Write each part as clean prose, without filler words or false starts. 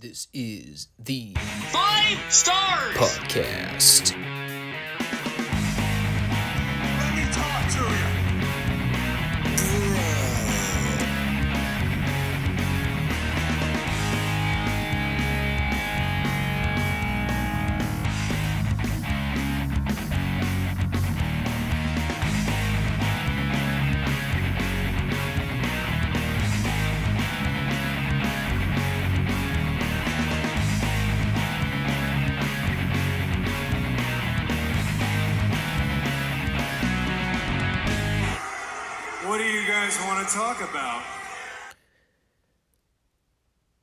This is the Five Stars Podcast. Let me talk to you. What do you guys want to talk about?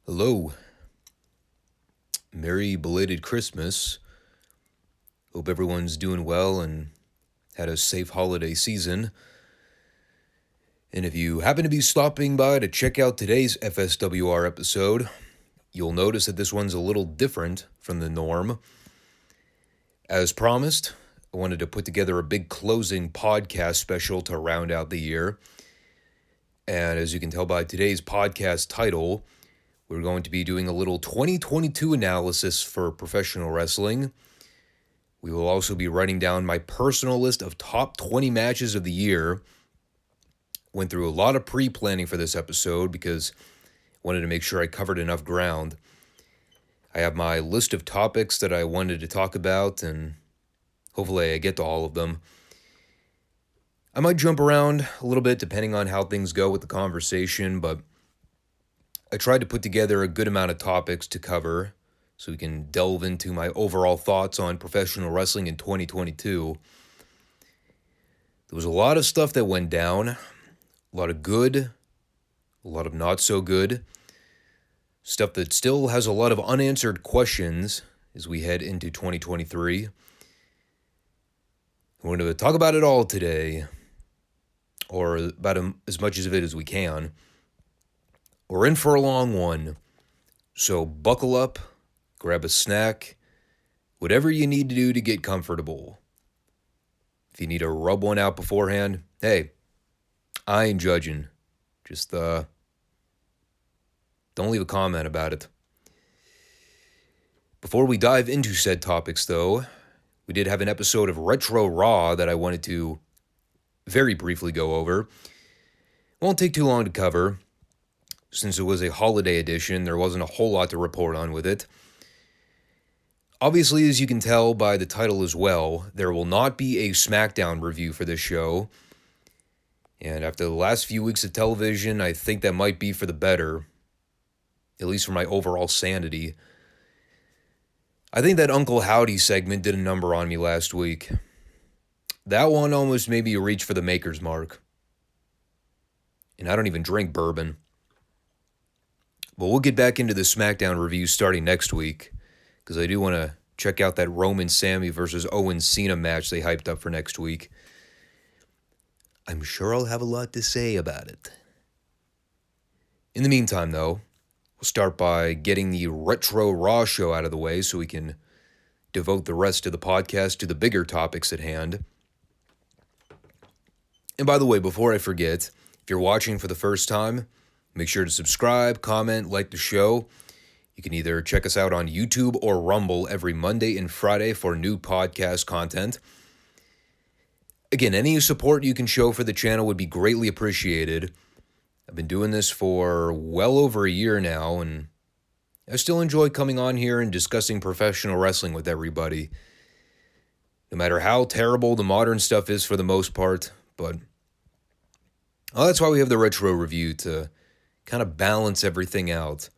Hello. Merry belated Christmas. Hope everyone's doing well and had a safe holiday season. And if you happen to be stopping by to check out today's FSWR episode, you'll notice that this one's a little different from the norm. As promised, I wanted to put together a big closing podcast special to round out the year. And as you can tell by today's podcast title, we're going to be doing a little 2022 analysis for professional wrestling. We will also be writing down my personal list of top 20 matches of the year. Went through a lot of pre-planning for this episode because I wanted to make sure I covered enough ground. I have my list of topics that I wanted to talk about, and hopefully I get to all of them. I might jump around a little bit depending on how things go with the conversation, but I tried to put together a good amount of topics to cover so we can delve into my overall thoughts on professional wrestling in 2022. There was a lot of stuff that went down, a lot of good, a lot of not so good, stuff that still has a lot of unanswered questions as we head into 2023. We're going to talk about it all today, or about as much of it as we can. We're in for a long one, so buckle up, grab a snack, whatever you need to do to get comfortable. If you need to rub one out beforehand, hey, I ain't judging. Just don't leave a comment about it. Before we dive into said topics, though, we did have an episode of Retro Raw that I wanted to very briefly go over. Won't take too long to cover. Since it was a holiday edition, there wasn't a whole lot to report on with it. Obviously, as you can tell by the title as well, there will not be a SmackDown review for this show. And after the last few weeks of television, I think that might be for the better, at least for my overall sanity. I think that Uncle Howdy segment did a number on me last week. That one almost made me reach for the maker's mark. And I don't even drink bourbon. But we'll get back into the SmackDown review starting next week, because I do want to check out that Roman Sammy versus Owen Cena match they hyped up for next week. I'm sure I'll have a lot to say about it. In the meantime, though, we'll start by getting the Retro Raw show out of the way so we can devote the rest of the podcast to the bigger topics at hand. And by the way, before I forget, if you're watching for the first time, make sure to subscribe, comment, like the show. You can either check us out on YouTube or Rumble every Monday and Friday for new podcast content. Again, any support you can show for the channel would be greatly appreciated. I've been doing this for well over a year now, and I still enjoy coming on here and discussing professional wrestling with everybody. No matter how terrible the modern stuff is for the most part, but that's why we have the retro review, to kind of balance everything out,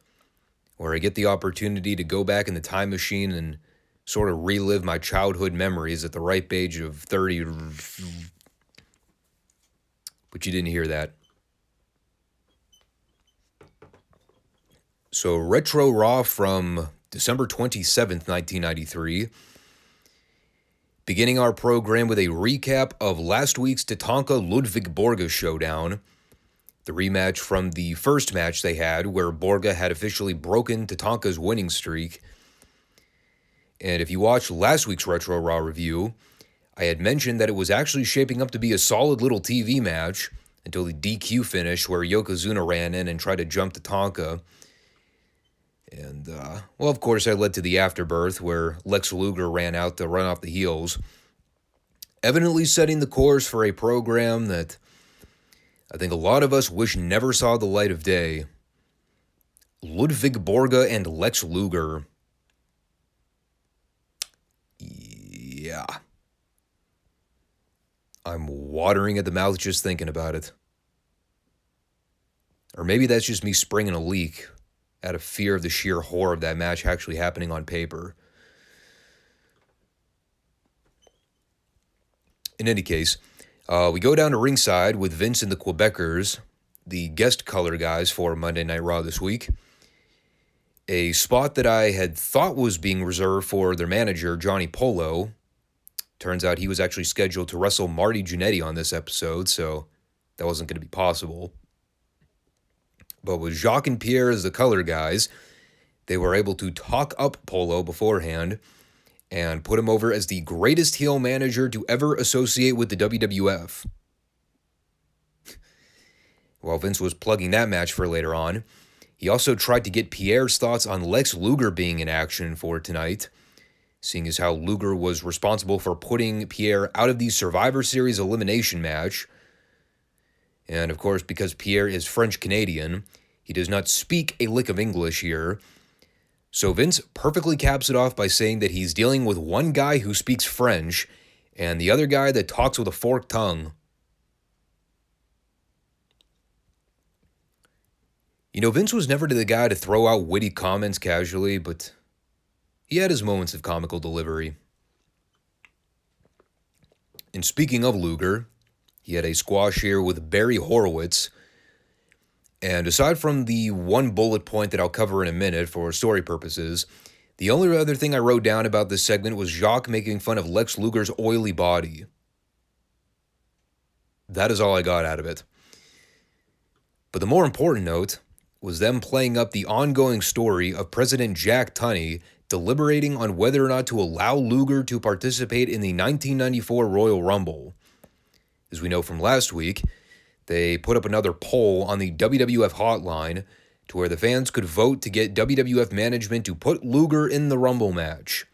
where I get the opportunity to go back in the time machine and sort of relive my childhood memories at the ripe age of 30. But you didn't hear that. So Retro Raw from December 27th, 1993. Beginning our program with a recap of last week's Tatanka Ludwig Borga showdown. The rematch from the first match they had, where Borga had officially broken Tatanka's winning streak. And if you watched last week's Retro Raw review, I had mentioned that it was actually shaping up to be a solid little TV match until the DQ finish where Yokozuna ran in and tried to jump Tatanka. And And, well, of course, that led to the afterbirth where Lex Luger ran out to run off the heels, evidently setting the course for a program that I think a lot of us wish never saw the light of day. Ludwig Borga and Lex Luger. Yeah. I'm watering at the mouth just thinking about it. Or maybe that's just me springing a leak out of fear of the sheer horror of that match actually happening on paper. In any case, we go down to ringside with Vince and the Quebecers, the guest color guys for Monday Night Raw this week. A spot that I had thought was being reserved for their manager, Johnny Polo. Turns out he was actually scheduled to wrestle Marty Jannetty on this episode, so that wasn't going to be possible. But with Jacques and Pierre as the color guys, they were able to talk up Polo beforehand and put him over as the greatest heel manager to ever associate with the WWF. While Vince was plugging that match for later on, he also tried to get Pierre's thoughts on Lex Luger being in action for tonight, seeing as how Luger was responsible for putting Pierre out of the Survivor Series elimination match. And of course, because Pierre is French-Canadian, he does not speak a lick of English here. So Vince perfectly caps it off by saying that he's dealing with one guy who speaks French and the other guy that talks with a forked tongue. You know, Vince was never the guy to throw out witty comments casually, but he had his moments of comical delivery. And speaking of Luger, he had a squash here with Barry Horowitz. And aside from the one bullet point that I'll cover in a minute for story purposes, the only other thing I wrote down about this segment was Jacques making fun of Lex Luger's oily body. That is all I got out of it. But the more important note was them playing up the ongoing story of President Jack Tunney deliberating on whether or not to allow Luger to participate in the 1994 Royal Rumble. As we know from last week, they put up another poll on the WWF hotline to where the fans could vote to get WWF management to put Luger in the Rumble match.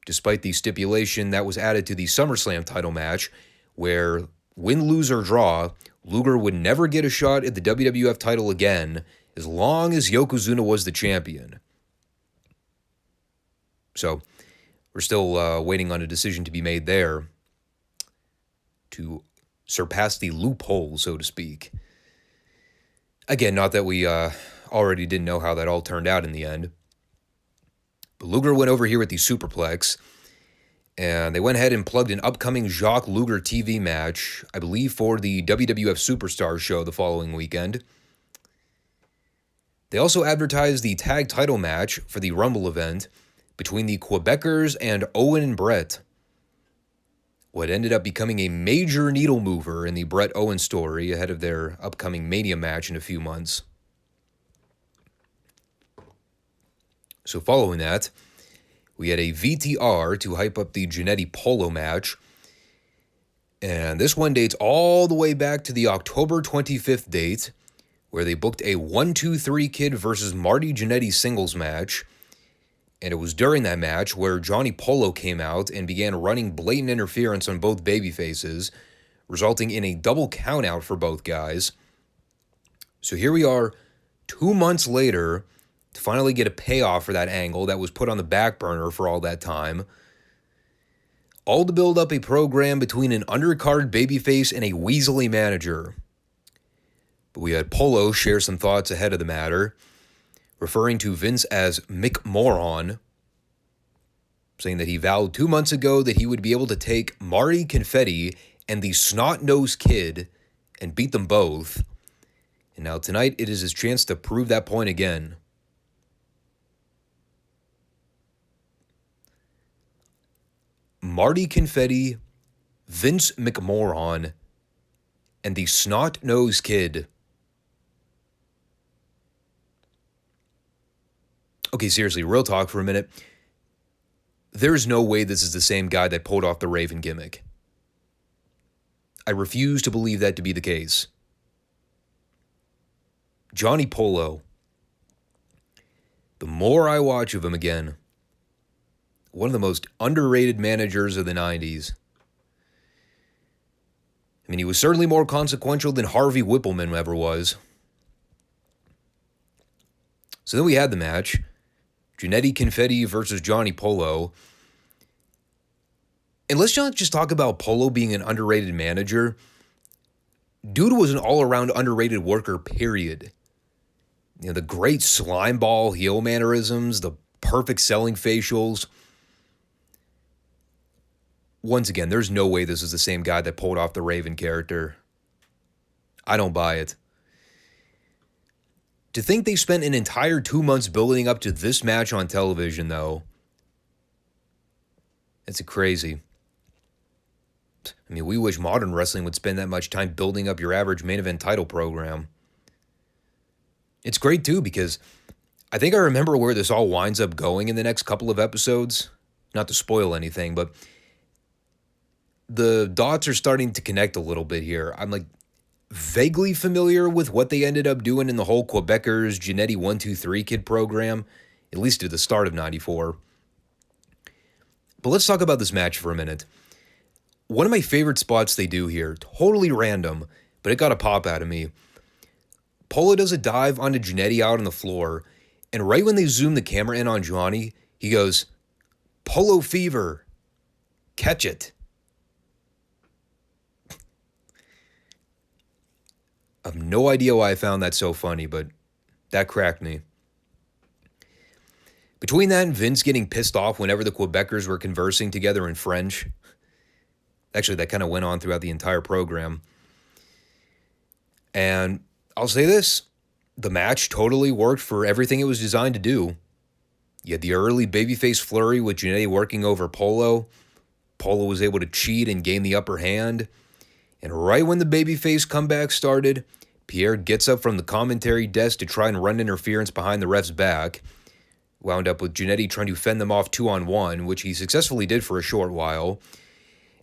Despite the stipulation that was added to the SummerSlam title match, where win, lose, or draw, Luger would never get a shot at the WWF title again as long as Yokozuna was the champion. So, we're still waiting on a decision to be made there to surpass the loophole, so to speak. Again, not that we already didn't know how that all turned out in the end. But Luger went over here with the Superplex, and they went ahead and plugged an upcoming Jacques Luger TV match, I believe for the WWF Superstar show the following weekend. They also advertised the tag title match for the Rumble event between the Quebecers and Owen and Brett. What ended up becoming a major needle mover in the Brett Owen story ahead of their upcoming Mania match in a few months. So following that, we had a VTR to hype up the Jannetty Polo match. And this one dates all the way back to the October 25th date, where they booked a 1-2-3 Kid versus Marty Jannetty singles match. And it was during that match where Johnny Polo came out and began running blatant interference on both babyfaces, resulting in a double countout for both guys. So here we are 2 months later to finally get a payoff for that angle that was put on the back burner for all that time. All to build up a program between an undercard babyface and a weaselly manager. But we had Polo share some thoughts ahead of the matter, referring to Vince as Mick Moron, saying that he vowed 2 months ago that he would be able to take Marty Confetti and the Snot-Nosed Kid and beat them both. And now tonight it is his chance to prove that point again. Marty Confetti, Vince McMoron, and the Snot-Nosed Kid. Okay, seriously, real talk for a minute. There's no way this is the same guy that pulled off the Raven gimmick. I refuse to believe that to be the case. Johnny Polo, the more I watch of him again, one of the most underrated managers of the 90s. I mean, he was certainly more consequential than Harvey Whippleman ever was. So then we had the match. Giannetti Confetti versus Johnny Polo. And let's not just talk about Polo being an underrated manager. Dude was an all-around underrated worker, period. You know, the great slime ball heel mannerisms, the perfect selling facials. Once again, there's no way this is the same guy that pulled off the Raven character. I don't buy it. To think they spent an entire 2 months building up to this match on television, though, it's crazy. I mean, we wish modern wrestling would spend that much time building up your average main event title program. It's great, too, because I think I remember where this all winds up going in the next couple of episodes. Not to spoil anything, but the dots are starting to connect a little bit here. I'm like vaguely familiar with what they ended up doing in the whole Quebecers Giannetti 1-2-3 kid program, at least at the start of 94. But let's talk about this match for a minute. One of my favorite spots they do here, totally random, but it got a pop out of me. Polo does a dive onto Giannetti out on the floor, and right when they zoom the camera in on Johnny, he goes, "Polo fever, catch it." I have no idea why I found that so funny, but that cracked me. Between that and Vince getting pissed off whenever the Quebecers were conversing together in French, actually that kind of went on throughout the entire program. And I'll say this, the match totally worked for everything it was designed to do. You had the early babyface flurry with Giannetti working over Polo. Polo was able to cheat and gain the upper hand. And right when the babyface comeback started, Pierre gets up from the commentary desk to try and run interference behind the ref's back. Wound up with Giannetti trying to fend them off 2-on-1, which he successfully did for a short while.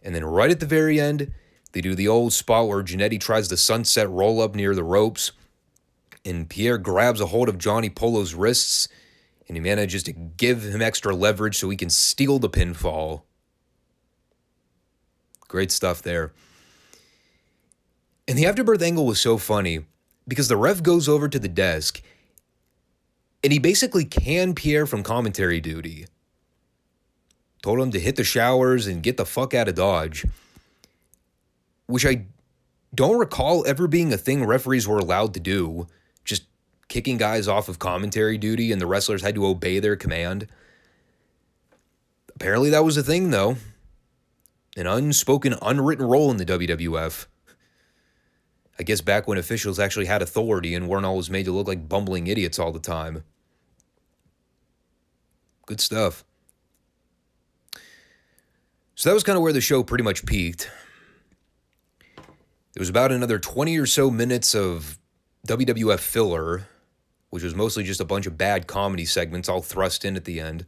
And then right at the very end, they do the old spot where Giannetti tries the sunset roll-up near the ropes. And Pierre grabs a hold of Johnny Polo's wrists, and he manages to give him extra leverage so he can steal the pinfall. Great stuff there. And the afterbirth angle was so funny because the ref goes over to the desk and he basically canned Pierre from commentary duty. Told him to hit the showers and get the fuck out of Dodge, which I don't recall ever being a thing referees were allowed to do, just kicking guys off of commentary duty and the wrestlers had to obey their command. Apparently that was a thing, though. An unspoken, unwritten rule in the WWF. I guess back when officials actually had authority and weren't always made to look like bumbling idiots all the time. Good stuff. So that was kind of where the show pretty much peaked. There was about another 20 or so minutes of WWF filler, which was mostly just a bunch of bad comedy segments all thrust in at the end.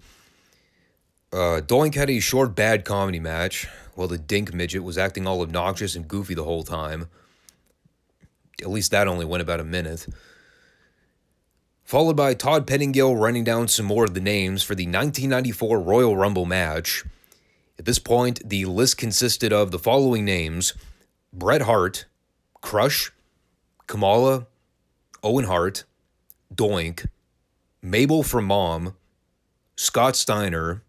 Doink had a short bad comedy match, while the Dink midget was acting all obnoxious and goofy the whole time. At least that only went about a minute. Followed by Todd Pettingill running down some more of the names for the 1994 Royal Rumble match. At this point, the list consisted of the following names: Bret Hart, Crush, Kamala, Owen Hart, Doink, Mabel from Mom, Scott Steiner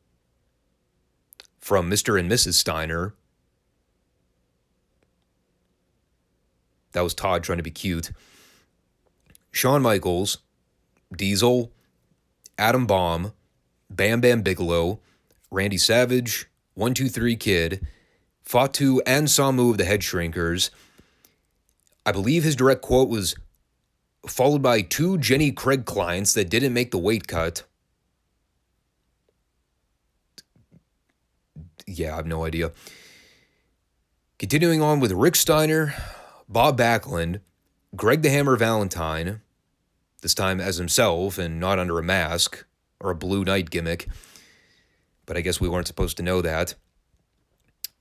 from Mr. and Mrs. Steiner. That was Todd trying to be cute. Shawn Michaels, Diesel, Adam Bomb, Bam Bam Bigelow, Randy Savage, 1-2-3 Kid, Fatu and Samu of the Head Shrinkers. I believe his direct quote was, followed by 2 Jenny Craig clients that didn't make the weight cut. Yeah, I have no idea. Continuing on with Rick Steiner, Bob Backlund, Greg the Hammer Valentine, this time as himself and not under a mask or a Blue Knight gimmick, but I guess we weren't supposed to know that.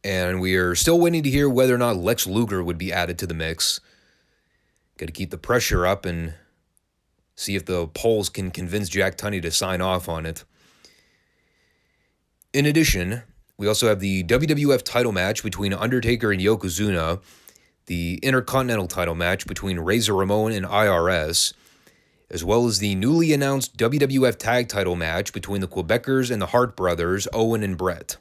And we are still waiting to hear whether or not Lex Luger would be added to the mix. Got to keep the pressure up and See if the polls can convince Jack Tunney to sign off on it. In addition, we also have the WWF title match between Undertaker and Yokozuna, the Intercontinental title match between Razor Ramon and IRS, as well as the newly announced WWF tag title match between the Quebecers and the Hart brothers, Owen and Brett,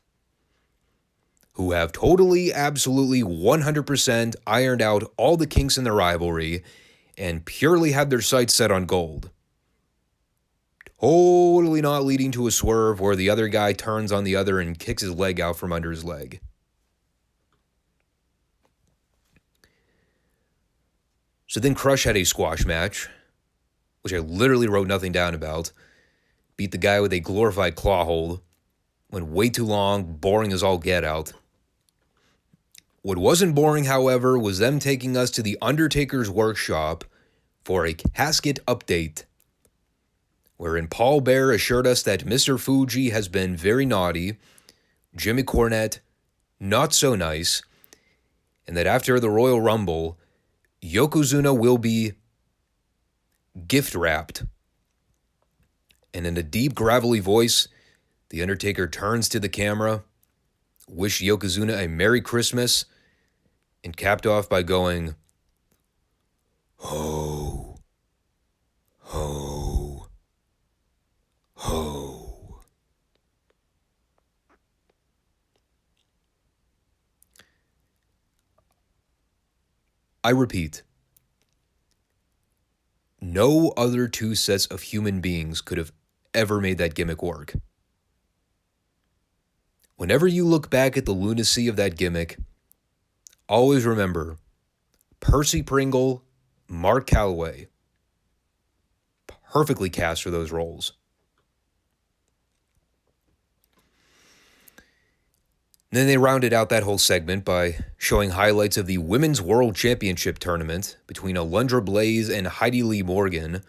who have totally, absolutely, 100% ironed out all the kinks in the rivalry and purely had their sights set on gold. Totally not leading to a swerve where the other guy turns on the other and kicks his leg out from under his leg. So then Crush had a squash match, which I literally wrote nothing down about. Beat the guy with a glorified claw hold. Went way too long, boring as all get out. What wasn't boring, however, was them taking us to the Undertaker's workshop for a casket update, wherein Paul Bearer assured us that Mr. Fuji has been very naughty, Jimmy Cornette not so nice, and that after the Royal Rumble, Yokozuna will be gift-wrapped. And in a deep, gravelly voice, the Undertaker turns to the camera, wished Yokozuna a Merry Christmas, and capped off by going, ho, ho, ho. I repeat, no other two sets of human beings could have ever made that gimmick work. Whenever you look back at the lunacy of that gimmick, always remember Percy Pringle, Mark Calloway, perfectly cast for those roles. Then they rounded out that whole segment by showing highlights of the Women's World Championship tournament between Alundra Blaze and Heidi Lee Morgan,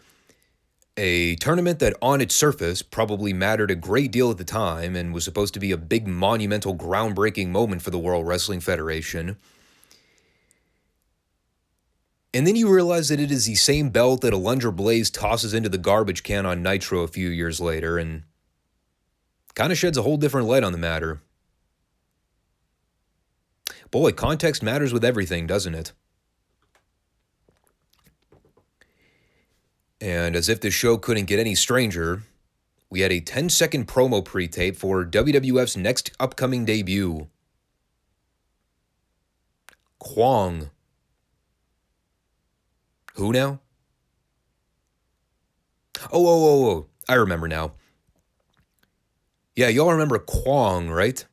a tournament that on its surface probably mattered a great deal at the time and was supposed to be a big monumental groundbreaking moment for the World Wrestling Federation. And then you realize that it is the same belt that Alundra Blaze tosses into the garbage can on Nitro a few years later and kind of sheds a whole different light on the matter. Boy, context matters with everything, doesn't it? And as if this show couldn't get any stranger, we had a 10-second promo pre-tape for WWF's next upcoming debut. Kwong. Who now? Oh, I remember now. Yeah, y'all remember Kwong, right?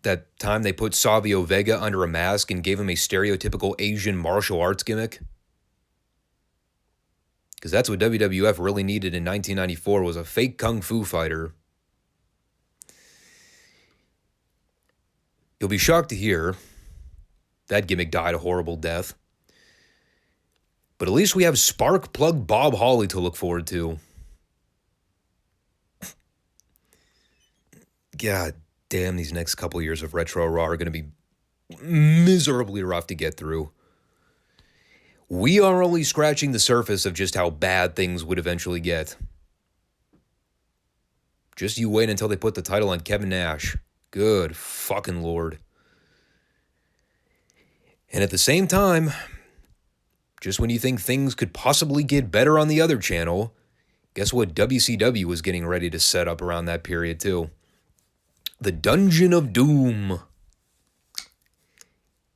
That time they put Savio Vega under a mask and gave him a stereotypical Asian martial arts gimmick? Because that's what WWF really needed in 1994 was a fake kung fu fighter. You'll be shocked to hear that gimmick died a horrible death. But at least we have Spark Plug Bob Holly to look forward to. God damn, these next couple years of Retro Raw are going to be miserably rough to get through. We are only scratching the surface of just how bad things would eventually get. Just you wait until they put the title on Kevin Nash. Good fucking Lord. And at the same time, just when you think things could possibly get better on the other channel, guess what WCW was getting ready to set up around that period too? The Dungeon of Doom.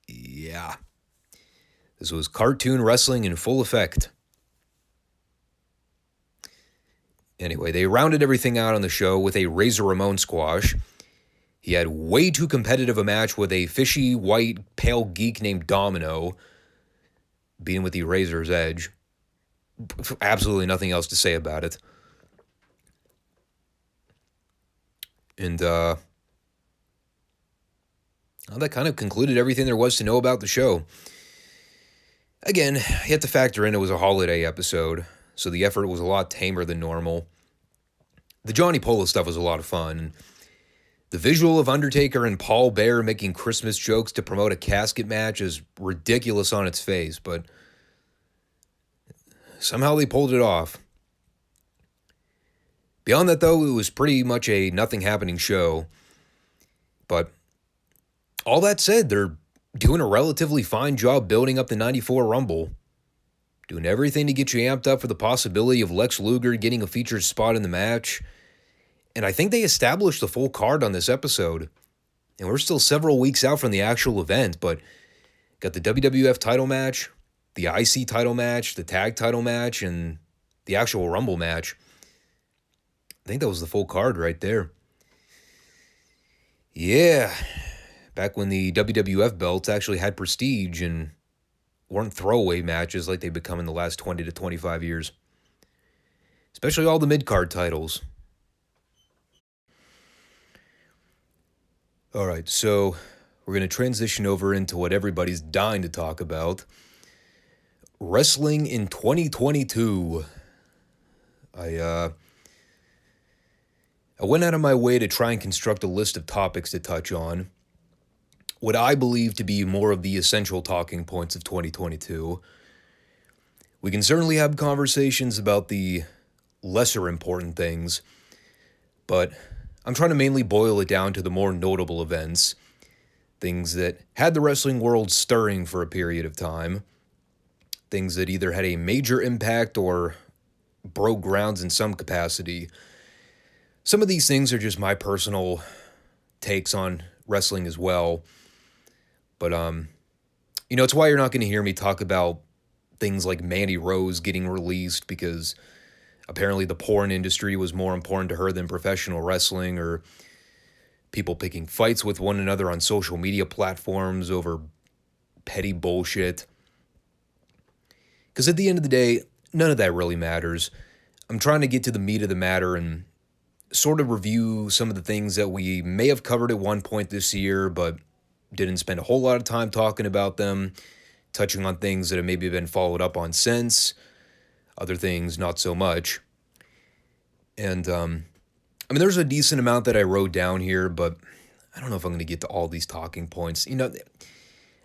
Yeah. This was cartoon wrestling in full effect. Anyway, they rounded everything out on the show with a Razor Ramon squash. He had way too competitive a match with a fishy, white, pale geek named Domino, beating with the Razor's Edge. Absolutely nothing else to say about it. And, well, that kind of concluded everything there was to know about the show. Again, you have to factor in it was a holiday episode, so the effort was a lot tamer than normal. The Johnny Polo stuff was a lot of fun. The visual of Undertaker and Paul Bearer making Christmas jokes to promote a casket match is ridiculous on its face, but somehow they pulled it off. Beyond that, though, it was pretty much a nothing happening show. But all that said, they're doing a relatively fine job building up the 94 Rumble. Doing everything to get you amped up for the possibility of Lex Luger getting a featured spot in the match. And I think they established the full card on this episode. And we're still several weeks out from the actual event, but got the WWF title match, the IC title match, the tag title match, and the actual Rumble match. I think that was the full card right there. Yeah, back when the WWF belts actually had prestige and weren't throwaway matches like they've become in the last 20 to 25 years. Especially all the mid-card titles. All right, so we're going to transition over into what everybody's dying to talk about. Wrestling in 2022. I went out of my way to try and construct a list of topics to touch on. What I believe to be more of the essential talking points of 2022. We can certainly have conversations about the lesser important things, but I'm trying to mainly boil it down to the more notable events, things that had the wrestling world stirring for a period of time, things that either had a major impact or broke grounds in some capacity. Some of these things are just my personal takes on wrestling as well. But, it's why you're not going to hear me talk about things like Mandy Rose getting released because apparently the porn industry was more important to her than professional wrestling, or people picking fights with one another on social media platforms over petty bullshit. Because at the end of the day, none of that really matters. I'm trying to get to the meat of the matter and sort of review some of the things that we may have covered at one point this year, but didn't spend a whole lot of time talking about them, touching on things that have maybe been followed up on since, other things not so much. And, there's a decent amount that I wrote down here, but I don't know if I'm going to get to all these talking points.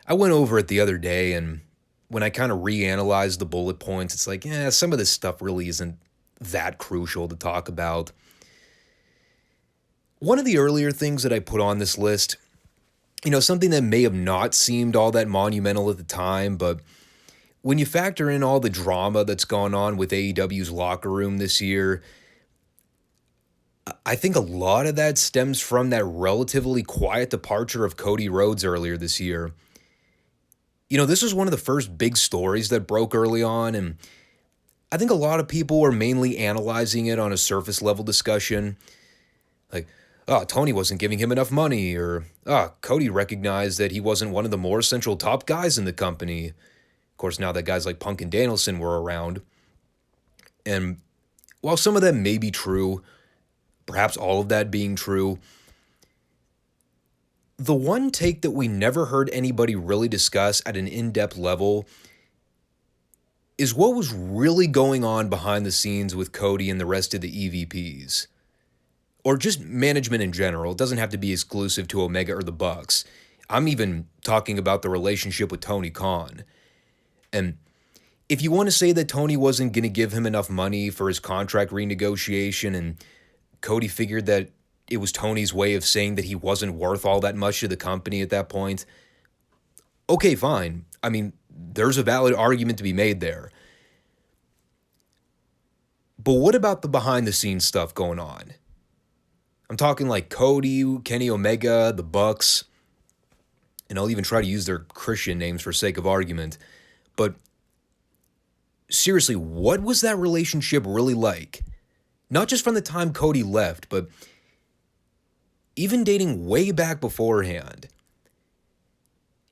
I went over it the other day, and when I kind of reanalyzed the bullet points, it's like, some of this stuff really isn't that crucial to talk about. One of the earlier things that I put on this list, something that may have not seemed all that monumental at the time, but when you factor in all the drama that's gone on with AEW's locker room this year, I think a lot of that stems from that relatively quiet departure of Cody Rhodes earlier this year. This was one of the first big stories that broke early on, and I think a lot of people were mainly analyzing it on a surface level discussion. Like, Tony wasn't giving him enough money, or, Cody recognized that he wasn't one of the more essential top guys in the company. Of course, now that guys like Punk and Danielson were around. And while some of that may be true, perhaps all of that being true, the one take that we never heard anybody really discuss at an in-depth level is what was really going on behind the scenes with Cody and the rest of the EVPs. Or just management in general. It doesn't have to be exclusive to Omega or the Bucks. I'm even talking about the relationship with Tony Khan. And if you want to say that Tony wasn't going to give him enough money for his contract renegotiation, and Cody figured that it was Tony's way of saying that he wasn't worth all that much to the company at that point, okay, fine. There's a valid argument to be made there. But what about the behind-the-scenes stuff going on? I'm talking like Cody, Kenny Omega, the Bucks, and I'll even try to use their Christian names for sake of argument. But seriously, what was that relationship really like? Not just from the time Cody left, but even dating way back beforehand.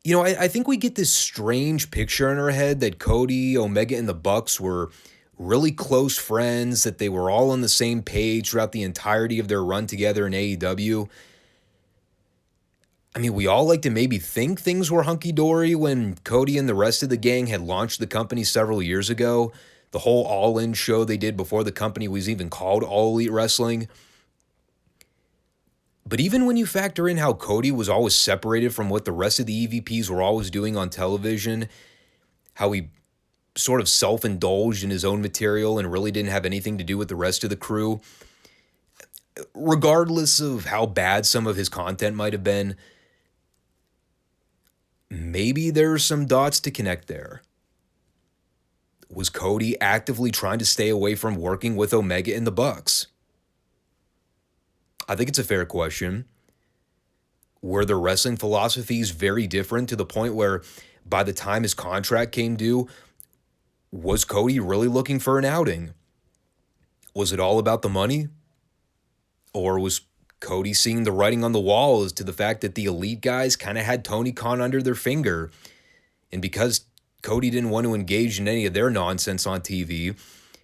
I think we get this strange picture in our head that Cody, Omega, and the Bucks were really close friends, that they were all on the same page throughout the entirety of their run together in AEW. We all like to maybe think things were hunky-dory when Cody and the rest of the gang had launched the company several years ago. The whole All-In show they did before the company was even called All Elite Wrestling. But even when you factor in how Cody was always separated from what the rest of the EVPs were always doing on television, how he sort of self-indulged in his own material and really didn't have anything to do with the rest of the crew. Regardless of how bad some of his content might have been, maybe there's some dots to connect there. Was Cody actively trying to stay away from working with Omega and the Bucks? I think it's a fair question. Were their wrestling philosophies very different to the point where by the time his contract came due, was Cody really looking for an outing? Was it all about the money? Or was Cody seeing the writing on the wall as to the fact that the elite guys kind of had Tony Khan under their finger? And because Cody didn't want to engage in any of their nonsense on TV,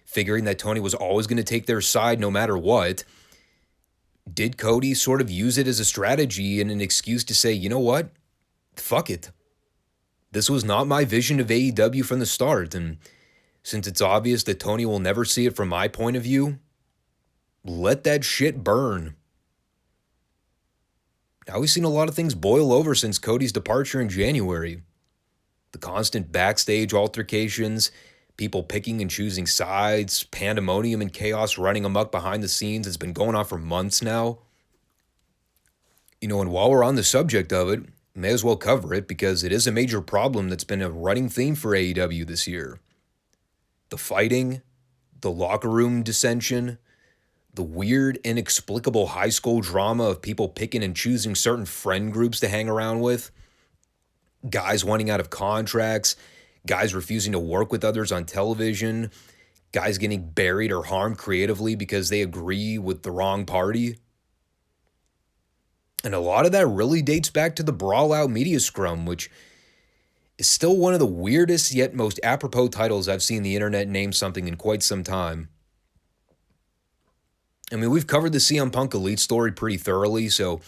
figuring that Tony was always going to take their side no matter what, did Cody sort of use it as a strategy and an excuse to say, you know what? Fuck it. This was not my vision of AEW from the start, and since it's obvious that Tony will never see it from my point of view, let that shit burn. Now we've seen a lot of things boil over since Cody's departure in January. The constant backstage altercations, people picking and choosing sides, pandemonium and chaos running amok behind the scenes. It's been going on for months now. And while we're on the subject of it, may as well cover it because it is a major problem that's been a running theme for AEW this year. The fighting, the locker room dissension, the weird, inexplicable high school drama of people picking and choosing certain friend groups to hang around with, guys wanting out of contracts, guys refusing to work with others on television, guys getting buried or harmed creatively because they agree with the wrong party. And a lot of that really dates back to the Brawl Out Media Scrum, which is still one of the weirdest yet most apropos titles I've seen the internet name something in quite some time. I mean, we've covered the CM Punk Elite story pretty thoroughly, so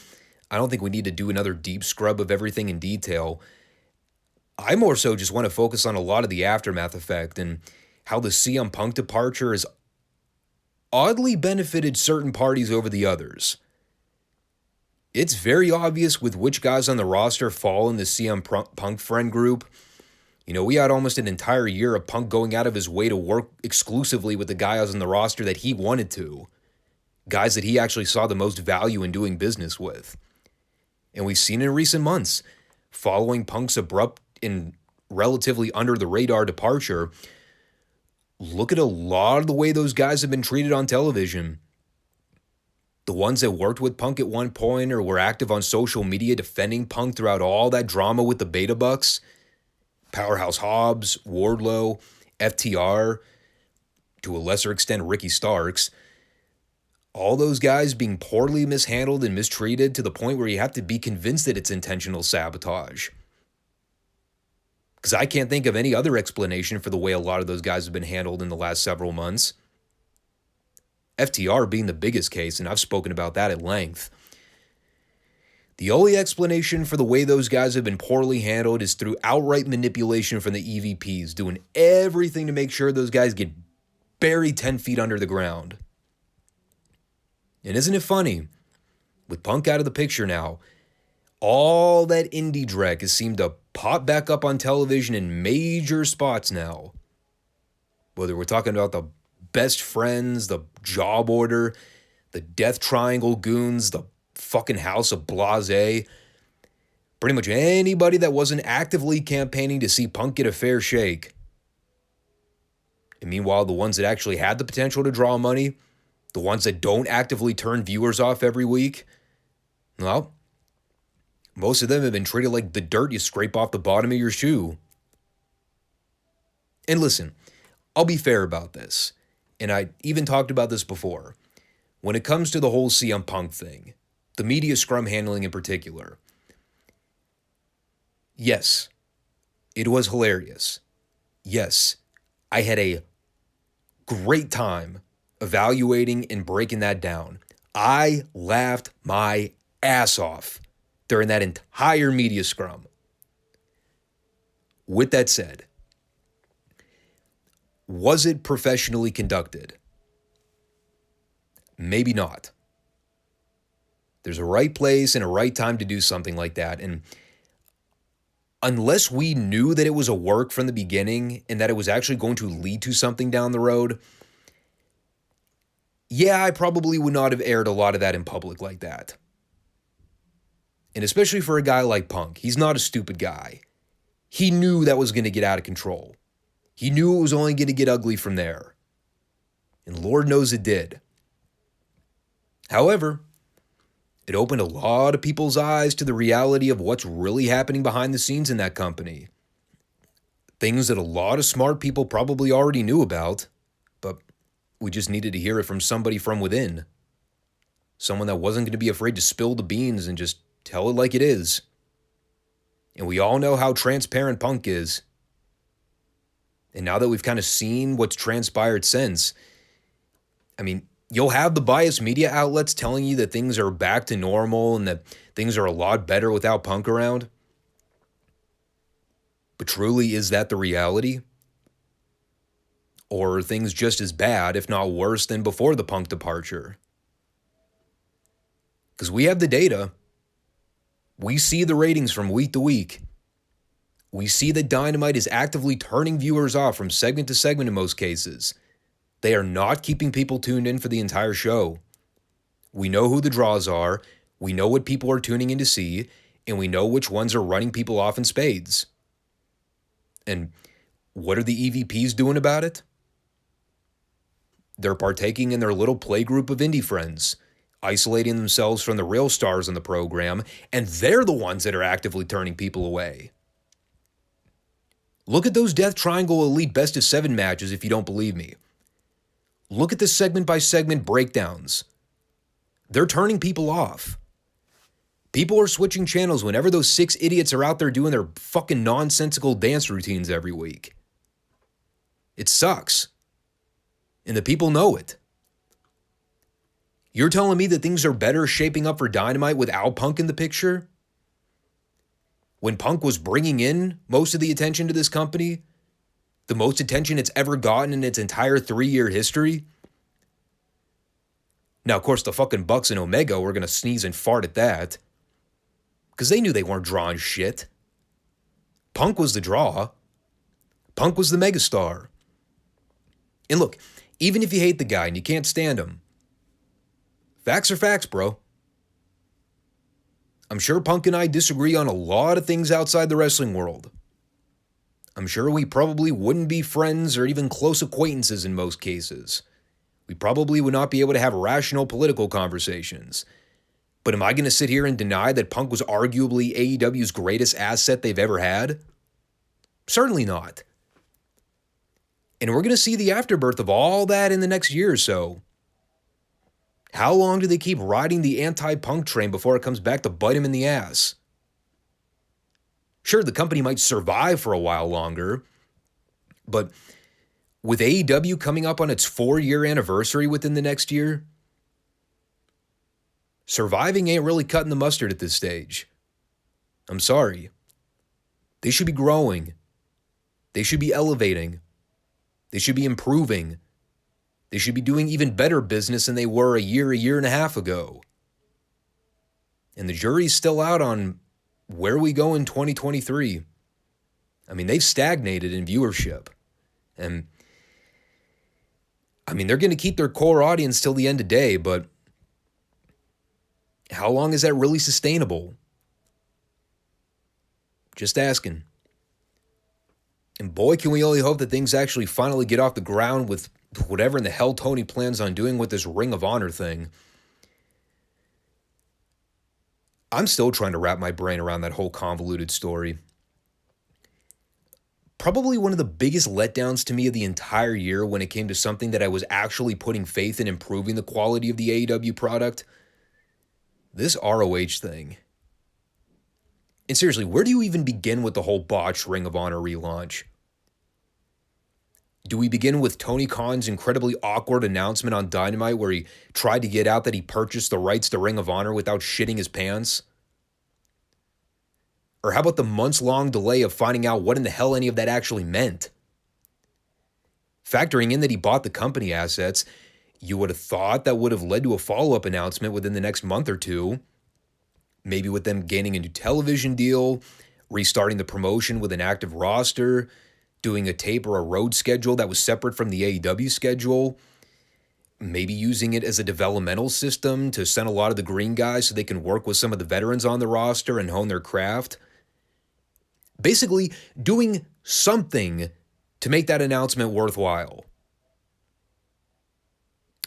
I don't think we need to do another deep scrub of everything in detail. I more so just want to focus on a lot of the aftermath effect and how the CM Punk departure has oddly benefited certain parties over the others. It's very obvious with which guys on the roster fall in the CM Punk friend group. We had almost an entire year of Punk going out of his way to work exclusively with the guys on the roster that he wanted to. Guys that he actually saw the most value in doing business with. And we've seen in recent months, following Punk's abrupt and relatively under-the-radar departure, look at a lot of the way those guys have been treated on television. The ones that worked with Punk at one point or were active on social media defending Punk throughout all that drama with the Beta Bucks, Powerhouse Hobbs, Wardlow, FTR, to a lesser extent Ricky Starks, all those guys being poorly mishandled and mistreated to the point where you have to be convinced that it's intentional sabotage. Because I can't think of any other explanation for the way a lot of those guys have been handled in the last several months. FTR being the biggest case, and I've spoken about that at length. The only explanation for the way those guys have been poorly handled is through outright manipulation from the EVPs, doing everything to make sure those guys get buried 10 feet under the ground. And isn't it funny? With Punk out of the picture now, all that indie dreck has seemed to pop back up on television in major spots now. Whether we're talking about the Best Friends, the Job Order, the Death Triangle Goons, the fucking House of Blase, pretty much anybody that wasn't actively campaigning to see Punk get a fair shake. And meanwhile, the ones that actually had the potential to draw money, the ones that don't actively turn viewers off every week, well, most of them have been treated like the dirt you scrape off the bottom of your shoe. And listen, I'll be fair about this, and I even talked about this before. When it comes to the whole CM Punk thing, the media scrum handling in particular, yes, it was hilarious. Yes, I had a great time evaluating and breaking that down. I laughed my ass off during that entire media scrum. With that said, was it professionally conducted? Maybe not. There's a right place and a right time to do something like that, and unless we knew that it was a work from the beginning and that it was actually going to lead to something down the road, yeah, I probably would not have aired a lot of that in public like that. And especially for a guy like Punk, he's not a stupid guy. He knew that was going to get out of control. He knew it was only going to get ugly from there. And Lord knows it did. However, it opened a lot of people's eyes to the reality of what's really happening behind the scenes in that company. Things that a lot of smart people probably already knew about, but we just needed to hear it from somebody from within. Someone that wasn't going to be afraid to spill the beans and just tell it like it is. And we all know how transparent Punk is. And now that we've kind of seen what's transpired since, I mean, you'll have the biased media outlets telling you that things are back to normal and that things are a lot better without Punk around. But truly, is that the reality? Or are things just as bad, if not worse, than before the Punk departure? Because we have the data. We see the ratings from week to week. We see that Dynamite is actively turning viewers off from segment to segment in most cases. They are not keeping people tuned in for the entire show. We know who the draws are, we know what people are tuning in to see, and we know which ones are running people off in spades. And what are the EVPs doing about it? They're partaking in their little playgroup of indie friends, isolating themselves from the real stars in the program, and they're the ones that are actively turning people away. Look at those Death Triangle Elite Best of 7 matches if you don't believe me. Look at the segment-by-segment breakdowns. They're turning people off. People are switching channels whenever those 6 idiots are out there doing their fucking nonsensical dance routines every week. It sucks. And the people know it. You're telling me that things are better shaping up for Dynamite without Punk in the picture? When Punk was bringing in most of the attention to this company, the most attention it's ever gotten in its entire 3-year history? Now, of course, the fucking Bucks and Omega were going to sneeze and fart at that, because they knew they weren't drawing shit. Punk was the draw. Punk was the megastar. And look, even if you hate the guy and you can't stand him, facts are facts, bro. I'm sure Punk and I disagree on a lot of things outside the wrestling world. I'm sure we probably wouldn't be friends or even close acquaintances in most cases. We probably would not be able to have rational political conversations. But am I going to sit here and deny that Punk was arguably AEW's greatest asset they've ever had? Certainly not. And we're going to see the afterbirth of all that in the next year or so. How long do they keep riding the anti-Punk train before it comes back to bite him in the ass? Sure, the company might survive for a while longer, but with AEW coming up on its 4-year anniversary within the next year, surviving ain't really cutting the mustard at this stage. I'm sorry. They should be growing. They should be elevating. They should be improving. They should be doing even better business than they were a year and a half ago. And the jury's still out on where we go in 2023. I mean, they've stagnated in viewership. And, I mean, they're going to keep their core audience till the end of day, but how long is that really sustainable? Just asking. And boy, can we only hope that things actually finally get off the ground with whatever in the hell Tony plans on doing with this Ring of Honor thing. I'm still trying to wrap my brain around that whole convoluted story. Probably one of the biggest letdowns to me of the entire year when it came to something that I was actually putting faith in improving the quality of the AEW product. This ROH thing. And seriously, where do you even begin with the whole botched Ring of Honor relaunch? Do we begin with Tony Khan's incredibly awkward announcement on Dynamite where he tried to get out that he purchased the rights to Ring of Honor without shitting his pants? Or how about the months-long delay of finding out what in the hell any of that actually meant? Factoring in that he bought the company assets, you would have thought that would have led to a follow-up announcement within the next month or two, maybe with them gaining a new television deal, restarting the promotion with an active roster, doing a tape or a road schedule that was separate from the AEW schedule, maybe using it as a developmental system to send a lot of the green guys so they can work with some of the veterans on the roster and hone their craft. Basically, doing something to make that announcement worthwhile.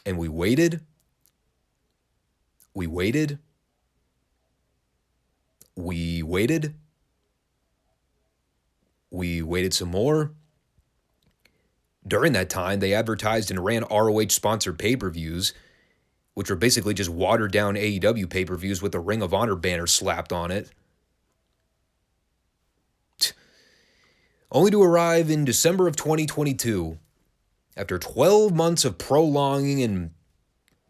And we waited. We waited. We waited. We waited some more. During that time, they advertised and ran ROH-sponsored pay-per-views, which were basically just watered-down AEW pay-per-views with a Ring of Honor banner slapped on it. Only to arrive in December of 2022, after 12 months of prolonging and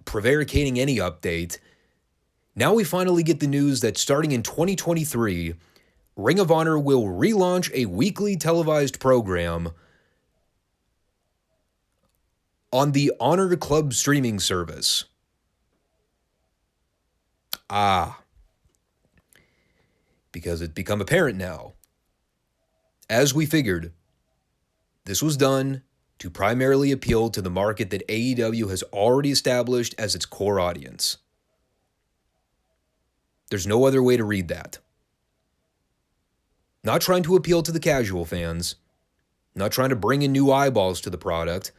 prevaricating any update, now we finally get the news that starting in 2023, Ring of Honor will relaunch a weekly televised program on the Honor Club streaming service. Because it's become apparent now. As we figured, this was done to primarily appeal to the market that AEW has already established as its core audience. There's no other way to read that. Not trying to appeal to the casual fans, not trying to bring in new eyeballs to the product,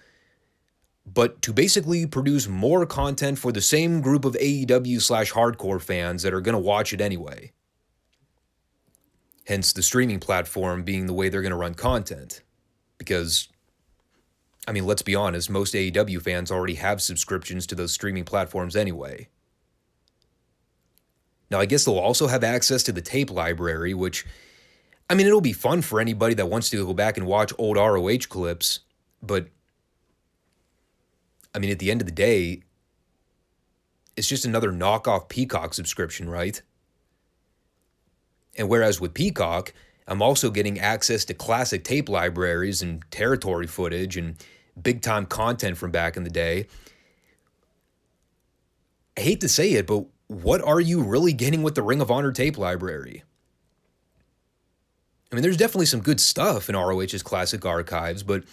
but to basically produce more content for the same group of AEW/hardcore fans that are going to watch it anyway. Hence the streaming platform being the way they're going to run content. Because, I mean, let's be honest, most AEW fans already have subscriptions to those streaming platforms anyway. Now, I guess they'll also have access to the tape library, which, I mean, it'll be fun for anybody that wants to go back and watch old ROH clips, but, I mean, at the end of the day, it's just another knockoff Peacock subscription, right? And whereas with Peacock, I'm also getting access to classic tape libraries and territory footage and big-time content from back in the day. I hate to say it, but what are you really getting with the Ring of Honor tape library? I mean, there's definitely some good stuff in ROH's classic archives, but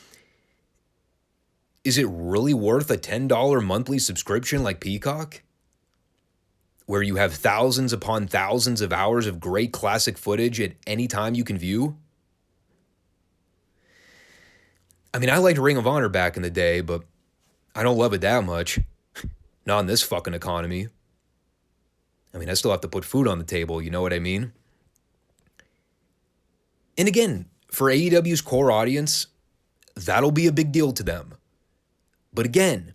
is it really worth a $10 monthly subscription like Peacock, where you have thousands upon thousands of hours of great classic footage at any time you can view? I mean, I liked Ring of Honor back in the day, but I don't love it that much. Not in this fucking economy. I mean, I still have to put food on the table, you know what I mean? And again, for AEW's core audience, that'll be a big deal to them. But again,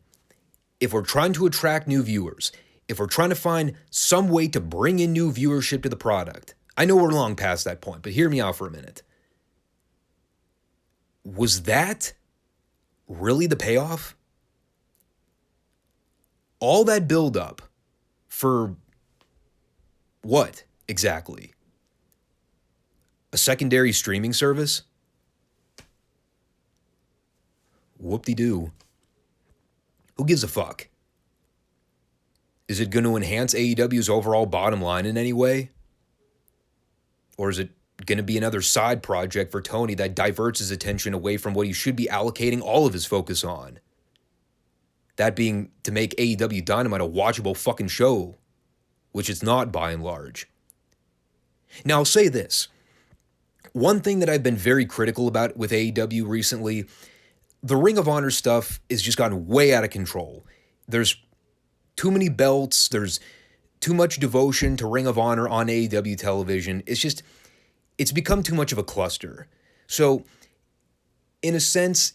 if we're trying to attract new viewers, if we're trying to find some way to bring in new viewership to the product, I know we're long past that point, but hear me out for a minute. Was that really the payoff? All that buildup for what exactly? A secondary streaming service? Whoop-de-doo. Who gives a fuck? Is it going to enhance AEW's overall bottom line in any way? Or is it going to be another side project for Tony that diverts his attention away from what he should be allocating all of his focus on? That being to make AEW Dynamite a watchable fucking show, which it's not by and large. Now, I'll say this. One thing that I've been very critical about with AEW recently, the Ring of Honor stuff has just gotten way out of control. There's too many belts. There's too much devotion to Ring of Honor on AEW television. It's become too much of a cluster. So, in a sense,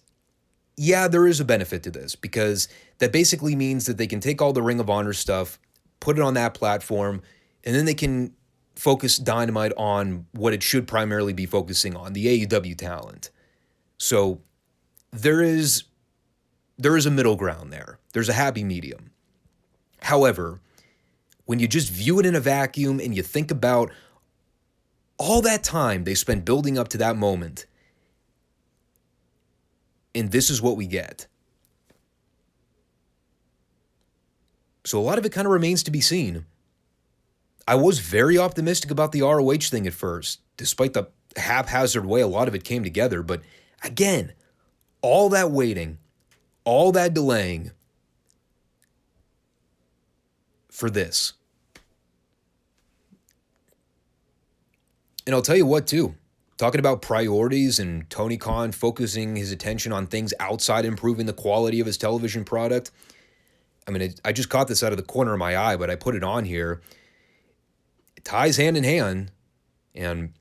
yeah, there is a benefit to this because that basically means that they can take all the Ring of Honor stuff, put it on that platform, and then they can focus Dynamite on what it should primarily be focusing on, the AEW talent. So, there is a middle ground there. There's a happy medium. However, when you just view it in a vacuum and you think about all that time they spent building up to that moment, and this is what we get. So a lot of it kind of remains to be seen. I was very optimistic about the ROH thing at first, despite the haphazard way a lot of it came together. But again, all that waiting, all that delaying for this. And I'll tell you what, too. Talking about priorities and Tony Khan focusing his attention on things outside improving the quality of his television product. I mean, I just caught this out of the corner of my eye, but I put it on here. It ties hand in hand. And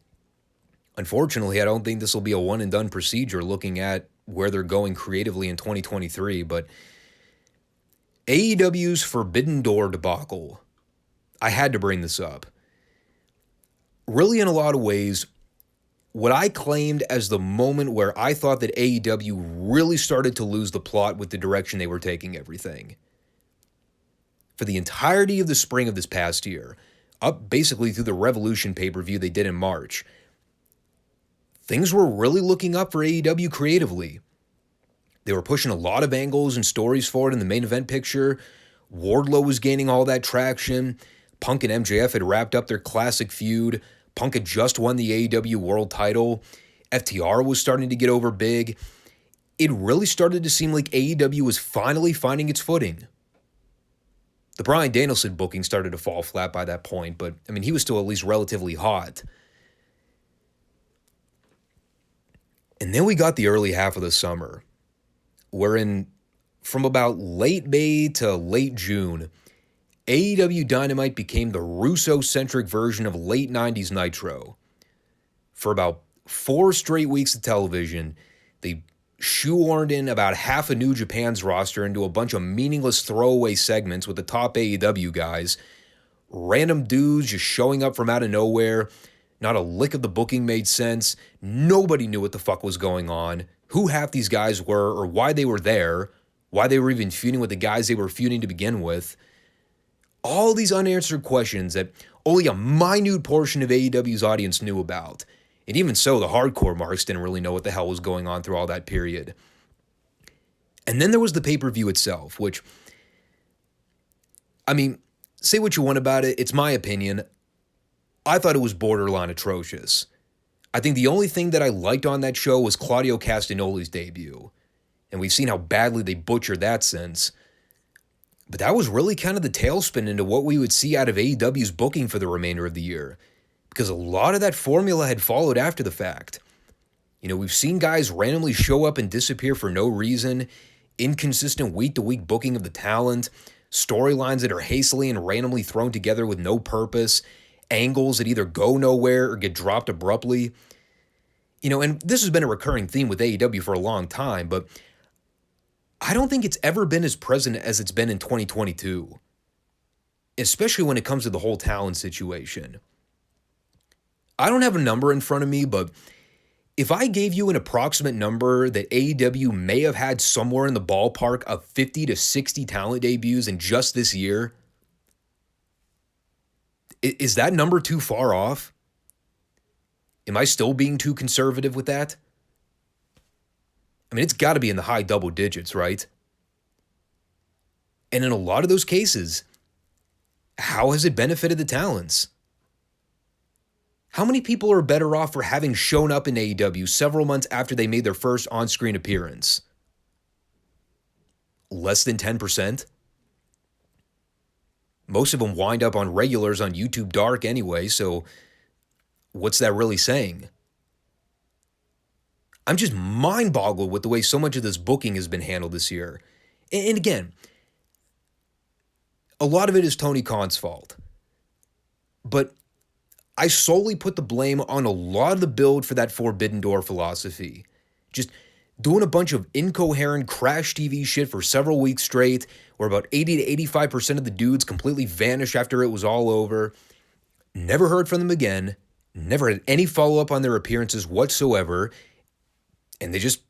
unfortunately, I don't think this will be a one-and-done procedure looking at where they're going creatively in 2023. But AEW's Forbidden Door debacle. I had to bring this up. Really, in a lot of ways, what I claimed as the moment where I thought that AEW really started to lose the plot with the direction they were taking everything. For the entirety of the spring of this past year, up basically through the Revolution pay-per-view they did in March, things were really looking up for AEW creatively. They were pushing a lot of angles and stories forward in the main event picture. Wardlow was gaining all that traction. Punk and MJF had wrapped up their classic feud. Punk had just won the AEW World title. FTR was starting to get over big. It really started to seem like AEW was finally finding its footing. The Bryan Danielson booking started to fall flat by that point, but I mean, he was still at least relatively hot. And then we got the early half of the summer, wherein from about late May to late June, AEW Dynamite became the Russo-centric version of late 90s Nitro. For about 4 straight weeks of television, they shoehorned in about half of New Japan's roster into a bunch of meaningless throwaway segments with the top AEW guys. Random dudes just showing up from out of nowhere. Not a lick of the booking made sense. Nobody knew what the fuck was going on, who half these guys were, or why they were there, why they were even feuding with the guys they were feuding to begin with. All these unanswered questions that only a minute portion of AEW's audience knew about. And even so, the hardcore marks didn't really know what the hell was going on through all that period. And then there was the pay-per-view itself, which, I mean, say what you want about it, it's my opinion. I thought it was borderline atrocious. I think the only thing that I liked on that show was Claudio Castagnoli's debut. And we've seen how badly they butchered that since. But that was really kind of the tailspin into what we would see out of AEW's booking for the remainder of the year. Because a lot of that formula had followed after the fact. You know, we've seen guys randomly show up and disappear for no reason, inconsistent week-to-week booking of the talent, storylines that are hastily and randomly thrown together with no purpose, angles that either go nowhere or get dropped abruptly. You know, and this has been a recurring theme with AEW for a long time, but I don't think it's ever been as present as it's been in 2022, especially when it comes to the whole talent situation. I don't have a number in front of me, but if I gave you an approximate number that AEW may have had somewhere in the ballpark of 50 to 60 talent debuts in just this year, is that number too far off? Am I still being too conservative with that? I mean, it's got to be in the high double digits, right? And in a lot of those cases, how has it benefited the talents? How many people are better off for having shown up in AEW several months after they made their first on-screen appearance? Less than 10%? Most of them wind up on regulars on YouTube Dark anyway, so what's that really saying? I'm just mind-boggled with the way so much of this booking has been handled this year. And again, a lot of it is Tony Khan's fault. But I solely put the blame on a lot of the build for that Forbidden Door philosophy. Just doing a bunch of incoherent crash TV shit for several weeks straight, where about 80 to 85% of the dudes completely vanished after it was all over. Never heard from them again. Never had any follow-up on their appearances whatsoever. And they just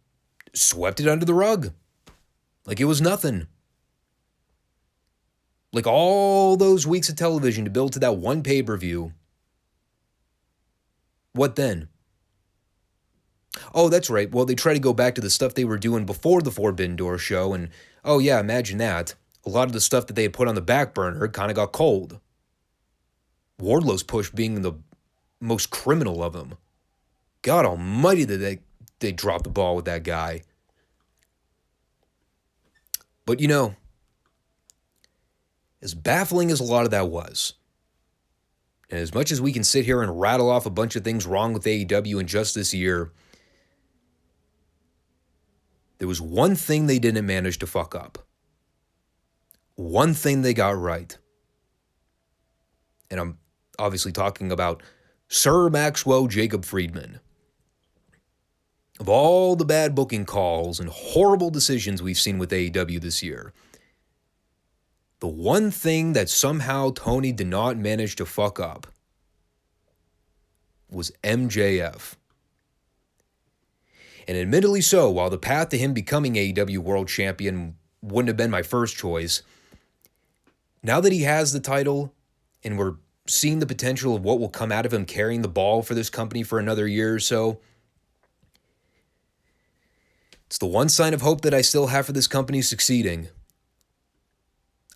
swept it under the rug. Like it was nothing. Like all those weeks of television to build to that one pay-per-view. What then? Oh, that's right. Well, they try to go back to the stuff they were doing before the Forbidden Door show, and oh yeah, imagine that. A lot of the stuff that they had put on the back burner kind of got cold. Wardlow's push being the most criminal of them. God almighty that they dropped the ball with that guy. But as baffling as a lot of that was, and as much as we can sit here and rattle off a bunch of things wrong with AEW in just this year, there was one thing they didn't manage to fuck up. One thing they got right. And I'm obviously talking about Sir Maxwell Jacob Friedman. Of all the bad booking calls and horrible decisions we've seen with AEW this year, the one thing that somehow Tony did not manage to fuck up was MJF. And admittedly so, while the path to him becoming AEW World Champion wouldn't have been my first choice, now that he has the title and we're seeing the potential of what will come out of him carrying the ball for this company for another year or so, it's the one sign of hope that I still have for this company succeeding.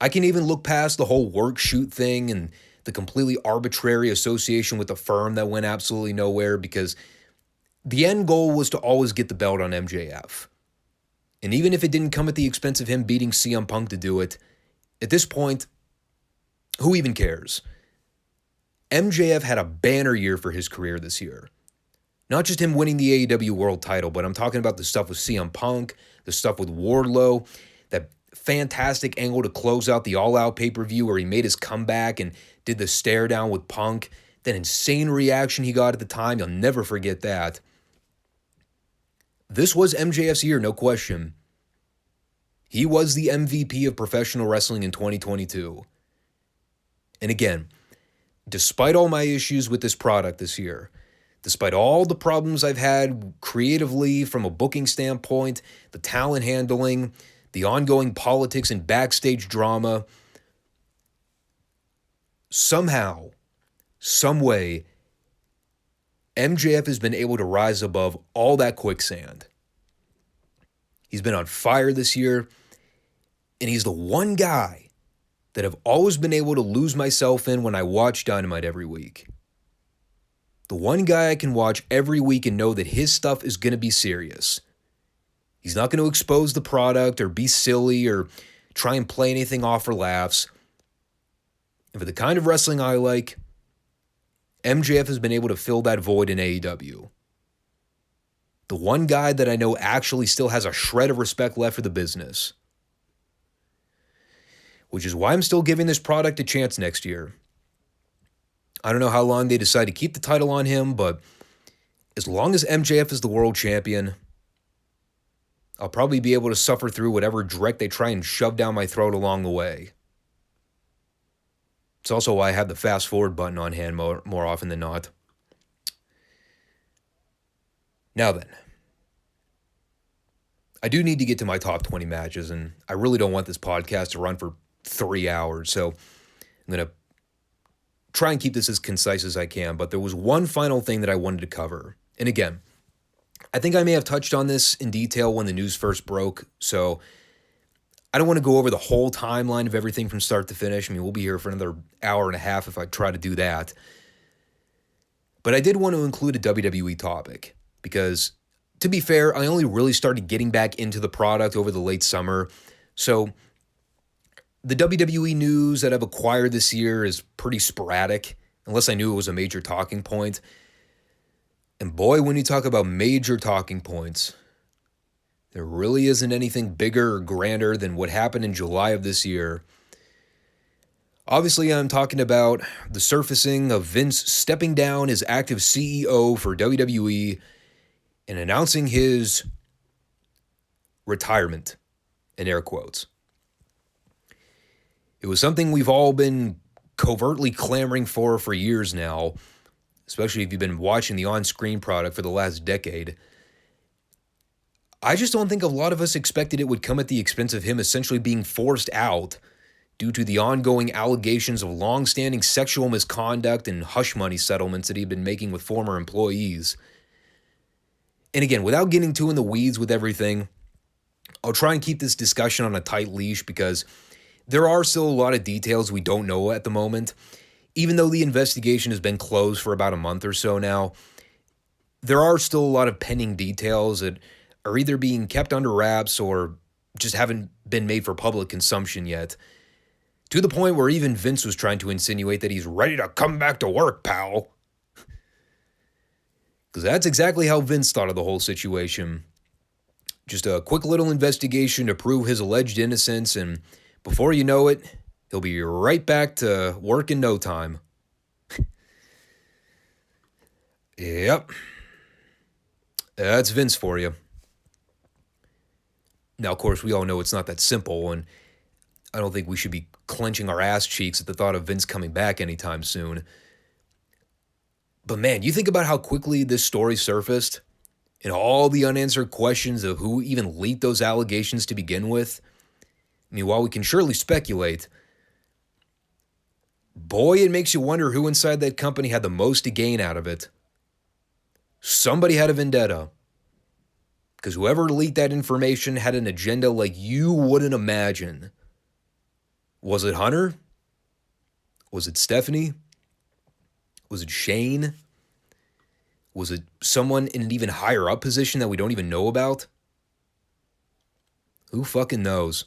I can even look past the whole work shoot thing and the completely arbitrary association with a firm that went absolutely nowhere, because the end goal was to always get the belt on MJF. And even if it didn't come at the expense of him beating CM Punk to do it, at this point, who even cares? MJF had a banner year for his career this year. Not just him winning the AEW World title, but I'm talking about the stuff with CM Punk, the stuff with Wardlow, that fantastic angle to close out the All Out pay-per-view where he made his comeback and did the stare down with Punk. That insane reaction he got at the time, you'll never forget that. This was MJF's year, no question. He was the MVP of professional wrestling in 2022. And again, despite all my issues with this product this year, despite all the problems I've had creatively from a booking standpoint, the talent handling, the ongoing politics and backstage drama, somehow, some way, MJF has been able to rise above all that quicksand. He's been on fire this year, and he's the one guy that I've always been able to lose myself in when I watch Dynamite every week. The one guy I can watch every week and know that his stuff is going to be serious. He's not going to expose the product or be silly or try and play anything off for laughs. And for the kind of wrestling I like, MJF has been able to fill that void in AEW. The one guy that I know actually still has a shred of respect left for the business. Which is why I'm still giving this product a chance next year. I don't know how long they decide to keep the title on him, but as long as MJF is the world champion, I'll probably be able to suffer through whatever dreck they try and shove down my throat along the way. It's also why I have the fast forward button on hand more often than not. Now then, I do need to get to my top 20 matches, and I really don't want this podcast to run for 3 hours, so I'm going to try and keep this as concise as I can, but there was one final thing that I wanted to cover. And again, I think I may have touched on this in detail when the news first broke, so I don't want to go over the whole timeline of everything from start to finish. I mean, we'll be here for another hour and a half if I try to do that. But I did want to include a WWE topic because, to be fair, I only really started getting back into the product over the late summer. So the WWE news that I've acquired this year is pretty sporadic, unless I knew it was a major talking point. And boy, when you talk about major talking points, there really isn't anything bigger or grander than what happened in July of this year. Obviously, I'm talking about the surfacing of Vince stepping down as active CEO for WWE and announcing his retirement, in air quotes. It was something we've all been covertly clamoring for years now, especially if you've been watching the on-screen product for the last decade. I just don't think a lot of us expected it would come at the expense of him essentially being forced out due to the ongoing allegations of long-standing sexual misconduct and hush money settlements that he'd been making with former employees. And again, without getting too in the weeds with everything, I'll try and keep this discussion on a tight leash because there are still a lot of details we don't know at the moment. even though the investigation has been closed for about a month or so now, there are still a lot of pending details that are either being kept under wraps or just haven't been made for public consumption yet. To the point where even Vince was trying to insinuate that he's ready to come back to work, pal. Because that's exactly how Vince thought of the whole situation. Just a quick little investigation to prove his alleged innocence, and before you know it, he'll be right back to work in no time. Yep. That's Vince for you. Now, of course, we all know it's not that simple, and I don't think we should be clenching our ass cheeks at the thought of Vince coming back anytime soon. But man, you think about how quickly this story surfaced and all the unanswered questions of who even leaked those allegations to begin with. I mean, while we can surely speculate, boy, it makes you wonder who inside that company had the most to gain out of it. Somebody had a vendetta. Because whoever leaked that information had an agenda like you wouldn't imagine. Was it Hunter? Was it Stephanie? Was it Shane? Was it someone in an even higher up position that we don't even know about? Who fucking knows?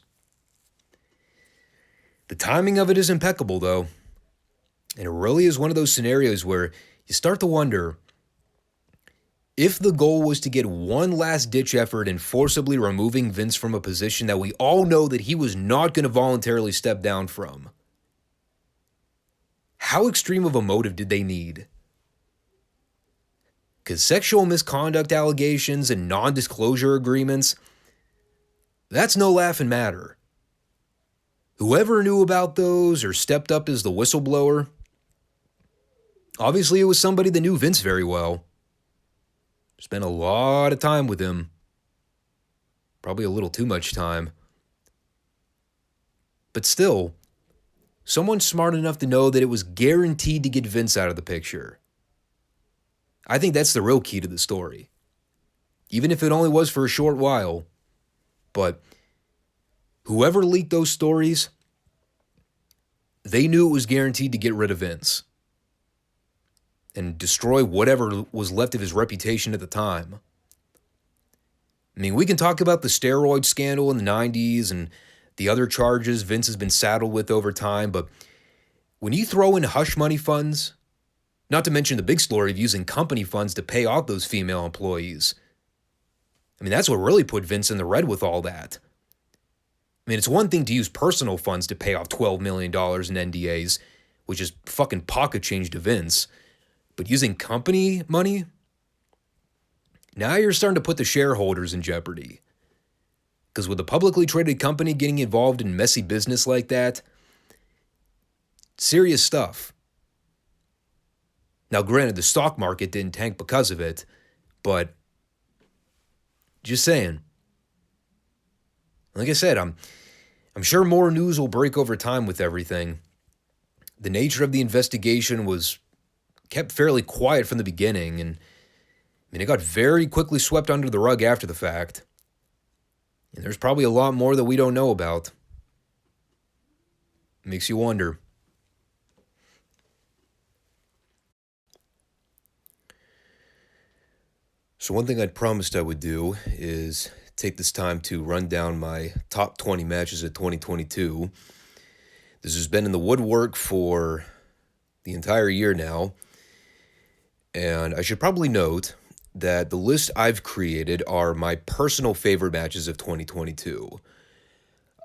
The timing of it is impeccable, though. And it really is one of those scenarios where you start to wonder, if the goal was to get one last-ditch effort in forcibly removing Vince from a position that we all know that he was not going to voluntarily step down from, how extreme of a motive did they need? Because sexual misconduct allegations and non-disclosure agreements, that's no laughing matter. Whoever knew about those or stepped up as the whistleblower, obviously it was somebody that knew Vince very well. Spent a lot of time with him. Probably a little too much time. But still, someone smart enough to know that it was guaranteed to get Vince out of the picture. I think that's the real key to the story. Even if it only was for a short while. But whoever leaked those stories, they knew it was guaranteed to get rid of Vince and destroy whatever was left of his reputation at the time. I mean, we can talk about the steroid scandal in the 90s and the other charges Vince has been saddled with over time, but when you throw in hush money funds, not to mention the big story of using company funds to pay off those female employees, I mean, that's what really put Vince in the red with all that. I mean, it's one thing to use personal funds to pay off $12 million in NDAs, which is fucking pocket change to Vince. But using company money? Now you're starting to put the shareholders in jeopardy. Because with a publicly traded company getting involved in messy business like that, serious stuff. Now, granted, the stock market didn't tank because of it, but just saying. Like I said, I'm sure more news will break over time with everything. The nature of the investigation was kept fairly quiet from the beginning, and it got very quickly swept under the rug after the fact. And there's probably a lot more that we don't know about. Makes you wonder. So one thing I'd promised I would do is take this time to run down my top 20 matches of 2022. This has been in the woodwork for the entire year now. And I should probably note that the list I've created are my personal favorite matches of 2022.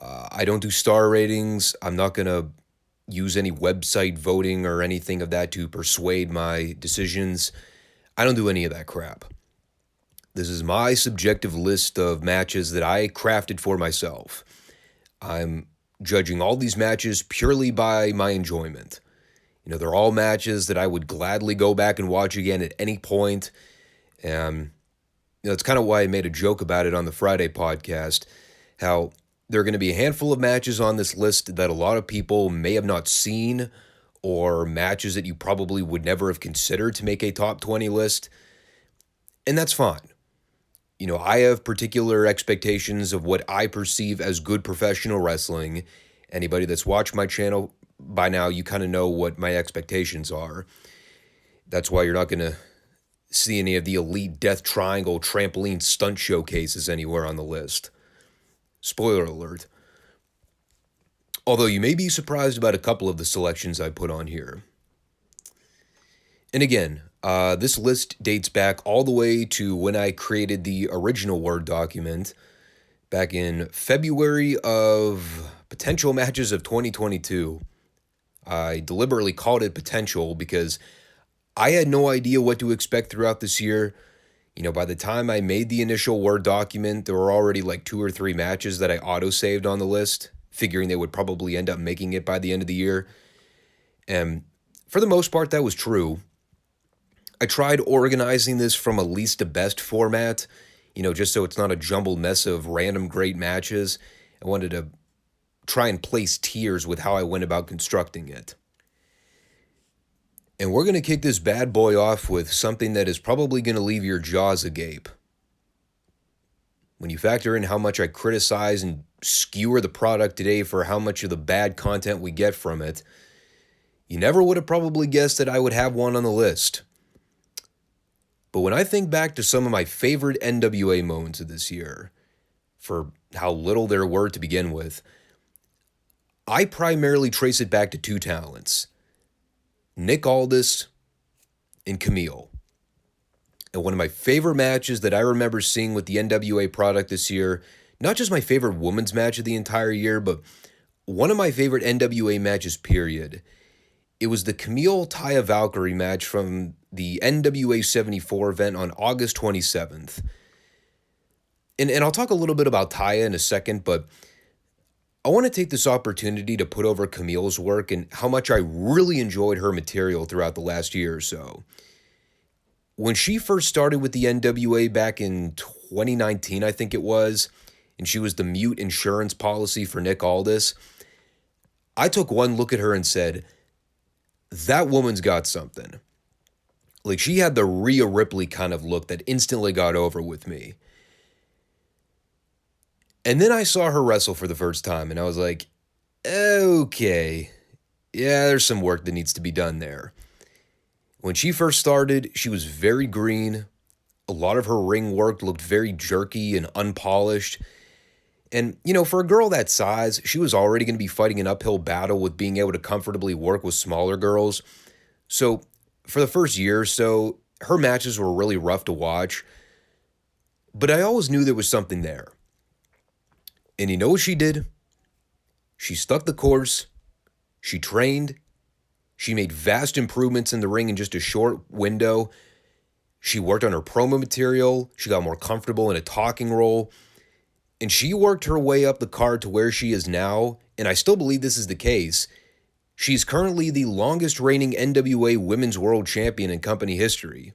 I don't do star ratings. I'm not going to use any website voting or anything of that to persuade my decisions. I don't do any of that crap. This is my subjective list of matches that I crafted for myself. I'm judging all these matches purely by my enjoyment. You know, they're all matches that I would gladly go back and watch again at any point. And, that's kind of why I made a joke about it on the Friday podcast, how there are going to be a handful of matches on this list that a lot of people may have not seen, or matches that you probably would never have considered to make a top 20 list. And that's fine. You know, I have particular expectations of what I perceive as good professional wrestling. Anybody that's watched my channel by now you kind of know what my expectations are. That's why you're not going to see any of the Elite Death Triangle trampoline stunt showcases anywhere on the list. Spoiler alert. Although you may be surprised about a couple of the selections I put on here. And again, this list dates back all the way to when I created the original Word document back in February of potential matches of 2022. I deliberately called it potential because I had no idea what to expect throughout this year. You know, by the time I made the initial Word document, there were already like 2 or 3 matches that I auto-saved on the list, figuring they would probably end up making it by the end of the year. And for the most part, that was true. I tried organizing this from a least to best format, you know, just so it's not a jumbled mess of random great matches. I wanted to try and place tiers with how I went about constructing it. And we're going to kick this bad boy off with something that is probably going to leave your jaws agape. When you factor in how much I criticize and skewer the product today for how much of the bad content we get from it, you never would have probably guessed that I would have one on the list. But when I think back to some of my favorite NWA moments of this year, for how little there were to begin with, I primarily trace it back to 2 talents, Nick Aldis and Camille. And one of my favorite matches that I remember seeing with the NWA product this year, not just my favorite women's match of the entire year, but one of my favorite NWA matches, period. It was the Camille Taya Valkyrie match from the NWA 74 event on August 27th. And I'll talk a little bit about Taya in a second, but I want to take this opportunity to put over Camille's work and how much I really enjoyed her material throughout the last year or so. When she first started with the NWA back in 2019, I think it was, and she was the mute insurance policy for Nick Aldis, I took one look at her and said, that woman's got something. Like, she had the Rhea Ripley kind of look that instantly got over with me. And then I saw her wrestle for the first time, and I was like, okay, yeah, there's some work that needs to be done there. When she first started, she was very green. A lot of her ring work looked very jerky and unpolished. And, you know, for a girl that size, she was already going to be fighting an uphill battle with being able to comfortably work with smaller girls. So, for the first year or so, her matches were really rough to watch. But I always knew there was something there. And you know what she did? She stuck the course. She trained. She made vast improvements in the ring in just a short window. She worked on her promo material. She got more comfortable in a talking role. And she worked her way up the card to where she is now. And I still believe this is the case. She's currently the longest reigning NWA Women's World Champion in company history.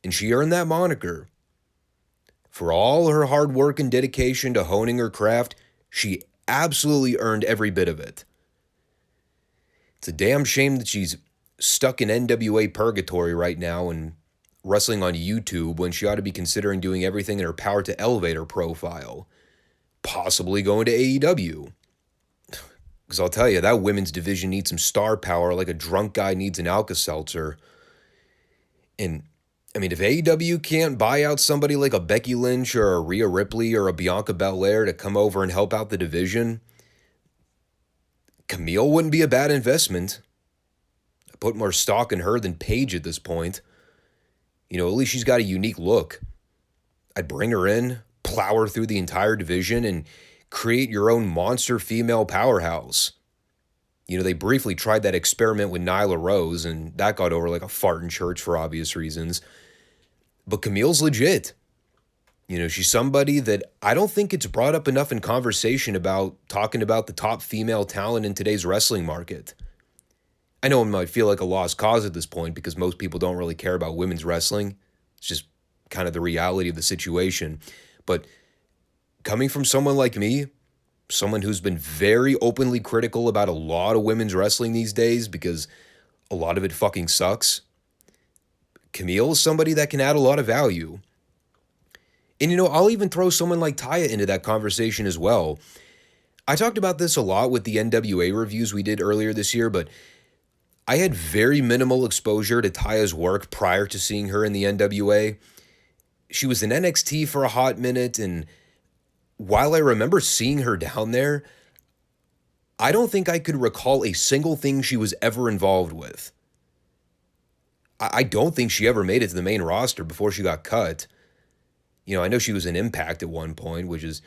And she earned that moniker. For all her hard work and dedication to honing her craft, she absolutely earned every bit of it. It's a damn shame that she's stuck in NWA purgatory right now and wrestling on YouTube when she ought to be considering doing everything in her power to elevate her profile. Possibly going to AEW. Because I'll tell you, that women's division needs some star power like a drunk guy needs an Alka-Seltzer. And I mean, if AEW can't buy out somebody like a Becky Lynch or a Rhea Ripley or a Bianca Belair to come over and help out the division, Camille wouldn't be a bad investment. I put more stock in her than Paige at this point. You know, at least she's got a unique look. I'd bring her in, plow her through the entire division, and create your own monster female powerhouse. You know, they briefly tried that experiment with Nyla Rose, and that got over like a fart in church for obvious reasons. But Camille's legit. You know, she's somebody that I don't think it's brought up enough in conversation about talking about the top female talent in today's wrestling market. I know it might feel like a lost cause at this point because most people don't really care about women's wrestling. It's just kind of the reality of the situation. But coming from someone like me, someone who's been very openly critical about a lot of women's wrestling these days because a lot of it fucking sucks, Camille is somebody that can add a lot of value. And, you know, I'll even throw someone like Taya into that conversation as well. I talked about this a lot with the NWA reviews we did earlier this year, but I had very minimal exposure to Taya's work prior to seeing her in the NWA. She was in NXT for a hot minute, and while I remember seeing her down there, I don't think I could recall a single thing she was ever involved with. I don't think she ever made it to the main roster before she got cut. I know she was in Impact at one point, which is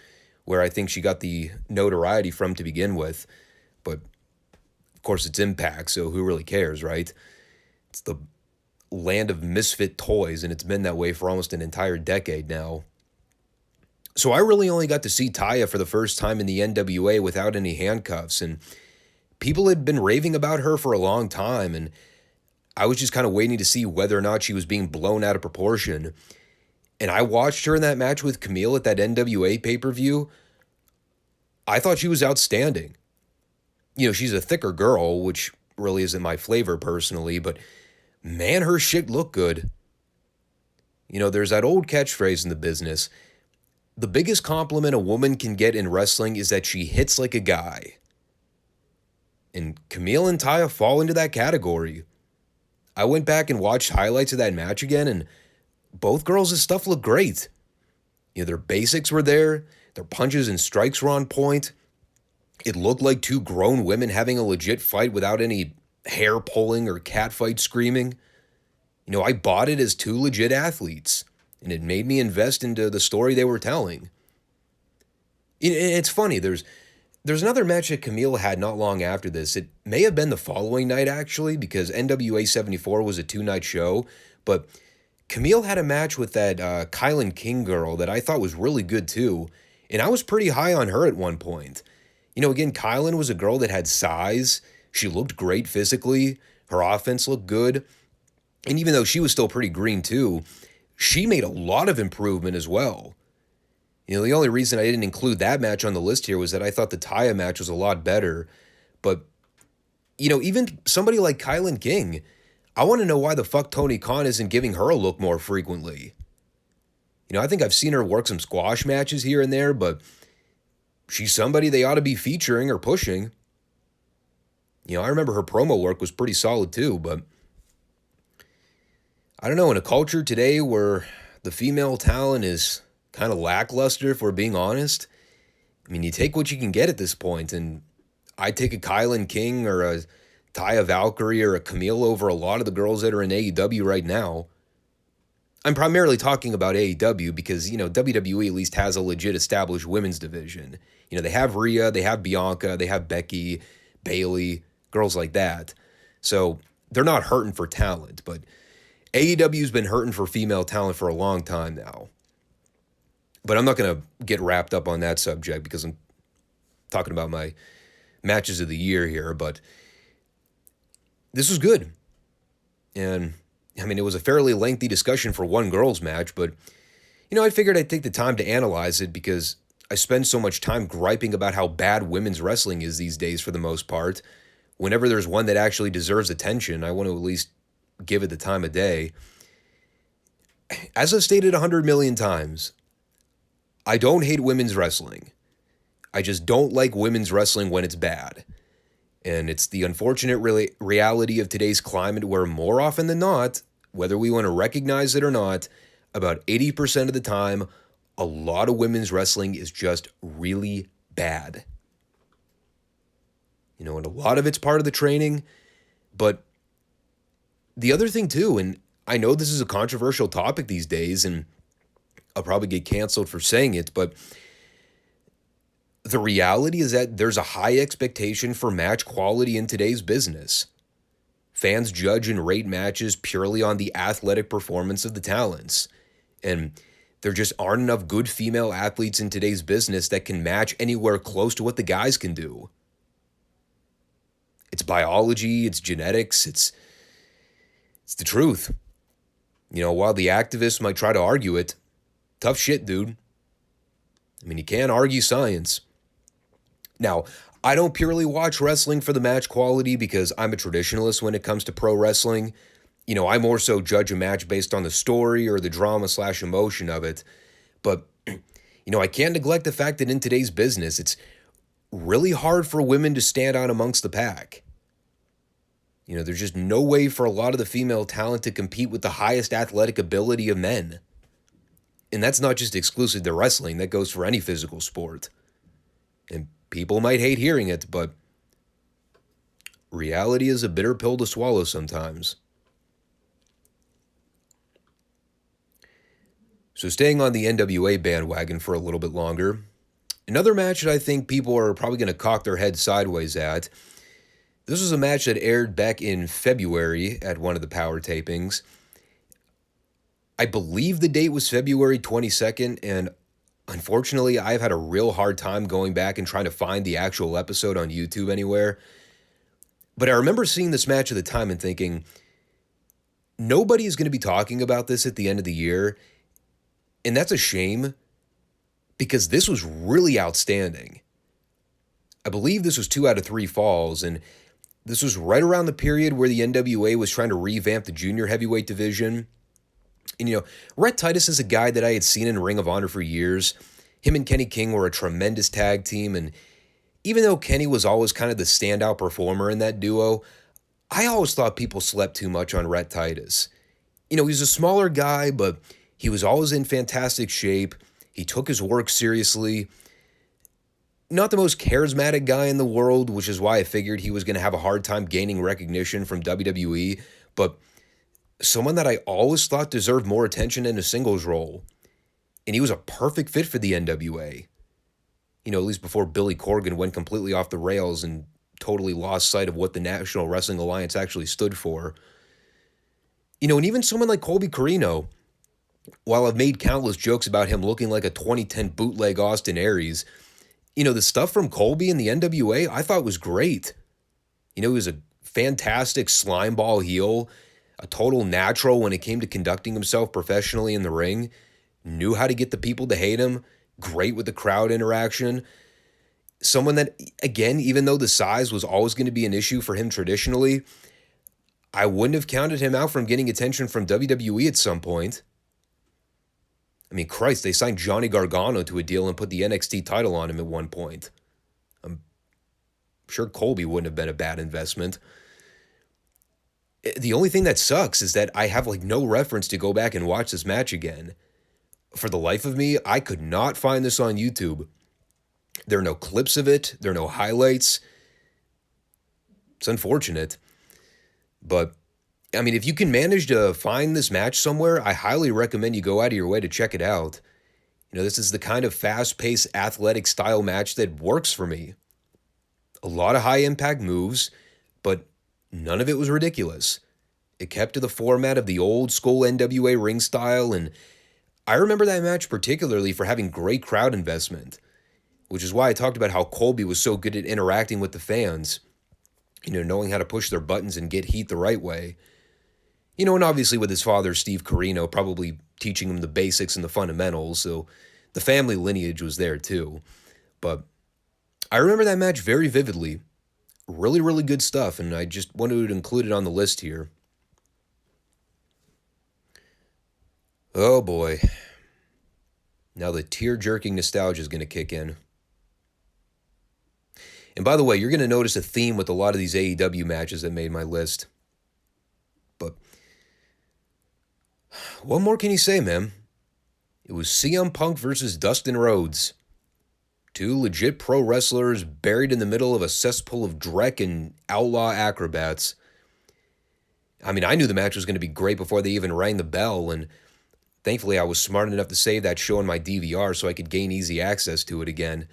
where I think she got the notoriety from to begin with. But, of course, it's Impact, so who really cares, right? It's the land of misfit toys, and it's been that way for almost an entire decade now. So I really only got to see Taya for the first time in the NWA without any handcuffs, and people had been raving about her for a long time, and I was just kind of waiting to see whether or not she was being blown out of proportion. And I watched her in that match with Camille at that NWA pay-per-view. I thought she was outstanding. She's a thicker girl, which really isn't my flavor personally, but man, her shit looked good. There's that old catchphrase in the business. The biggest compliment a woman can get in wrestling is that she hits like a guy. And Camille and Taya fall into that category. I went back and watched highlights of that match again, and both girls' stuff looked great. Their basics were there. Their punches and strikes were on point. It looked like two grown women having a legit fight without any hair pulling or catfight screaming. I bought it as two legit athletes, and it made me invest into the story they were telling. It's funny, there's another match that Camille had not long after this. It may have been the following night, actually, because NWA 74 was a 2-night show, but Camille had a match with that Kylan King girl that I thought was really good, too, and I was pretty high on her at one point. Again, Kylan was a girl that had size. She looked great physically. Her offense looked good. And even though she was still pretty green, too, she made a lot of improvement as well. The only reason I didn't include that match on the list here was that I thought the Taya match was a lot better. But, even somebody like Kylan King, I want to know why the fuck Tony Khan isn't giving her a look more frequently. I think I've seen her work some squash matches here and there, but she's somebody they ought to be featuring or pushing. I remember her promo work was pretty solid too, but I don't know, in a culture today where the female talent is kind of lackluster, if we're being honest, you take what you can get at this point, and I'd take a Kylan King or a Taya Valkyrie or a Camille over a lot of the girls that are in AEW right now. I'm primarily talking about AEW because, WWE at least has a legit established women's division. They have Rhea, they have Bianca, they have Becky, Bayley, girls like that. So they're not hurting for talent, but AEW's been hurting for female talent for a long time now. But I'm not going to get wrapped up on that subject because I'm talking about my matches of the year here, but this was good. And, it was a fairly lengthy discussion for one girls' match, but, I figured I'd take the time to analyze it because I spend so much time griping about how bad women's wrestling is these days for the most part. Whenever there's one that actually deserves attention, I want to at least give it the time of day. As I've stated 100 million times, I don't hate women's wrestling. I just don't like women's wrestling when it's bad. And it's the unfortunate reality of today's climate where more often than not, whether we want to recognize it or not, about 80% of the time, a lot of women's wrestling is just really bad. And a lot of it's part of the training, but the other thing too, and I know this is a controversial topic these days, and I'll probably get canceled for saying it, but the reality is that there's a high expectation for match quality in today's business. Fans judge and rate matches purely on the athletic performance of the talents, and there just aren't enough good female athletes in today's business that can match anywhere close to what the guys can do. It's biology, it's genetics, it's the truth. While the activists might try to argue it, tough shit, dude. You can't argue science. Now, I don't purely watch wrestling for the match quality because I'm a traditionalist when it comes to pro wrestling. I more so judge a match based on the story or the drama/emotion of it. But, I can't neglect the fact that in today's business, it's really hard for women to stand out amongst the pack. There's just no way for a lot of the female talent to compete with the highest athletic ability of men. And that's not just exclusive to wrestling, that goes for any physical sport. And people might hate hearing it, but reality is a bitter pill to swallow sometimes. So staying on the NWA bandwagon for a little bit longer, another match that I think people are probably going to cock their head sideways at. This was a match that aired back in February at one of the Power tapings. I believe the date was February 22nd, and unfortunately, I've had a real hard time going back and trying to find the actual episode on YouTube anywhere. But I remember seeing this match at the time and thinking, nobody is going to be talking about this at the end of the year, and that's a shame, because this was really outstanding. I believe this was 2 out of 3 falls, and this was right around the period where the NWA was trying to revamp the junior heavyweight division. And, Rhett Titus is a guy that I had seen in Ring of Honor for years. Him and Kenny King were a tremendous tag team, and even though Kenny was always kind of the standout performer in that duo, I always thought people slept too much on Rhett Titus. He's a smaller guy, but he was always in fantastic shape. He took his work seriously. Not the most charismatic guy in the world, which is why I figured he was going to have a hard time gaining recognition from WWE, but someone that I always thought deserved more attention in a singles role. And he was a perfect fit for the NWA. At least before Billy Corgan went completely off the rails and totally lost sight of what the National Wrestling Alliance actually stood for. And even someone like Colby Corino, while I've made countless jokes about him looking like a 2010 bootleg Austin Aries, the stuff from Colby and the NWA I thought was great. He was a fantastic slimeball heel, a total natural when it came to conducting himself professionally in the ring, knew how to get the people to hate him, great with the crowd interaction. Someone that, again, even though the size was always going to be an issue for him traditionally, I wouldn't have counted him out from getting attention from WWE at some point. I mean, Christ, they signed Johnny Gargano to a deal and put the NXT title on him at one point. I'm sure Colby wouldn't have been a bad investment. The only thing that sucks is that I have no reference to go back and watch this match again. For the life of me, I could not find this on YouTube. There are no clips of it. There are no highlights. It's unfortunate. But I mean, if you can manage to find this match somewhere, I highly recommend you go out of your way to check it out. This is the kind of fast-paced, athletic style match that works for me. A lot of high-impact moves, but none of it was ridiculous. It kept to the format of the old-school NWA ring style, and I remember that match particularly for having great crowd investment, which is why I talked about how Colby was so good at interacting with the fans, knowing how to push their buttons and get heat the right way. And obviously with his father, Steve Corino, probably teaching him the basics and the fundamentals, so the family lineage was there too. But I remember that match very vividly. Really, really good stuff, and I just wanted to include it on the list here. Oh boy. Now the tear-jerking nostalgia is going to kick in. And by the way, you're going to notice a theme with a lot of these AEW matches that made my list. But what more can you say, man? It was CM Punk versus Dustin Rhodes. Two legit pro wrestlers buried in the middle of a cesspool of dreck and outlaw acrobats. I mean, I knew the match was going to be great before they even rang the bell, and thankfully I was smart enough to save that show on my DVR so I could gain easy access to it again.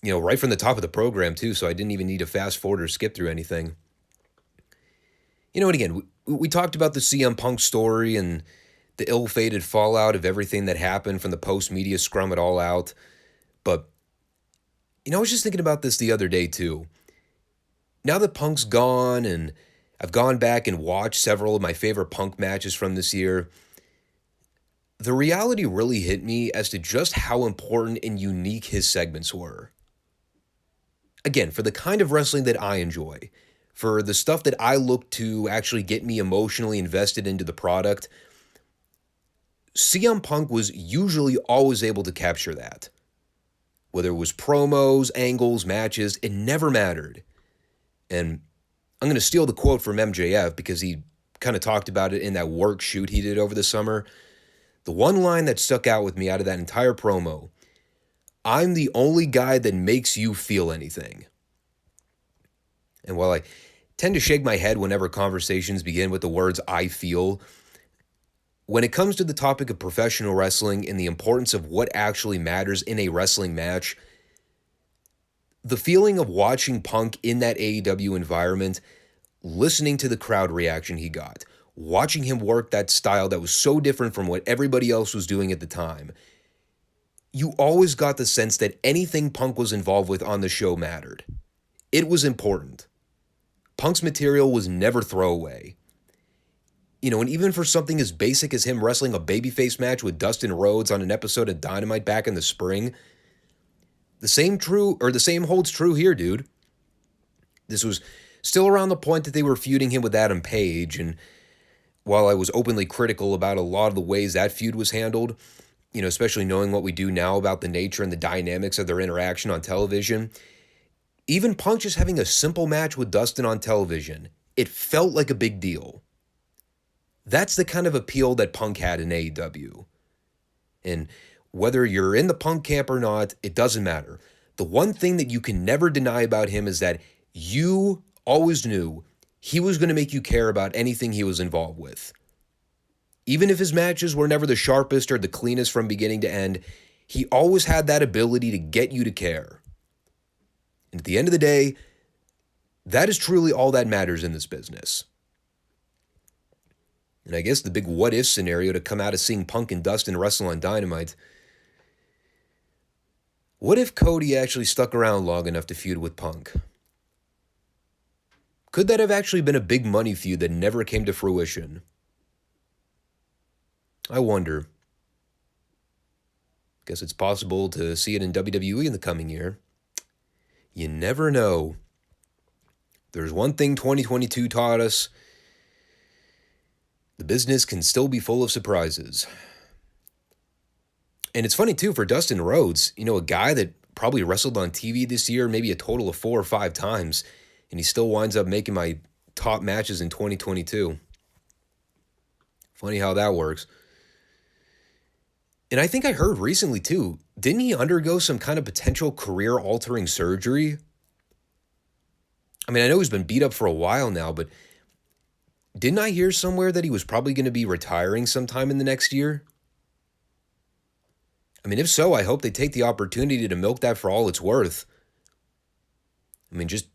Right from the top of the program, too, so I didn't even need to fast forward or skip through anything. And again, we talked about the CM Punk story and the ill-fated fallout of everything that happened from the post-media scrum at All Out. But, I was just thinking about this the other day, too. Now that Punk's gone, and I've gone back and watched several of my favorite Punk matches from this year, the reality really hit me as to just how important and unique his segments were. Again, for the kind of wrestling that I enjoy, for the stuff that I look to actually get me emotionally invested into the product, CM Punk was usually always able to capture that. Whether it was promos, angles, matches, it never mattered. And I'm going to steal the quote from MJF because he kind of talked about it in that work shoot he did over the summer. The one line that stuck out with me out of that entire promo: "I'm the only guy that makes you feel anything." And while I tend to shake my head whenever conversations begin with the words "I feel," when it comes to the topic of professional wrestling and the importance of what actually matters in a wrestling match, the feeling of watching Punk in that AEW environment, listening to the crowd reaction he got, watching him work that style that was so different from what everybody else was doing at the time, you always got the sense that anything Punk was involved with on the show mattered. It was important. Punk's material was never throwaway. And even for something as basic as him wrestling a babyface match with Dustin Rhodes on an episode of Dynamite back in the spring, the same holds true here, dude. This was still around the point that they were feuding him with Adam Page, and while I was openly critical about a lot of the ways that feud was handled, especially knowing what we do now about the nature and the dynamics of their interaction on television, even Punk just having a simple match with Dustin on television, it felt like a big deal. That's the kind of appeal that Punk had in AEW. And whether you're in the Punk camp or not, it doesn't matter. The one thing that you can never deny about him is that you always knew he was going to make you care about anything he was involved with. Even if his matches were never the sharpest or the cleanest from beginning to end, he always had that ability to get you to care. And at the end of the day, that is truly all that matters in this business. And I guess the big what-if scenario to come out of seeing Punk and Dustin wrestle on Dynamite: what if Cody actually stuck around long enough to feud with Punk? Could that have actually been a big money feud that never came to fruition? I wonder. Guess it's possible to see it in WWE in the coming year. You never know. There's one thing 2022 taught us: the business can still be full of surprises. And it's funny, too, for Dustin Rhodes, a guy that probably wrestled on TV this year maybe a total of 4 or 5 times, and he still winds up making my top matches in 2022. Funny how that works. And I think I heard recently, too, didn't he undergo some kind of potential career-altering surgery? I mean, I know he's been beat up for a while now, but didn't I hear somewhere that he was probably going to be retiring sometime in the next year? I mean, if so, I hope they take the opportunity to milk that for all it's worth. I mean, just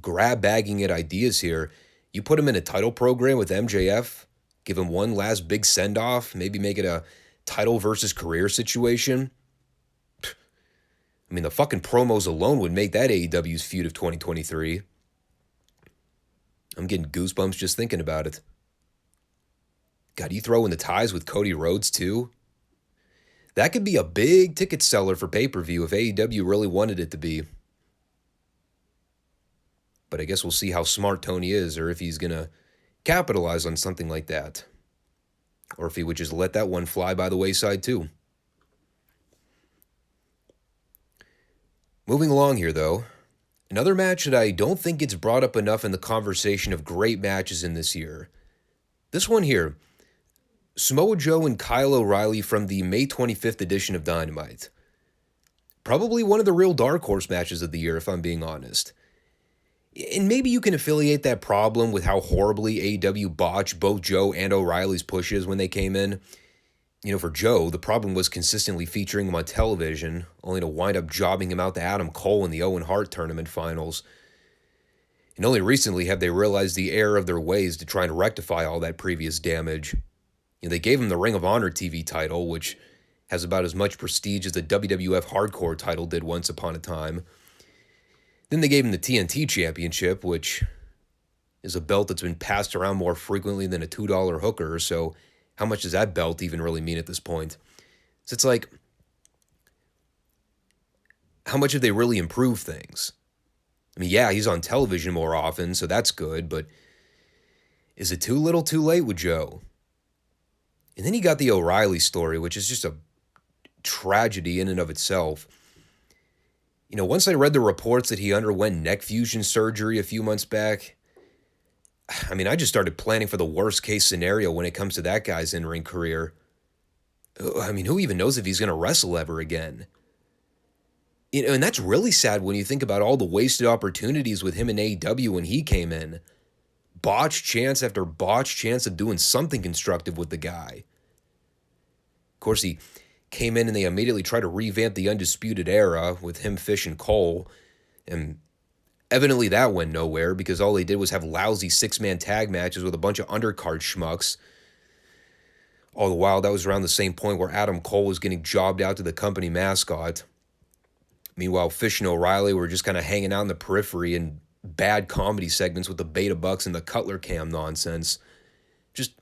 grab bagging at ideas here. You put him in a title program with MJF, give him one last big send-off, maybe make it a title versus career situation. I mean, the fucking promos alone would make that AEW's feud of 2023. I'm getting goosebumps just thinking about it. God, you throw in the ties with Cody Rhodes, too? That could be a big ticket seller for pay-per-view if AEW really wanted it to be. But I guess we'll see how smart Tony is, or if he's going to capitalize on something like that. Or if he would just let that one fly by the wayside, too. Moving along here, though. Another match that I don't think gets brought up enough in the conversation of great matches in this year. This one here. Samoa Joe and Kyle O'Reilly from the May 25th edition of Dynamite. Probably one of the real dark horse matches of the year, if I'm being honest. And maybe you can affiliate that problem with how horribly AEW botched both Joe and O'Reilly's pushes when they came in. For Joe, the problem was consistently featuring him on television, only to wind up jobbing him out to Adam Cole in the Owen Hart tournament finals. And only recently have they realized the error of their ways to try and rectify all that previous damage. They gave him the Ring of Honor TV title, which has about as much prestige as the WWF Hardcore title did once upon a time. Then they gave him the TNT Championship, which is a belt that's been passed around more frequently than a $2 hooker, so how much does that belt even really mean at this point? So it's like, how much have they really improved things? I mean, yeah, he's on television more often, so that's good, but is it too little too late with Joe? And then you got the O'Reilly story, which is just a tragedy in and of itself. Once I read the reports that he underwent neck fusion surgery a few months back, I just started planning for the worst case scenario when it comes to that guy's in-ring career. Who even knows if he's going to wrestle ever again? And that's really sad when you think about all the wasted opportunities with him in AEW when he came in. Botched chance after botched chance of doing something constructive with the guy. Of course, he came in and they immediately tried to revamp the Undisputed Era with him, Fish, and Cole. And evidently that went nowhere because all they did was have lousy six-man tag matches with a bunch of undercard schmucks. All the while, that was around the same point where Adam Cole was getting jobbed out to the company mascot. Meanwhile, Fish and O'Reilly were just kind of hanging out in the periphery in bad comedy segments with the Beta Bucks and the Cutler Cam nonsense. Just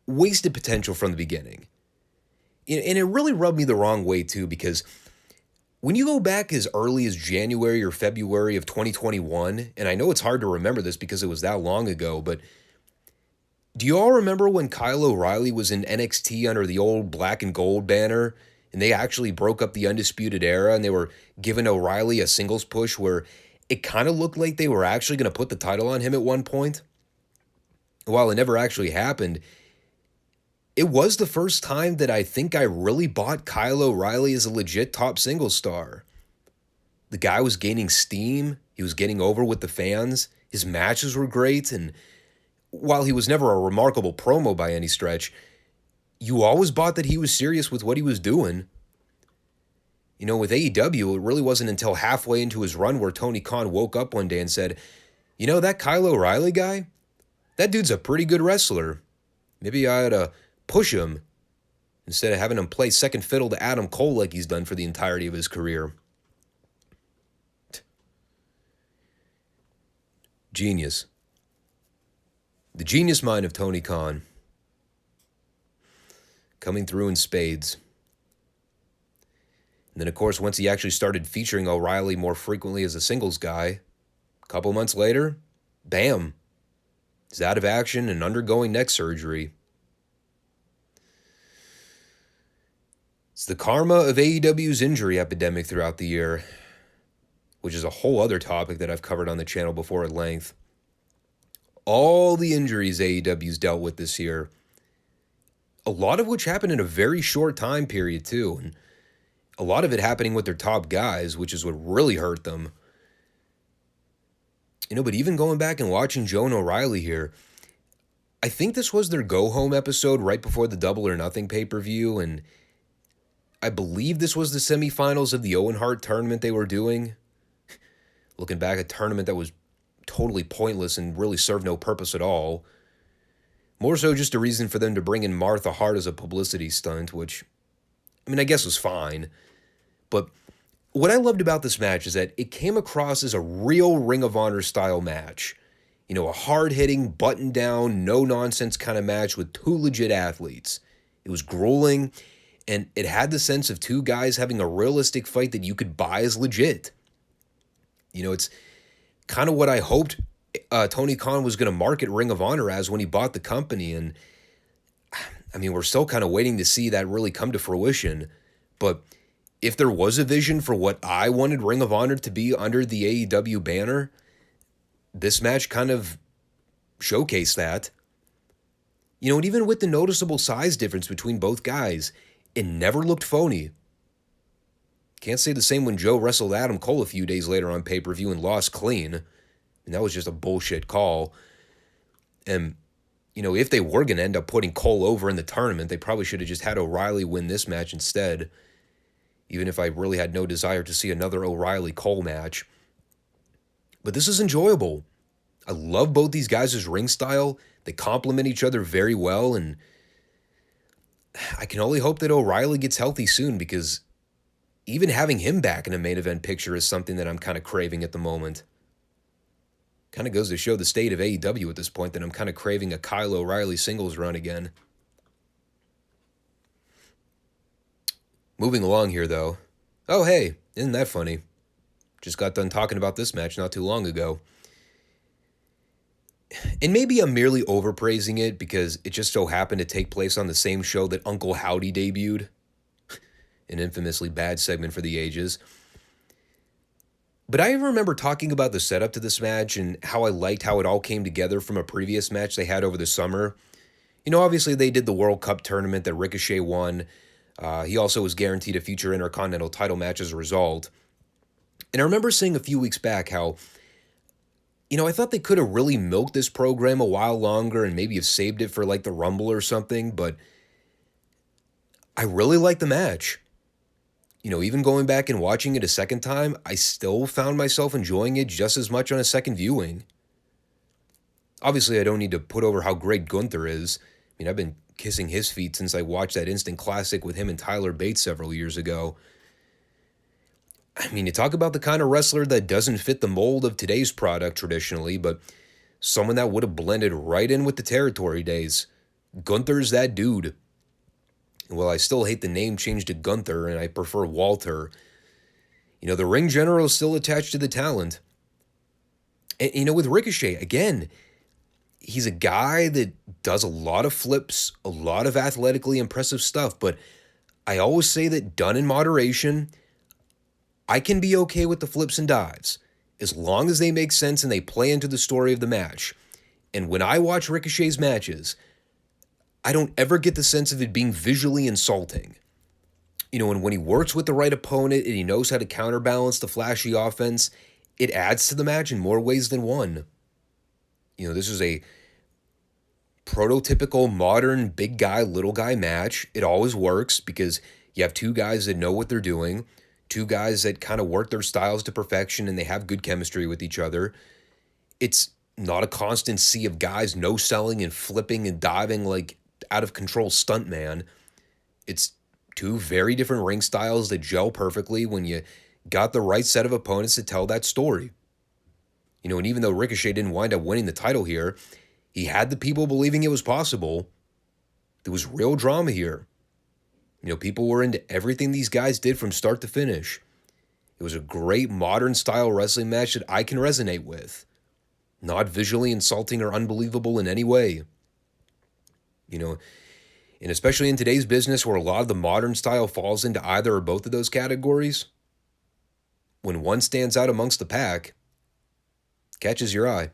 wasted potential from the beginning. And it really rubbed me the wrong way, too, because when you go back as early as January or February of 2021, and I know it's hard to remember this because it was that long ago, but do you all remember when Kyle O'Reilly was in NXT under the old black and gold banner, and they actually broke up the Undisputed Era, and they were giving O'Reilly a singles push where it kind of looked like they were actually going to put the title on him at one point? While it never actually happened, it was the first time that I think I really bought Kyle O'Reilly as a legit top singles star. The guy was gaining steam. He was getting over with the fans. His matches were great. And while he was never a remarkable promo by any stretch, you always bought that he was serious with what he was doing. With AEW, it really wasn't until halfway into his run where Tony Khan woke up one day and said, that Kyle O'Reilly guy, that dude's a pretty good wrestler. Maybe I ought to push him instead of having him play second fiddle to Adam Cole like he's done for the entirety of his career. Genius. The genius mind of Tony Khan. Coming through in spades. And then, of course, once he actually started featuring O'Reilly more frequently as a singles guy, a couple months later, bam, he's out of action and undergoing neck surgery. It's the karma of AEW's injury epidemic throughout the year, which is a whole other topic that I've covered on the channel before at length. All the injuries AEW's dealt with this year, a lot of which happened in a very short time period too, and a lot of it happening with their top guys, which is what really hurt them. But even going back and watching Joe and O'Reilly here, I think this was their go-home episode right before the Double or Nothing pay-per-view, and I believe this was the semifinals of the Owen Hart tournament they were doing. Looking back, a tournament that was totally pointless and really served no purpose at all. More so just a reason for them to bring in Martha Hart as a publicity stunt, which, I guess was fine. But what I loved about this match is that it came across as a real Ring of Honor style match. A hard-hitting, button-down, no-nonsense kind of match with two legit athletes. It was grueling, and it had the sense of two guys having a realistic fight that you could buy as legit. It's kind of what I hoped Tony Khan was going to market Ring of Honor as when he bought the company. And, we're still kind of waiting to see that really come to fruition. But if there was a vision for what I wanted Ring of Honor to be under the AEW banner, this match kind of showcased that. And even with the noticeable size difference between both guys, it never looked phony. Can't say the same when Joe wrestled Adam Cole a few days later on pay-per-view and lost clean. And that was just a bullshit call. And, if they were going to end up putting Cole over in the tournament, they probably should have just had O'Reilly win this match instead. Even if I really had no desire to see another O'Reilly-Cole match. But this is enjoyable. I love both these guys' ring style. They complement each other very well, and I can only hope that O'Reilly gets healthy soon, because even having him back in a main event picture is something that I'm kind of craving at the moment. Kind of goes to show the state of AEW at this point that I'm kind of craving a Kyle O'Reilly singles run again. Moving along here, though. Oh, hey, isn't that funny? Just got done talking about this match not too long ago. And maybe I'm merely overpraising it because it just so happened to take place on the same show that Uncle Howdy debuted. an infamously bad segment for the ages. But I remember talking about the setup to this match and how I liked how it all came together from a previous match they had over the summer. Obviously they did the World Cup tournament that Ricochet won. He also was guaranteed a future Intercontinental title match as a result. And I remember saying a few weeks back how, I thought they could have really milked this program a while longer and maybe have saved it for like the Rumble or something, but I really liked the match. Even going back and watching it a second time, I still found myself enjoying it just as much on a second viewing. Obviously, I don't need to put over how great Gunther is. I've been kissing his feet since I watched that instant classic with him and Tyler Bates several years ago. You talk about the kind of wrestler that doesn't fit the mold of today's product traditionally, but someone that would have blended right in with the territory days. Gunther's that dude. Well, I still hate the name change to Gunther, and I prefer Walter. The ring general is still attached to the talent. And, with Ricochet, again, he's a guy that does a lot of flips, a lot of athletically impressive stuff, but I always say that done in moderation, I can be okay with the flips and dives, as long as they make sense and they play into the story of the match. And when I watch Ricochet's matches, I don't ever get the sense of it being visually insulting. And when he works with the right opponent and he knows how to counterbalance the flashy offense, it adds to the match in more ways than one. This is a prototypical modern big guy, little guy match. It always works because you have two guys that know what they're doing, two guys that kind of work their styles to perfection and they have good chemistry with each other. It's not a constant sea of guys no-selling and flipping and diving like out-of-control stuntman. It's two very different ring styles that gel perfectly when you got the right set of opponents to tell that story. And even though Ricochet didn't wind up winning the title here, he had the people believing it was possible. There was real drama here. People were into everything these guys did from start to finish. It was a great modern-style wrestling match that I can resonate with. Not visually insulting or unbelievable in any way. And especially in today's business where a lot of the modern style falls into either or both of those categories, when one stands out amongst the pack, catches your eye.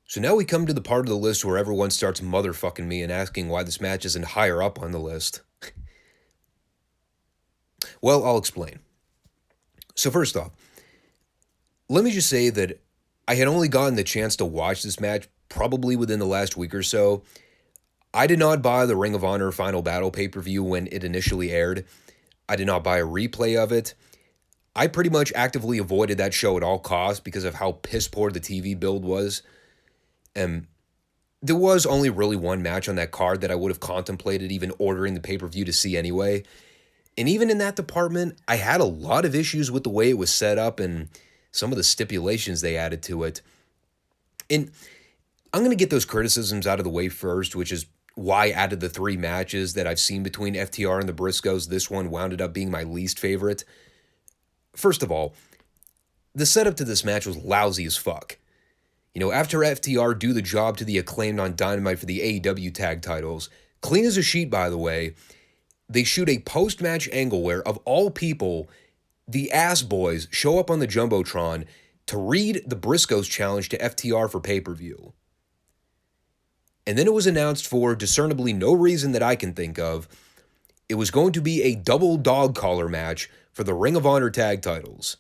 So now we come to the part of the list where everyone starts motherfucking me and asking why this match isn't higher up on the list. Well, I'll explain. So first off, let me just say that I had only gotten the chance to watch this match probably within the last week or so. I did not buy the Ring of Honor Final Battle pay-per-view when it initially aired. I did not buy a replay of it. I pretty much actively avoided that show at all costs because of how piss poor the TV build was. And there was only really one match on that card that I would have contemplated even ordering the pay-per-view to see anyway. And even in that department, I had a lot of issues with the way it was set up and some of the stipulations they added to it. And I'm going to get those criticisms out of the way first, which is why out of the three matches that I've seen between FTR and the Briscoes, this one wound up being my least favorite. First of all, the setup to this match was lousy as fuck. After FTR do the job to the Acclaimed on Dynamite for the AEW tag titles, clean as a sheet by the way, they shoot a post-match angle where, of all people, the Ass Boys show up on the Jumbotron to read the Briscoes challenge to FTR for pay-per-view. And then it was announced for discernibly no reason that I can think of, it was going to be a double dog collar match for the Ring of Honor tag titles.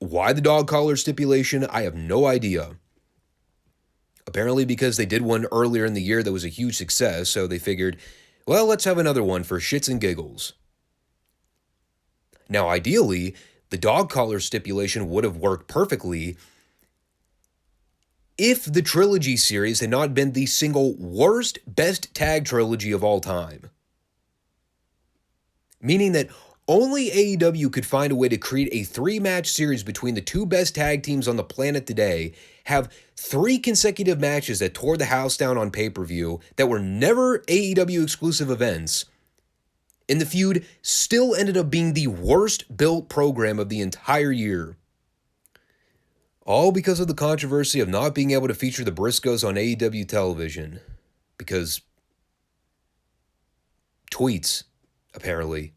Why the dog collar stipulation? I have no idea. Apparently because they did one earlier in the year that was a huge success, so they figured, well, let's have another one for shits and giggles. Now, ideally, the dog collar stipulation would have worked perfectly if the trilogy series had not been the single worst best tag trilogy of all time. Meaning that only AEW could find a way to create a 3-match series between the two best tag teams on the planet today, have 3 consecutive matches that tore the house down on pay-per-view that were never AEW exclusive events, and the feud still ended up being the worst built program of the entire year. All because of the controversy of not being able to feature the Briscoes on AEW television. Because tweets, apparently.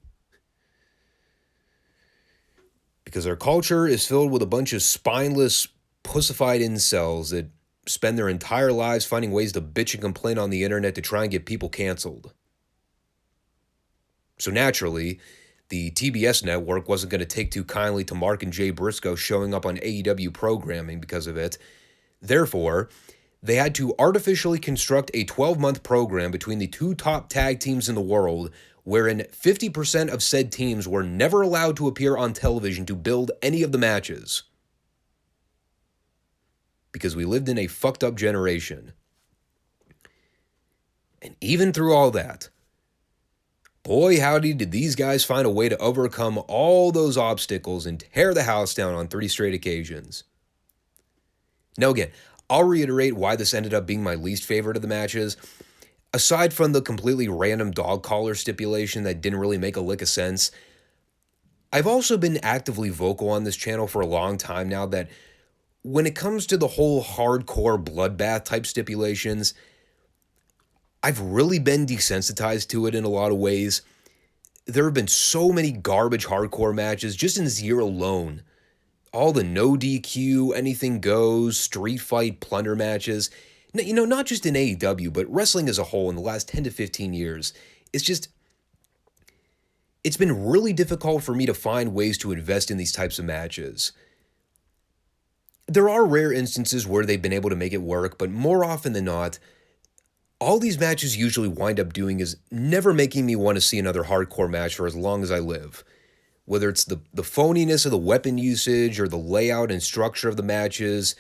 Because our culture is filled with a bunch of spineless, pussified incels that spend their entire lives finding ways to bitch and complain on the internet to try and get people canceled. So naturally, the TBS network wasn't going to take too kindly to Mark and Jay Briscoe showing up on AEW programming because of it. Therefore, they had to artificially construct a 12-month program between the two top tag teams in the world, wherein 50% of said teams were never allowed to appear on television to build any of the matches. Because we lived in a fucked up generation. And even through all that, boy howdy did these guys find a way to overcome all those obstacles and tear the house down on 3 straight occasions. Now again, I'll reiterate why this ended up being my least favorite of the matches. Aside from the completely random dog collar stipulation that didn't really make a lick of sense, I've also been actively vocal on this channel for a long time now that when it comes to the whole hardcore bloodbath type stipulations, I've really been desensitized to it in a lot of ways. There have been so many garbage hardcore matches just in this year alone. All the no DQ, anything goes, street fight, plunder matches. You know, not just in AEW, but wrestling as a whole in the last 10 to 15 years. It's been really difficult for me to find ways to invest in these types of matches. There are rare instances where they've been able to make it work, but more often than not, all these matches usually wind up doing is never making me want to see another hardcore match for as long as I live. Whether it's the phoniness of the weapon usage or the layout and structure of the matches,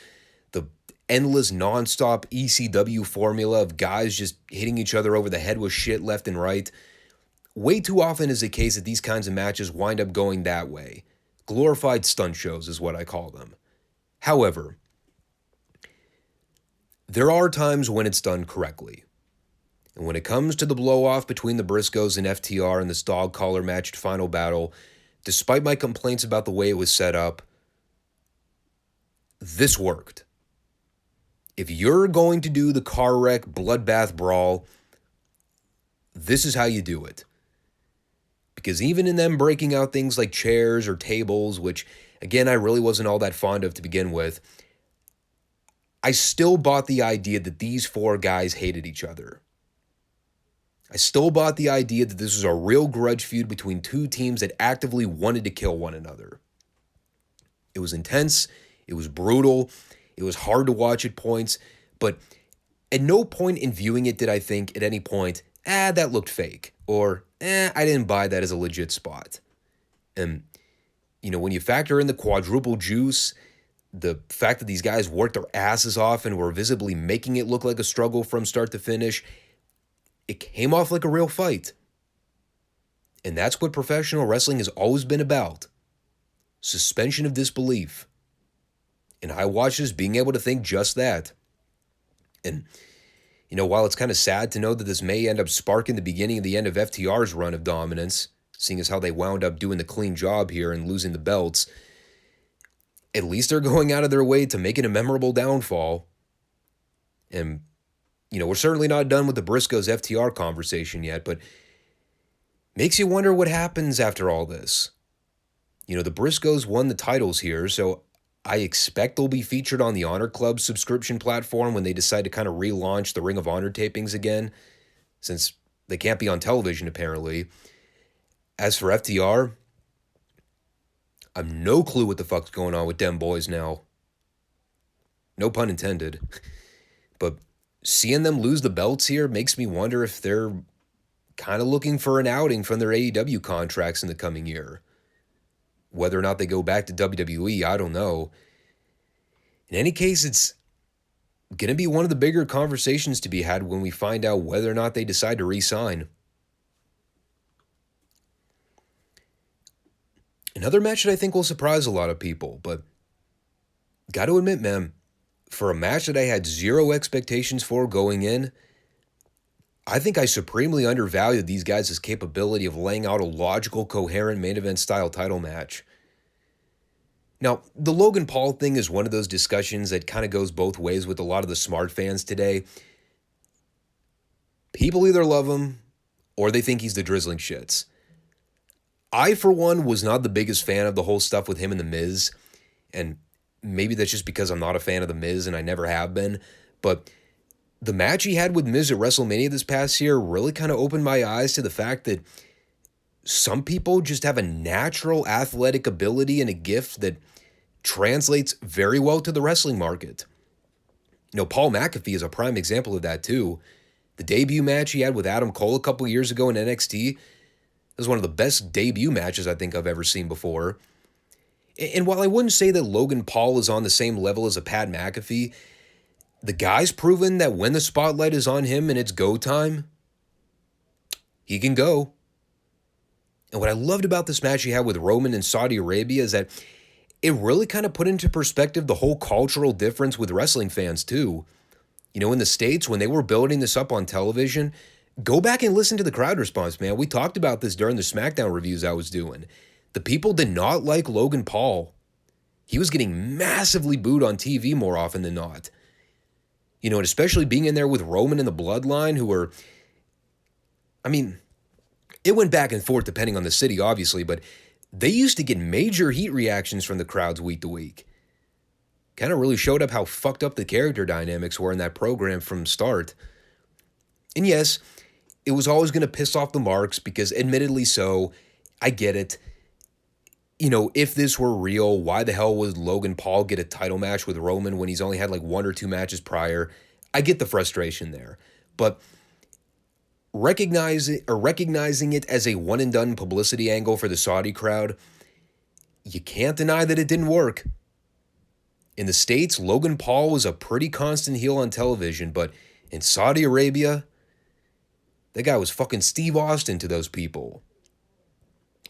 the endless nonstop ECW formula of guys just hitting each other over the head with shit left and right. Way too often is the case that these kinds of matches wind up going that way. Glorified stunt shows is what I call them. However, there are times when it's done correctly. And when it comes to the blow-off between the Briscoes and FTR in this dog collar matched final battle, despite my complaints about the way it was set up, this worked. If you're going to do the car wreck bloodbath brawl, this is how you do it. Because even in them breaking out things like chairs or tables, which, again, I really wasn't all that fond of to begin with, I still bought the idea that these 4 guys hated each other. I still bought the idea that this was a real grudge feud between 2 teams that actively wanted to kill one another. It was intense, it was brutal, it was hard to watch at points, but at no point in viewing it did I think at any point, that looked fake, or I didn't buy that as a legit spot. And, when you factor in the quadruple juice, the fact that these guys worked their asses off and were visibly making it look like a struggle from start to finish, it came off like a real fight. And that's what professional wrestling has always been about. Suspension of disbelief. And I watched this being able to think just that. And, while it's kind of sad to know that this may end up sparking the beginning of the end of FTR's run of dominance, seeing as how they wound up doing the clean job here and losing the belts, at least they're going out of their way to make it a memorable downfall. And, we're certainly not done with the Briscoes FTR conversation yet, but makes you wonder what happens after all this. The Briscoes won the titles here, so I expect they'll be featured on the Honor Club subscription platform when they decide to kind of relaunch the Ring of Honor tapings again, since they can't be on television apparently. As for FTR, I've no clue what the fuck's going on with them boys now. No pun intended. But seeing them lose the belts here makes me wonder if they're kind of looking for an outing from their AEW contracts in the coming year. Whether or not they go back to WWE, I don't know. In any case, it's going to be one of the bigger conversations to be had when we find out whether or not they decide to re-sign. Another match that I think will surprise a lot of people, but got to admit, man, for a match that I had zero expectations for going in, I think I supremely undervalued these guys' capability of laying out a logical, coherent main event style title match. Now, the Logan Paul thing is one of those discussions that kind of goes both ways with a lot of the smart fans today. People either love him or they think he's the drizzling shits. I, for one, was not the biggest fan of the whole stuff with him and The Miz. And maybe that's just because I'm not a fan of The Miz and I never have been. But the match he had with Miz at WrestleMania this past year really kind of opened my eyes to the fact that some people just have a natural athletic ability and a gift that translates very well to the wrestling market. Paul McAfee is a prime example of that too. The debut match he had with Adam Cole a couple years ago in NXT was one of the best debut matches I think I've ever seen before. And while I wouldn't say that Logan Paul is on the same level as a Pat McAfee, the guy's proven that when the spotlight is on him and it's go time, he can go. And what I loved about this match he had with Roman in Saudi Arabia is that it really kind of put into perspective the whole cultural difference with wrestling fans too. In the States, when they were building this up on television, go back and listen to the crowd response, man. We talked about this during the SmackDown reviews I was doing. The people did not like Logan Paul. He was getting massively booed on TV more often than not. And especially being in there with Roman and the Bloodline, who were, it went back and forth depending on the city, obviously, but they used to get major heat reactions from the crowds week to week. Kind of really showed up how fucked up the character dynamics were in that program from start. And yes, it was always going to piss off the marks because admittedly so, I get it. If this were real, why the hell would Logan Paul get a title match with Roman when he's only had like 1 or 2 matches prior? I get the frustration there. But recognizing it as a one and done publicity angle for the Saudi crowd, you can't deny that it didn't work. In the States, Logan Paul was a pretty constant heel on television, but in Saudi Arabia, that guy was fucking Steve Austin to those people.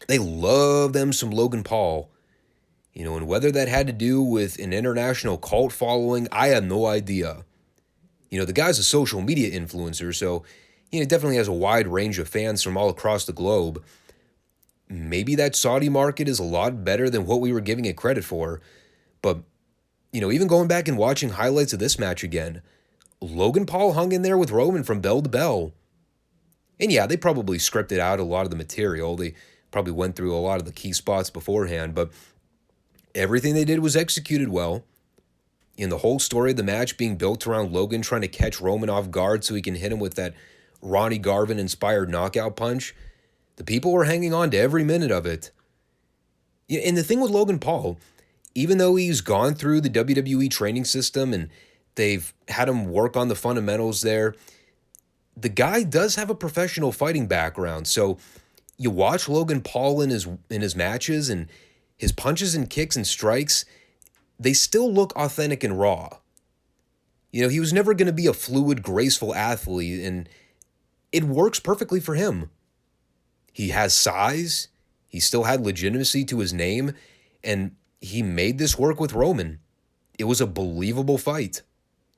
They love them some Logan Paul. And whether that had to do with an international cult following, I have no idea. The guy's a social media influencer, so definitely has a wide range of fans from all across the globe. Maybe that Saudi market is a lot better than what we were giving it credit for. But, even going back and watching highlights of this match again, Logan Paul hung in there with Roman from bell to bell. And yeah, they probably scripted out a lot of the material. They probably went through a lot of the key spots beforehand, but everything they did was executed well. In the whole story of the match being built around Logan trying to catch Roman off guard so he can hit him with that Ronnie Garvin-inspired knockout punch, the people were hanging on to every minute of it. And the thing with Logan Paul, even though he's gone through the WWE training system and they've had him work on the fundamentals there, the guy does have a professional fighting background. So you watch Logan Paul in his matches and his punches and kicks and strikes, they still look authentic and raw. He was never going to be a fluid, graceful athlete, and it works perfectly for him. He has size, he still had legitimacy to his name, and he made this work with Roman. It was a believable fight.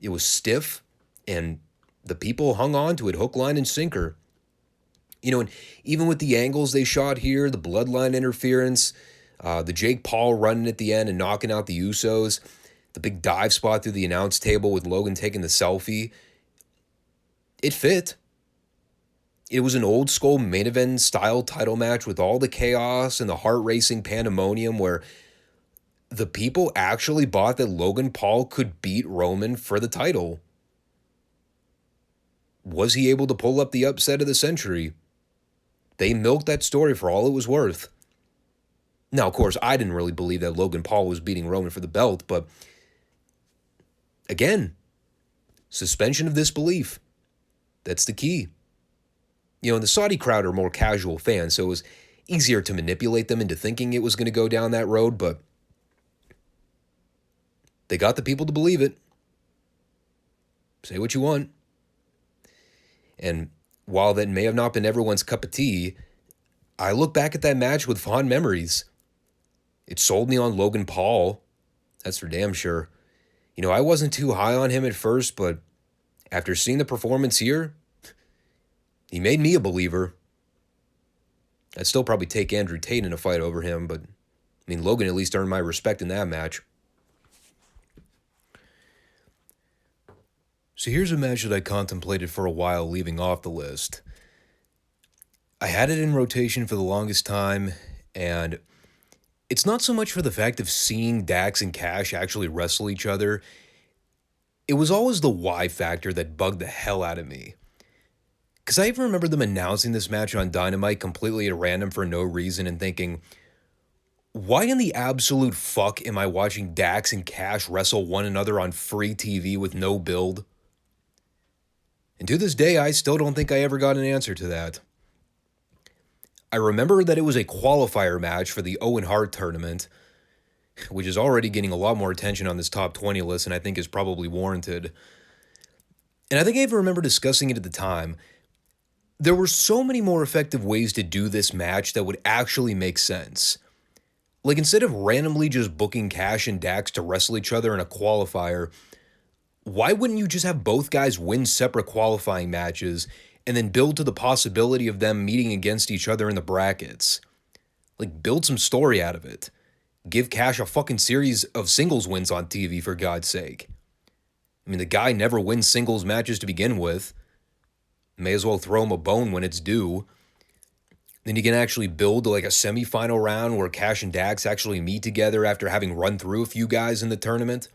It was stiff, and the people hung on to it hook, line, and sinker. And even with the angles they shot here, the bloodline interference, the Jake Paul running at the end and knocking out the Usos, the big dive spot through the announce table with Logan taking the selfie, it fit. It was an old school main event style title match with all the chaos and the heart racing pandemonium where the people actually bought that Logan Paul could beat Roman for the title. Was he able to pull up the upset of the century? They milked that story for all it was worth. Now, of course, I didn't really believe that Logan Paul was beating Roman for the belt, but again, suspension of disbelief. That's the key. And the Saudi crowd are more casual fans, so it was easier to manipulate them into thinking it was going to go down that road, but they got the people to believe it. Say what you want. And while that may have not been everyone's cup of tea, I look back at that match with fond memories. It sold me on Logan Paul. That's for damn sure. I wasn't too high on him at first, but after seeing the performance here, he made me a believer. I'd still probably take Andrew Tate in a fight over him, but I mean, Logan at least earned my respect in that match. So here's a match that I contemplated for a while leaving off the list. I had it in rotation for the longest time, and it's not so much for the fact of seeing Dax and Cash actually wrestle each other. It was always the why factor that bugged the hell out of me. Because I even remember them announcing this match on Dynamite completely at random for no reason and thinking, why in the absolute fuck am I watching Dax and Cash wrestle one another on free TV with no build? And to this day, I still don't think I ever got an answer to that. I remember that it was a qualifier match for the Owen Hart tournament, which is already getting a lot more attention on this top 20 list and I think is probably warranted. And I think I even remember discussing it at the time. There were so many more effective ways to do this match that would actually make sense. Like, instead of randomly just booking Cash and Dax to wrestle each other in a qualifier, why wouldn't you just have both guys win separate qualifying matches and then build to the possibility of them meeting against each other in the brackets? Like, build some story out of it. Give Cash a fucking series of singles wins on TV, for God's sake. I mean, the guy never wins singles matches to begin with. May as well throw him a bone when it's due. Then you can actually build like a semifinal round where Cash and Dax actually meet together after having run through a few guys in the tournament.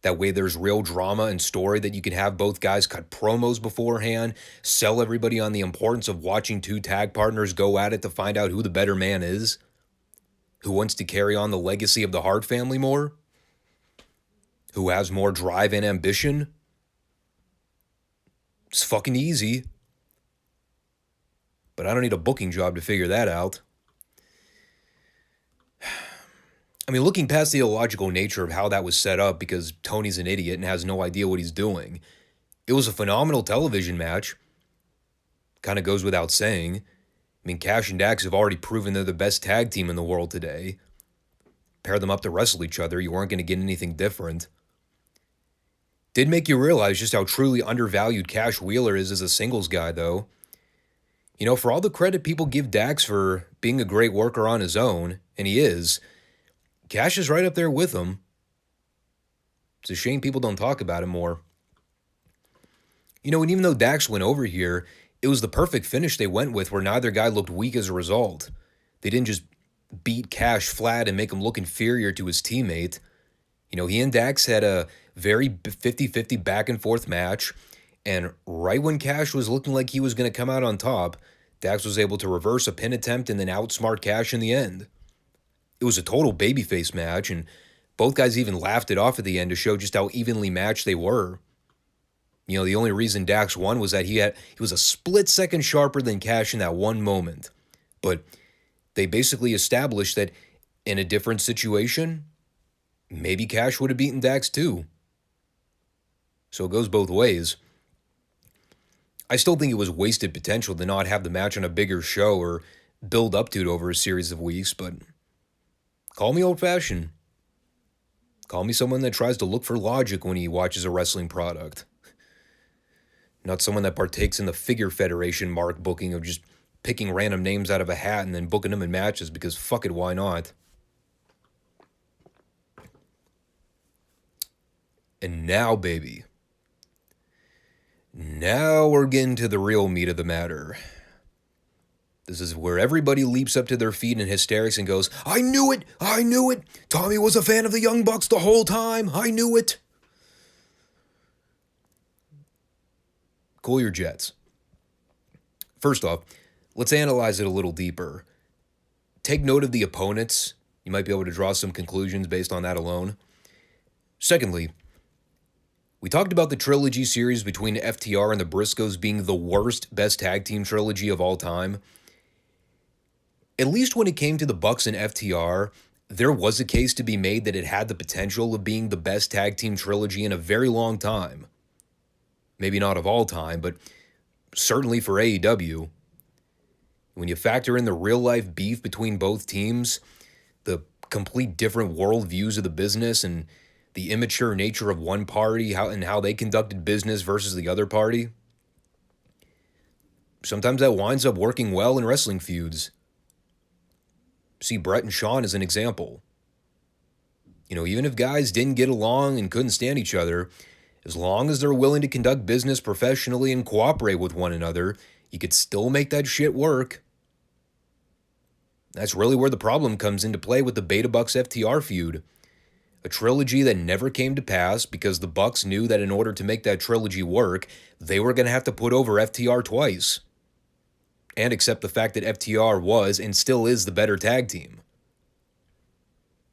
That way there's real drama and story that you can have both guys cut promos beforehand, sell everybody on the importance of watching two tag partners go at it to find out who the better man is. Who wants to carry on the legacy of the Hart family more? Who has more drive and ambition? It's fucking easy. But I don't need a booking job to figure that out. I mean, looking past the illogical nature of how that was set up because Tony's an idiot and has no idea what he's doing, it was a phenomenal television match. Kind of goes without saying. I mean, Cash and Dax have already proven they're the best tag team in the world today. Pair them up to wrestle each other, you weren't going to get anything different. Did make you realize just how truly undervalued Cash Wheeler is as a singles guy, though. You know, for all the credit people give Dax for being a great worker on his own, and he is, Cash is right up there with him. It's a shame people don't talk about him more. You know, and even though Dax went over here, it was the perfect finish they went with where neither guy looked weak as a result. They didn't just beat Cash flat and make him look inferior to his teammate. You know, he and Dax had a very 50-50 back and forth match, and right when Cash was looking like he was going to come out on top, Dax was able to reverse a pin attempt and then outsmart Cash in the end. It was a total babyface match, and both guys even laughed it off at the end to show just how evenly matched they were. You know, the only reason Dax won was that he was a split second sharper than Cash in that one moment. But they basically established that in a different situation, maybe Cash would have beaten Dax too. So it goes both ways. I still think it was wasted potential to not have the match on a bigger show or build up to it over a series of weeks, but call me old-fashioned. Call me someone that tries to look for logic when he watches a wrestling product. Not someone that partakes in the Figure Federation mark booking of just picking random names out of a hat and then booking them in matches because fuck it, why not? And now, baby. Now we're getting to the real meat of the matter. This is where everybody leaps up to their feet in hysterics and goes, I knew it! I knew it! Tommy was a fan of the Young Bucks the whole time! I knew it! Cool your jets. First off, let's analyze it a little deeper. Take note of the opponents. You might be able to draw some conclusions based on that alone. Secondly, we talked about the trilogy series between FTR and the Briscoes being the worst best tag team trilogy of all time. At least when it came to the Bucks and FTR, there was a case to be made that it had the potential of being the best tag team trilogy in a very long time. Maybe not of all time, but certainly for AEW. When you factor in the real-life beef between both teams, the complete different worldviews of the business, and the immature nature of one party and how they conducted business versus the other party, sometimes that winds up working well in wrestling feuds. see Brett and Shawn as an example. Even if guys didn't get along and couldn't stand each other, as long as they're willing to conduct business professionally and cooperate with one another, you could still make that shit work. That's really where the problem comes into play with the Beta Bucks FTR feud. A trilogy that never came to pass because the Bucks knew that in order to make that trilogy work, they were going to have to put over FTR twice. And accept the fact that FTR was and still is the better tag team.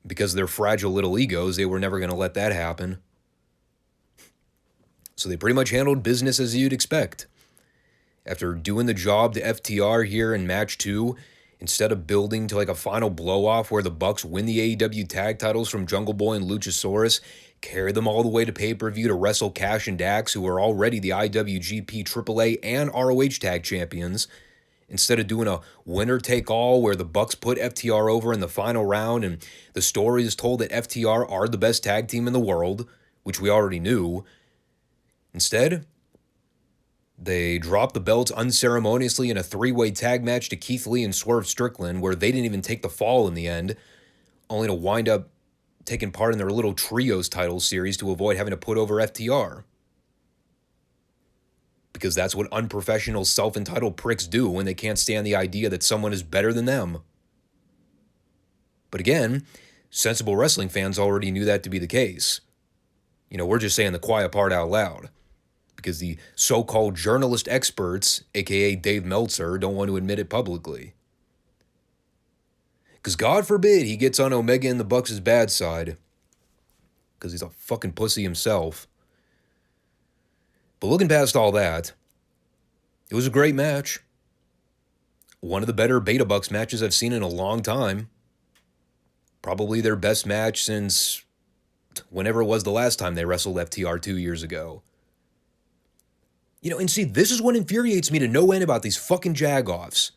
Because of their fragile little egos, they were never going to let that happen. So they pretty much handled business as you'd expect. After doing the job to FTR here in match 2, instead of building to like a final blow-off where the Bucks win the AEW tag titles from Jungle Boy and Luchasaurus, carry them all the way to pay-per-view to wrestle Cash and Dax, who are already the IWGP AAA and ROH tag champions, instead of doing a winner-take-all where the Bucks put FTR over in the final round and the story is told that FTR are the best tag team in the world, which we already knew. Instead, they dropped the belts unceremoniously in a 3-way tag match to Keith Lee and Swerve Strickland, where they didn't even take the fall in the end, only to wind up taking part in their little trios title series to avoid having to put over FTR. Because that's what unprofessional, self-entitled pricks do when they can't stand the idea that someone is better than them. But again, sensible wrestling fans already knew that to be the case. We're just saying the quiet part out loud. Because the so-called journalist experts, aka Dave Meltzer, don't want to admit it publicly. Because God forbid he gets on Omega and the Bucks' bad side. Because he's a fucking pussy himself. But looking past all that, it was a great match. One of the better Beta Bucks matches I've seen in a long time. Probably their best match since whenever it was the last time they wrestled FTR 2 years ago. And see, this is what infuriates me to no end about these fucking jagoffs.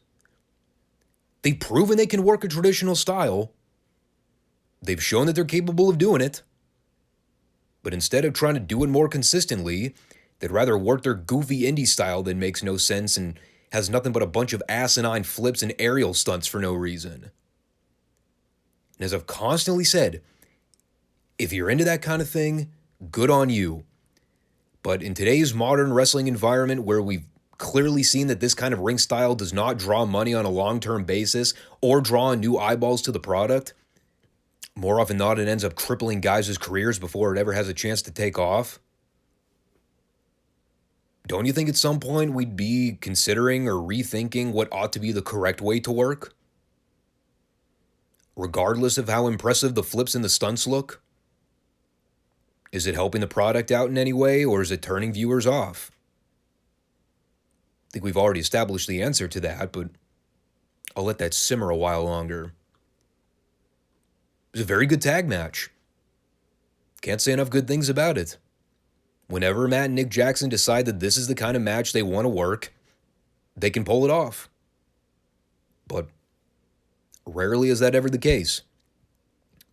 They've proven they can work a traditional style. They've shown that they're capable of doing it. But instead of trying to do it more consistently, they'd rather work their goofy indie style that makes no sense and has nothing but a bunch of asinine flips and aerial stunts for no reason. And as I've constantly said, if you're into that kind of thing, good on you. But in today's modern wrestling environment where we've clearly seen that this kind of ring style does not draw money on a long-term basis or draw new eyeballs to the product, more often than not it ends up crippling guys' careers before it ever has a chance to take off. Don't you think at some point we'd be considering or rethinking what ought to be the correct way to work? Regardless of how impressive the flips and the stunts look? Is it helping the product out in any way, or is it turning viewers off? I think we've already established the answer to that, but I'll let that simmer a while longer. It was a very good tag match. Can't say enough good things about it. Whenever Matt and Nick Jackson decide that this is the kind of match they want to work, they can pull it off. But rarely is that ever the case.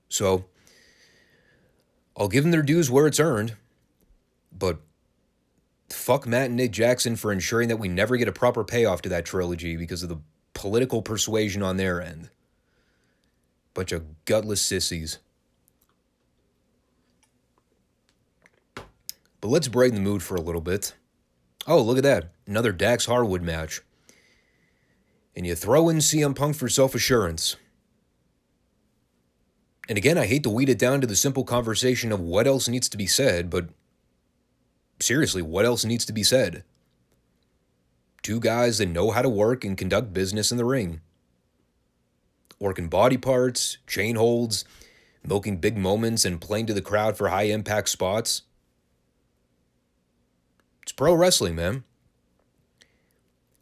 So, I'll give them their dues where it's earned, but fuck Matt and Nick Jackson for ensuring that we never get a proper payoff to that trilogy because of the political persuasion on their end. Bunch of gutless sissies. But let's brighten the mood for a little bit. Oh, look at that. Another Dax Harwood match. And you throw in CM Punk for self-assurance. And again, I hate to weed it down to the simple conversation of what else needs to be said, but seriously, what else needs to be said? Two guys that know how to work and conduct business in the ring. Working body parts, chain holds, milking big moments, and playing to the crowd for high-impact spots. It's pro wrestling, man.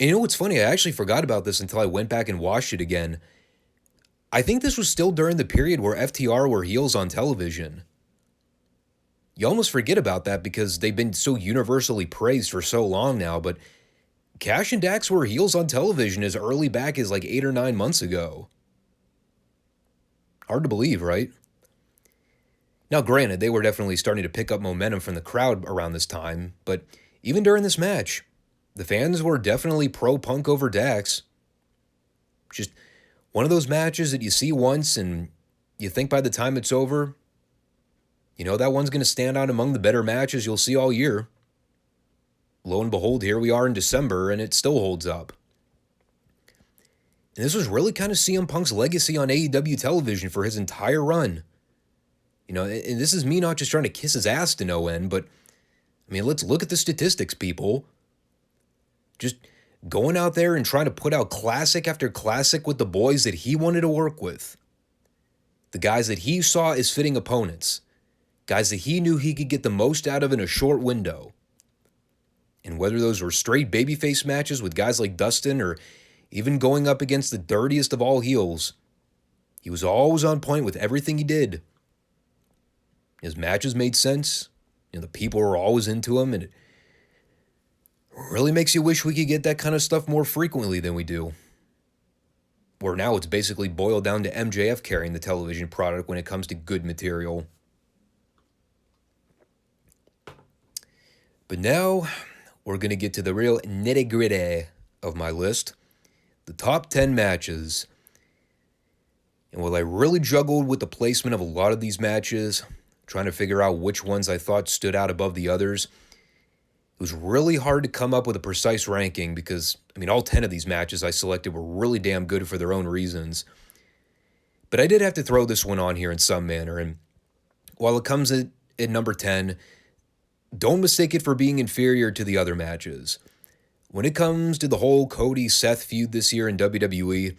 And you know what's funny? I actually forgot about this until I went back and watched it again. I think this was still during the period where FTR were heels on television. You almost forget about that because they've been so universally praised for so long now, but Cash and Dax were heels on television as early back as like 8 or 9 months ago. Hard to believe, right? Now, granted, they were definitely starting to pick up momentum from the crowd around this time, but even during this match, the fans were definitely pro-Punk over Dax. Just one of those matches that you see once and you think by the time it's over, that one's going to stand out among the better matches you'll see all year. Lo and behold, here we are in December, and it still holds up. And this was really kind of CM Punk's legacy on AEW television for his entire run. And this is me not just trying to kiss his ass to no end, but, let's look at the statistics, people. Just going out there and trying to put out classic after classic with the boys that he wanted to work with. The guys that he saw as fitting opponents. Guys that he knew he could get the most out of in a short window. And whether those were straight babyface matches with guys like Dustin or even going up against the dirtiest of all heels, he was always on point with everything he did. His matches made sense. The people were always into him, and it really makes you wish we could get that kind of stuff more frequently than we do. Where now it's basically boiled down to MJF carrying the television product when it comes to good material. But now we're going to get to the real nitty-gritty of my list. The top 10 matches. And while I really juggled with the placement of a lot of these matches, trying to figure out which ones I thought stood out above the others, it was really hard to come up with a precise ranking because, all 10 of these matches I selected were really damn good for their own reasons. But I did have to throw this one on here in some manner, and while it comes at number 10, don't mistake it for being inferior to the other matches. When it comes to the whole Cody-Seth feud this year in WWE,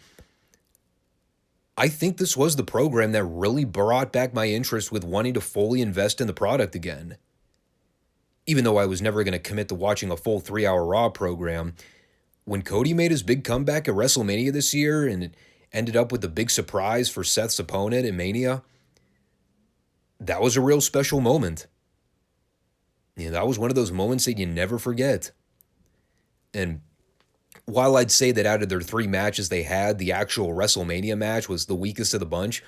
I think this was the program that really brought back my interest with wanting to fully invest in the product again. Even though I was never going to commit to watching a full 3-hour Raw program, when Cody made his big comeback at WrestleMania this year and it ended up with the big surprise for Seth's opponent at Mania, that was a real special moment. That was one of those moments that you never forget. And while I'd say that out of their 3 matches they had, the actual WrestleMania match was the weakest of the bunch,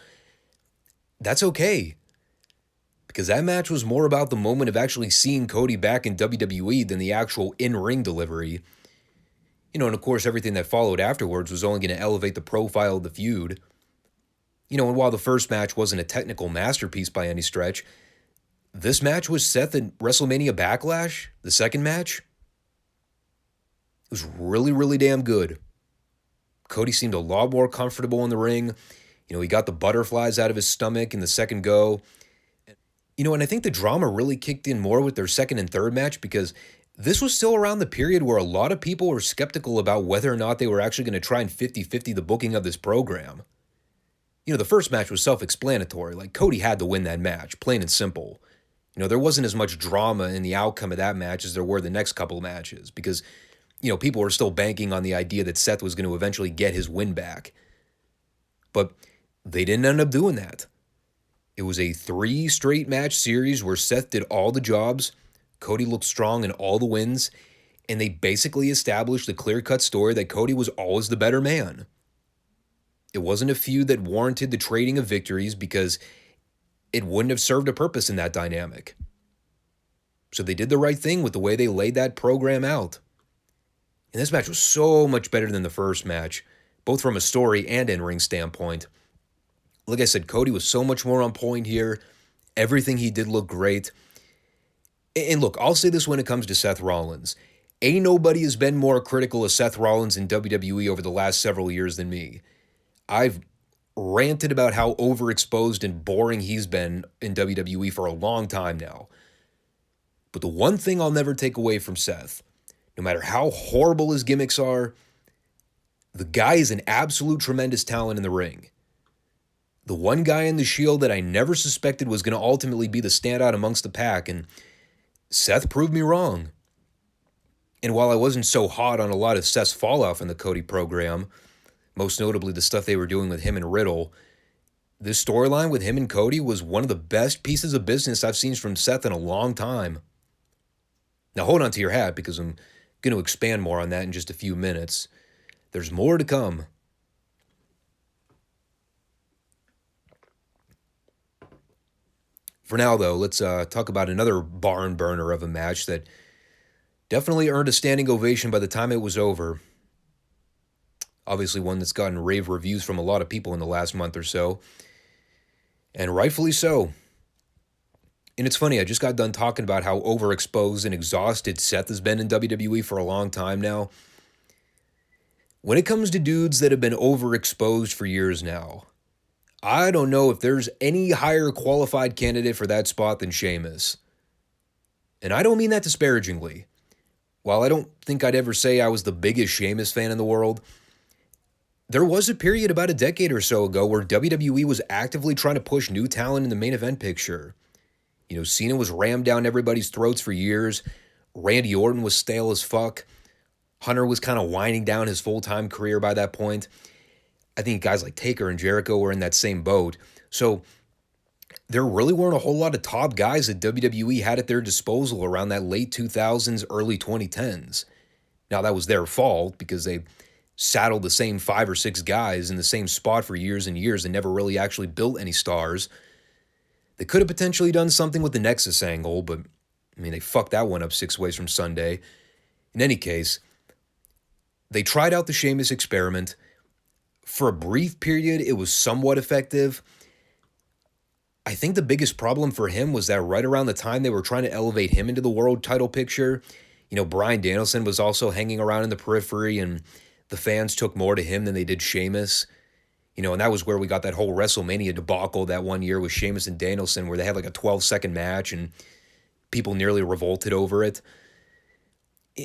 that's okay. Because that match was more about the moment of actually seeing Cody back in WWE than the actual in-ring delivery. And of course, everything that followed afterwards was only going to elevate the profile of the feud. And while the first match wasn't a technical masterpiece by any stretch, this match was Seth at WrestleMania Backlash, the second match. It was really, really damn good. Cody seemed a lot more comfortable in the ring. He got the butterflies out of his stomach in the second go. And I think the drama really kicked in more with their second and third match because this was still around the period where a lot of people were skeptical about whether or not they were actually going to try and 50-50 the booking of this program. The first match was self-explanatory. Like, Cody had to win that match, plain and simple. There wasn't as much drama in the outcome of that match as there were the next couple of matches because people were still banking on the idea that Seth was going to eventually get his win back. But they didn't end up doing that. It was a 3 straight match series where Seth did all the jobs, Cody looked strong in all the wins, and they basically established the clear-cut story that Cody was always the better man. It wasn't a feud that warranted the trading of victories because it wouldn't have served a purpose in that dynamic. So they did the right thing with the way they laid that program out. And this match was so much better than the first match, both from a story and in-ring standpoint. Like I said, Cody was so much more on point here. Everything he did looked great. And look, I'll say this when it comes to Seth Rollins. Ain't nobody has been more critical of Seth Rollins in WWE over the last several years than me. I've ranted about how overexposed and boring he's been in WWE for a long time now. But the one thing I'll never take away from Seth, no matter how horrible his gimmicks are, the guy is an absolute tremendous talent in the ring. The one guy in the Shield that I never suspected was going to ultimately be the standout amongst the pack, and Seth proved me wrong. And while I wasn't so hot on a lot of Seth's fallout in the Cody program, most notably the stuff they were doing with him and Riddle, this storyline with him and Cody was one of the best pieces of business I've seen from Seth in a long time. Now hold on to your hat because I'm going to expand more on that in just a few minutes. There's more to come. For now, though, let's talk about another barn burner of a match that definitely earned a standing ovation by the time it was over. Obviously one that's gotten rave reviews from a lot of people in the last month or so. And rightfully so. And it's funny, I just got done talking about how overexposed and exhausted Seth has been in WWE for a long time now. When it comes to dudes that have been overexposed for years now, I don't know if there's any higher qualified candidate for that spot than Sheamus. And I don't mean that disparagingly. While I don't think I'd ever say I was the biggest Sheamus fan in the world, there was a period about a decade or so ago where WWE was actively trying to push new talent in the main event picture. You know, Cena was rammed down everybody's throats for years. Randy Orton was stale as fuck. Hunter was kind of winding down his full-time career by that point. I think guys like Taker and Jericho were in that same boat. So there really weren't a whole lot of top guys that WWE had at their disposal around that late 2000s, early 2010s. Now, that was their fault because they saddled the same 5 or 6 guys in the same spot for years and years and never really actually built any stars. They could have potentially done something with the Nexus angle, but, I mean, they fucked that one up 6 ways from Sunday. In any case, they tried out the Sheamus experiment. For a brief period, it was somewhat effective. I think the biggest problem for him was that right around the time they were trying to elevate him into the world title picture, you know, Bryan Danielson was also hanging around in the periphery, and the fans took more to him than they did Sheamus. You know, and that was where we got that whole WrestleMania debacle that one year with Sheamus and Danielson, where they had like a 12-second match and people nearly revolted over it.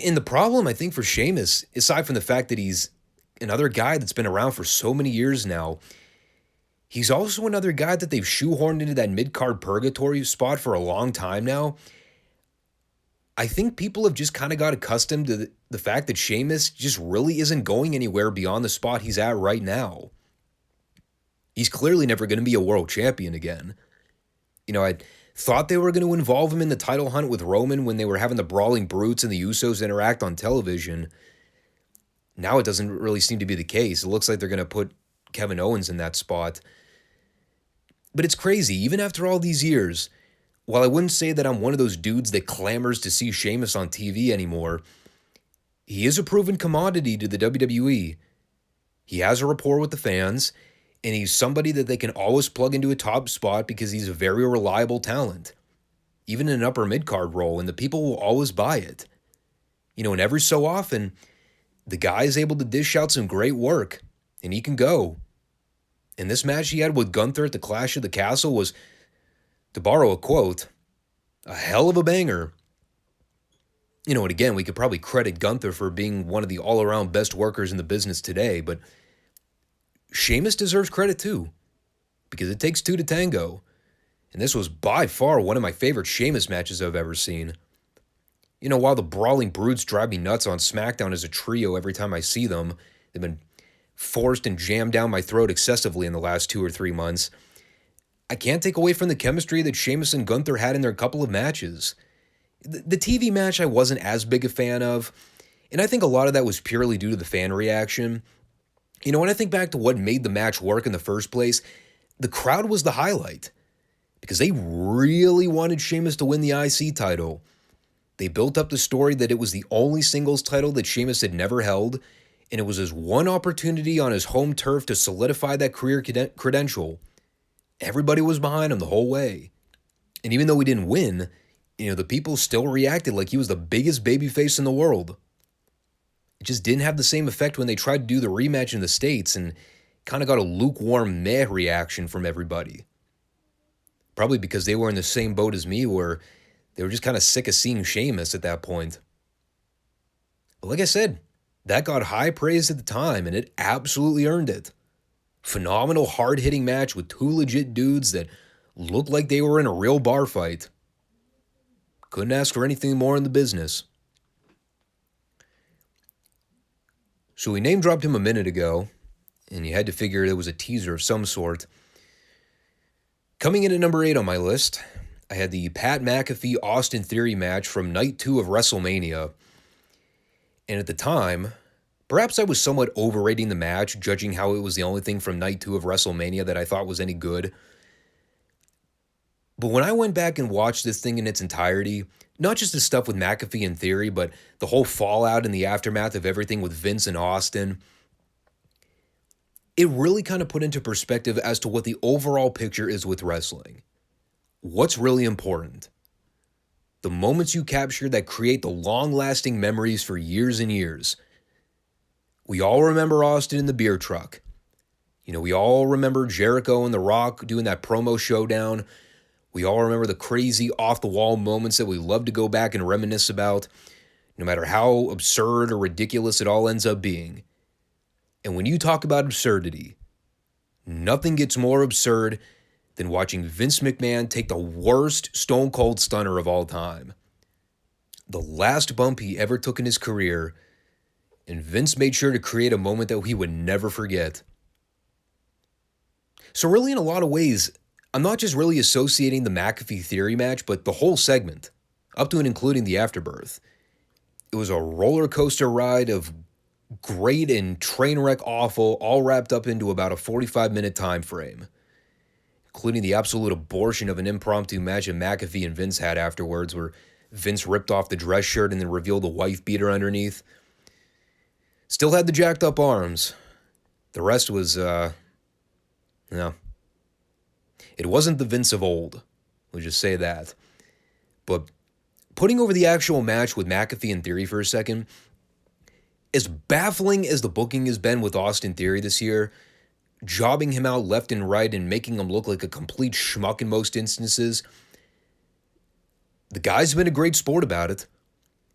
And the problem, I think, for Sheamus, aside from the fact that he's another guy that's been around for so many years now, he's also another guy that they've shoehorned into that mid-card purgatory spot for a long time now. I think people have just kind of got accustomed to the fact that Sheamus just really isn't going anywhere beyond the spot he's at right now. He's clearly never going to be a world champion again. You know, I thought they were going to involve him in the title hunt with Roman when they were having the Brawling Brutes and the Usos interact on television. Now it doesn't really seem to be the case. It looks like they're going to put Kevin Owens in that spot. But it's crazy, even after all these years, while I wouldn't say that I'm one of those dudes that clamors to see Sheamus on TV anymore, he is a proven commodity to the WWE. He has a rapport with the fans, and he's somebody that they can always plug into a top spot because he's a very reliable talent, even in an upper mid-card role, and the people will always buy it. You know, and every so often, the guy is able to dish out some great work, and he can go. And this match he had with Gunther at the Clash of the Castle was, to borrow a quote, a hell of a banger. You know, and again, we could probably credit Gunther for being one of the all-around best workers in the business today, but Sheamus deserves credit too, because it takes two to tango. And this was by far one of my favorite Sheamus matches I've ever seen. You know, while the Brawling Brutes drive me nuts on SmackDown as a trio every time I see them, they've been forced and jammed down my throat excessively in the last 2 or 3 months, I can't take away from the chemistry that Sheamus and Gunther had in their couple of matches. The TV match I wasn't as big a fan of, and I think a lot of that was purely due to the fan reaction. You know, when I think back to what made the match work in the first place, the crowd was the highlight, because they really wanted Sheamus to win the IC title. They built up the story that it was the only singles title that Sheamus had never held, and it was his one opportunity on his home turf to solidify that career credential. Everybody was behind him the whole way. And even though he didn't win, you know, the people still reacted like he was the biggest babyface in the world. It just didn't have the same effect when they tried to do the rematch in the States and kind of got a lukewarm meh reaction from everybody. Probably because they were in the same boat as me, where they were just kind of sick of seeing Sheamus at that point. But like I said, that got high praise at the time, and it absolutely earned it. Phenomenal hard-hitting match with two legit dudes that looked like they were in a real bar fight. Couldn't ask for anything more in the business. So we name-dropped him a minute ago, and you had to figure it was a teaser of some sort. Coming in at number 8 on my list, I had the Pat McAfee-Austin Theory match from Night 2 of WrestleMania. And at the time, perhaps I was somewhat overrating the match, judging how it was the only thing from Night 2 of WrestleMania that I thought was any good. But when I went back and watched this thing in its entirety, not just the stuff with McAfee and Theory, but the whole fallout and the aftermath of everything with Vince and Austin, it really kind of put into perspective as to what the overall picture is with wrestling. What's really important? The moments you capture that create the long-lasting memories for years and years. We all remember Austin in the beer truck. We all remember Jericho and The Rock doing that promo showdown. We all remember the crazy off-the-wall moments that we love to go back and reminisce about, no matter how absurd or ridiculous it all ends up being. And when you talk about absurdity, nothing gets more absurd than watching Vince McMahon take the worst Stone Cold Stunner of all time. The last bump he ever took in his career, and Vince made sure to create a moment that he would never forget. So really, in a lot of ways, I'm not just really associating the McAfee Theory match, but the whole segment, up to and including the afterbirth. It was a roller coaster ride of great and train wreck awful, all wrapped up into about a 45-minute time frame, including the absolute abortion of an impromptu match that McAfee and Vince had afterwards, where Vince ripped off the dress shirt and then revealed a wife beater underneath. Still had the jacked up arms. The rest was, no. It wasn't the Vince of old. We'll just say that. But putting over the actual match with McAfee and Theory for a second, as baffling as the booking has been with Austin Theory this year, jobbing him out left and right and making him look like a complete schmuck in most instances, the guy's been a great sport about it.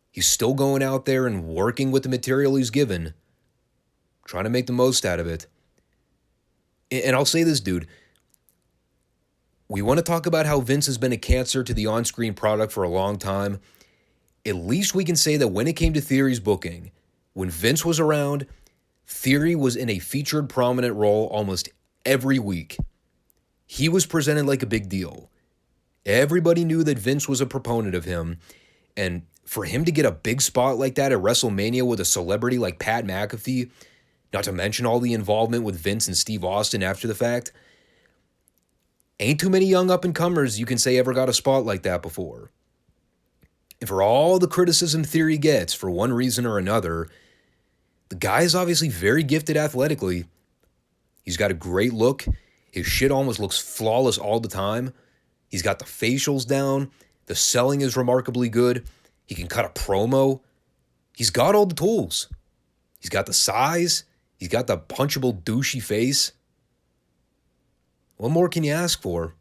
He's still going out there and working with the material he's given, trying to make the most out of it. And I'll say this, dude. We want to talk about how Vince has been a cancer to the on-screen product for a long time. At least we can say that when it came to Theory's booking, when Vince was around, Theory was in a featured prominent role almost every week. He was presented like a big deal. Everybody knew that Vince was a proponent of him, and for him to get a big spot like that at WrestleMania with a celebrity like Pat McAfee, not to mention all the involvement with Vince and Steve Austin after the fact, ain't too many young up-and-comers you can say ever got a spot like that before. And for all the criticism Theory gets for one reason or another, the guy is obviously very gifted athletically. He's got a great look. His shit almost looks flawless all the time. He's got the facials down. The selling is remarkably good. He can cut a promo. He's got all the tools. He's got the size. He's got the punchable, douchey face. What more can you ask for?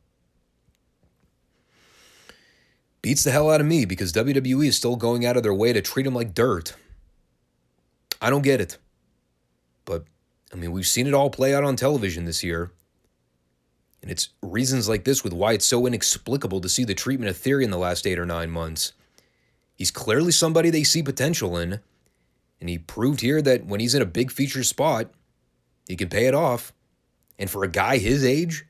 Beats the hell out of me because WWE is still going out of their way to treat him like dirt. I don't get it. But, we've seen it all play out on television this year. And it's reasons like this with why it's so inexplicable to see the treatment of Theory in the last 8 or 9 months. He's clearly somebody they see potential in. And he proved here that when he's in a big feature spot, he can pay it off. And for a guy his age,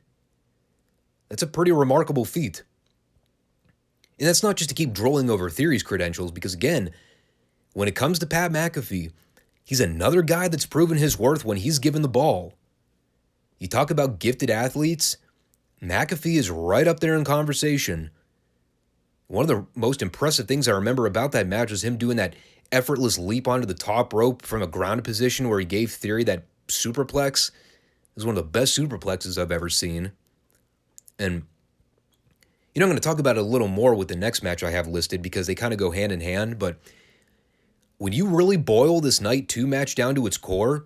that's a pretty remarkable feat. And that's not just to keep drooling over Theory's credentials, because again, when it comes to Pat McAfee, he's another guy that's proven his worth when he's given the ball. You talk about gifted athletes, McAfee is right up there in conversation. One of the most impressive things I remember about that match was him doing that effortless leap onto the top rope from a grounded position where he gave Theory that superplex. It was one of the best superplexes I've ever seen. And, I'm going to talk about it a little more with the next match I have listed because they kind of go hand in hand. But when you really boil this Night 2 match down to its core,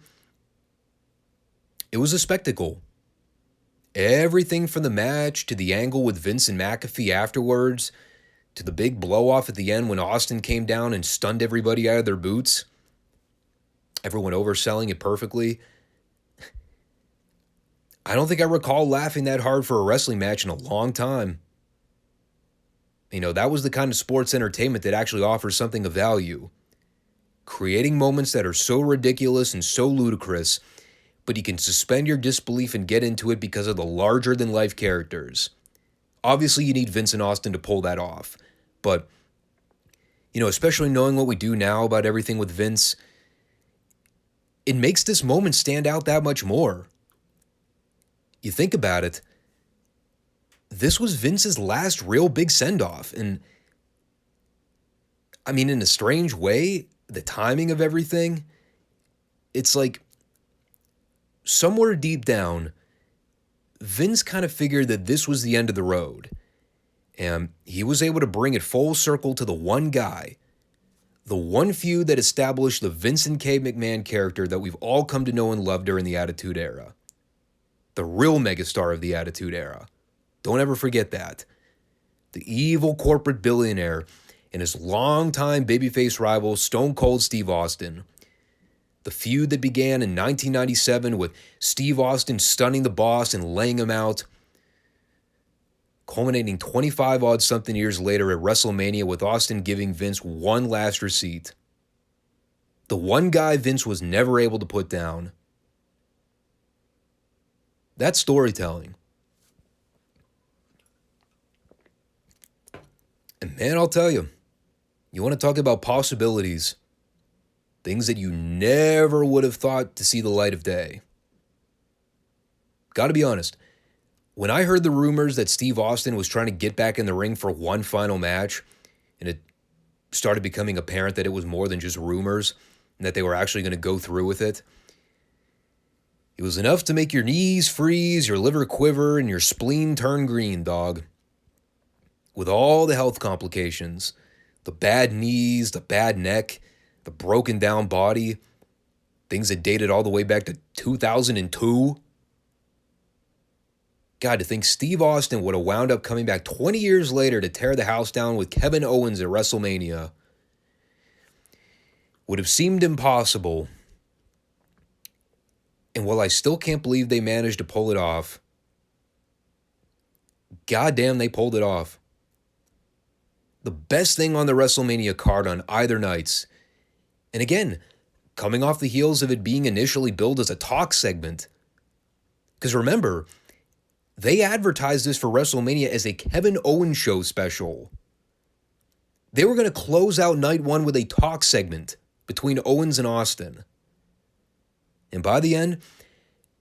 it was a spectacle. Everything from the match to the angle with Vince and McAfee afterwards to the big blow-off at the end when Austin came down and stunned everybody out of their boots. Everyone overselling it perfectly. I don't think I recall laughing that hard for a wrestling match in a long time. That was the kind of sports entertainment that actually offers something of value. Creating moments that are so ridiculous and so ludicrous, but you can suspend your disbelief and get into it because of the larger-than-life characters. Obviously, you need Vince and Austin to pull that off. But, especially knowing what we do now about everything with Vince, it makes this moment stand out that much more. You think about it, this was Vince's last real big send-off. And, in a strange way, the timing of everything, it's like somewhere deep down, Vince kind of figured that this was the end of the road. And he was able to bring it full circle to the one guy, the one feud that established the Vincent K. McMahon character that we've all come to know and love during the Attitude Era. The real megastar of the Attitude Era. Don't ever forget that. The evil corporate billionaire and his longtime babyface rival, Stone Cold Steve Austin. The feud that began in 1997 with Steve Austin stunning the Boss and laying him out, culminating 25-odd-something years later at WrestleMania with Austin giving Vince one last receipt. The one guy Vince was never able to put down. That's storytelling. And man, I'll tell you, you want to talk about possibilities, things that you never would have thought to see the light of day. Gotta be honest, when I heard the rumors that Steve Austin was trying to get back in the ring for one final match, and it started becoming apparent that it was more than just rumors, and that they were actually going to go through with it, it was enough to make your knees freeze, your liver quiver, and your spleen turn green, dog. With all the health complications, the bad knees, the bad neck, the broken down body, things that dated all the way back to 2002. God, to think Steve Austin would have wound up coming back 20 years later to tear the house down with Kevin Owens at WrestleMania would have seemed impossible. And while I still can't believe they managed to pull it off, goddamn, they pulled it off. The best thing on the WrestleMania card on either nights. And again, coming off the heels of it being initially billed as a talk segment. Because remember, they advertised this for WrestleMania as a Kevin Owens show special. They were going to close out night one with a talk segment between Owens and Austin. And by the end,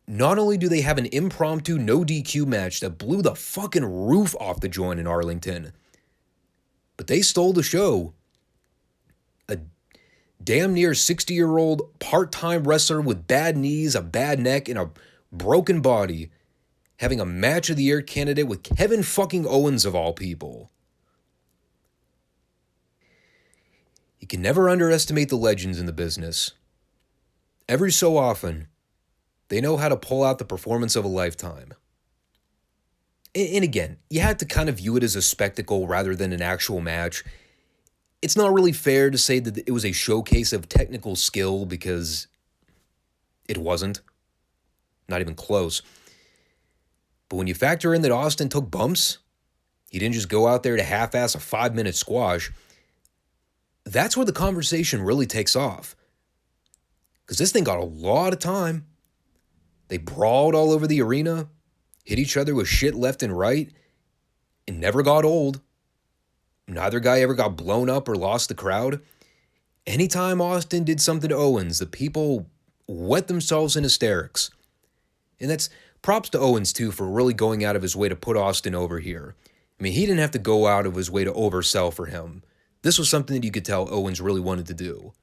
not only do they have an impromptu no DQ match that blew the fucking roof off the joint in Arlington, but they stole the show. A damn near 60-year-old part-time wrestler with bad knees, a bad neck, and a broken body having a match of the year candidate with Kevin fucking Owens of all people. You can never underestimate the legends in the business. Every so often, they know how to pull out the performance of a lifetime. And again, you have to kind of view it as a spectacle rather than an actual match. It's not really fair to say that it was a showcase of technical skill because it wasn't. Not even close. But when you factor in that Austin took bumps, he didn't just go out there to half-ass a 5-minute squash, that's where the conversation really takes off. Because this thing got a lot of time. They brawled all over the arena, hit each other with shit left and right, and never got old. Neither guy ever got blown up or lost the crowd. Anytime Austin did something to Owens, the people wet themselves in hysterics. And that's props to Owens, too, for really going out of his way to put Austin over here. I mean, he didn't have to go out of his way to oversell for him. This was something that you could tell Owens really wanted to do.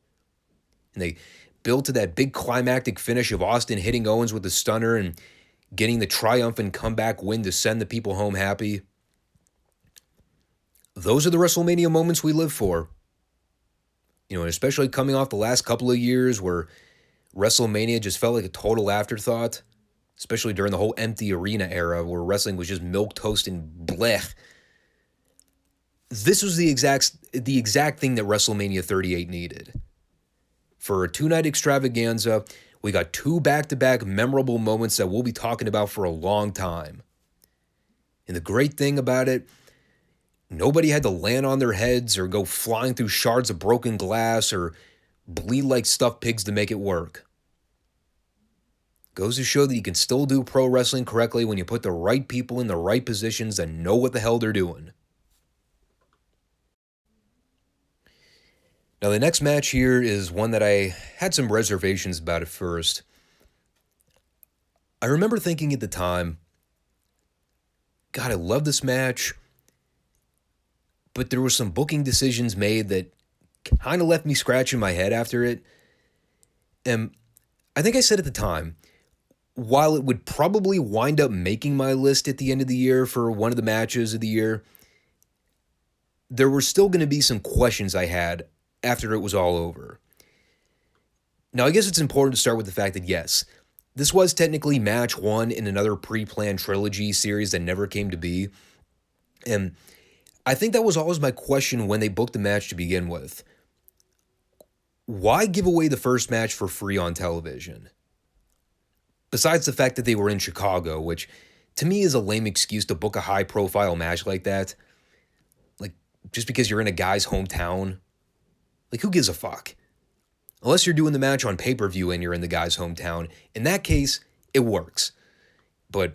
And they built to that big climactic finish of Austin hitting Owens with the stunner and getting the triumphant comeback win to send the people home happy. Those are the WrestleMania moments we live for. You know, and especially coming off the last couple of years where WrestleMania just felt like a total afterthought, especially during the whole empty arena era where wrestling was just milquetoast and blech. This was the exact thing that WrestleMania 38 needed. For a 2-night extravaganza, we got 2 back-to-back memorable moments that we'll be talking about for a long time. And the great thing about it, nobody had to land on their heads or go flying through shards of broken glass or bleed like stuffed pigs to make it work. Goes to show that you can still do pro wrestling correctly when you put the right people in the right positions that know what the hell they're doing. Now, the next match here is one that I had some reservations about at first. I remember thinking at the time, God, I love this match, but there were some booking decisions made that kind of left me scratching my head after it. And I think I said at the time, while it would probably wind up making my list at the end of the year for one of the matches of the year, there were still going to be some questions I had after it was all over. Now, I guess it's important to start with the fact that, yes, this was technically match one in another pre-planned trilogy series that never came to be. And I think that was always my question when they booked the match to begin with. Why give away the first match for free on television? Besides the fact that they were in Chicago, which to me is a lame excuse to book a high-profile match like that. Like, just because you're in a guy's hometown. Like, who gives a fuck? Unless you're doing the match on pay-per-view and you're in the guy's hometown. In that case, it works. But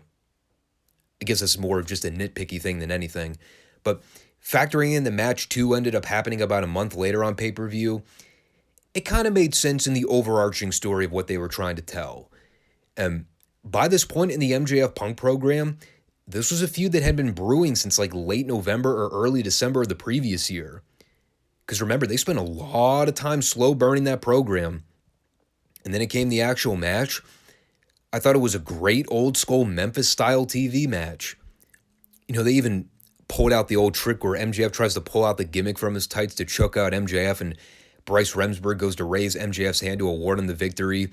I guess that's more of just a nitpicky thing than anything. But factoring in the match 2 ended up happening about a month later on pay-per-view, it kind of made sense in the overarching story of what they were trying to tell. And by this point in the MJF Punk program, this was a feud that had been brewing since like late November or early December of the previous year. Because remember, they spent a lot of time slow burning that program. And then it came the actual match. I thought it was a great old school Memphis style TV match. You know, they even pulled out the old trick where MJF tries to pull out the gimmick from his tights to choke out MJF, and Bryce Remsburg goes to raise MJF's hand to award him the victory.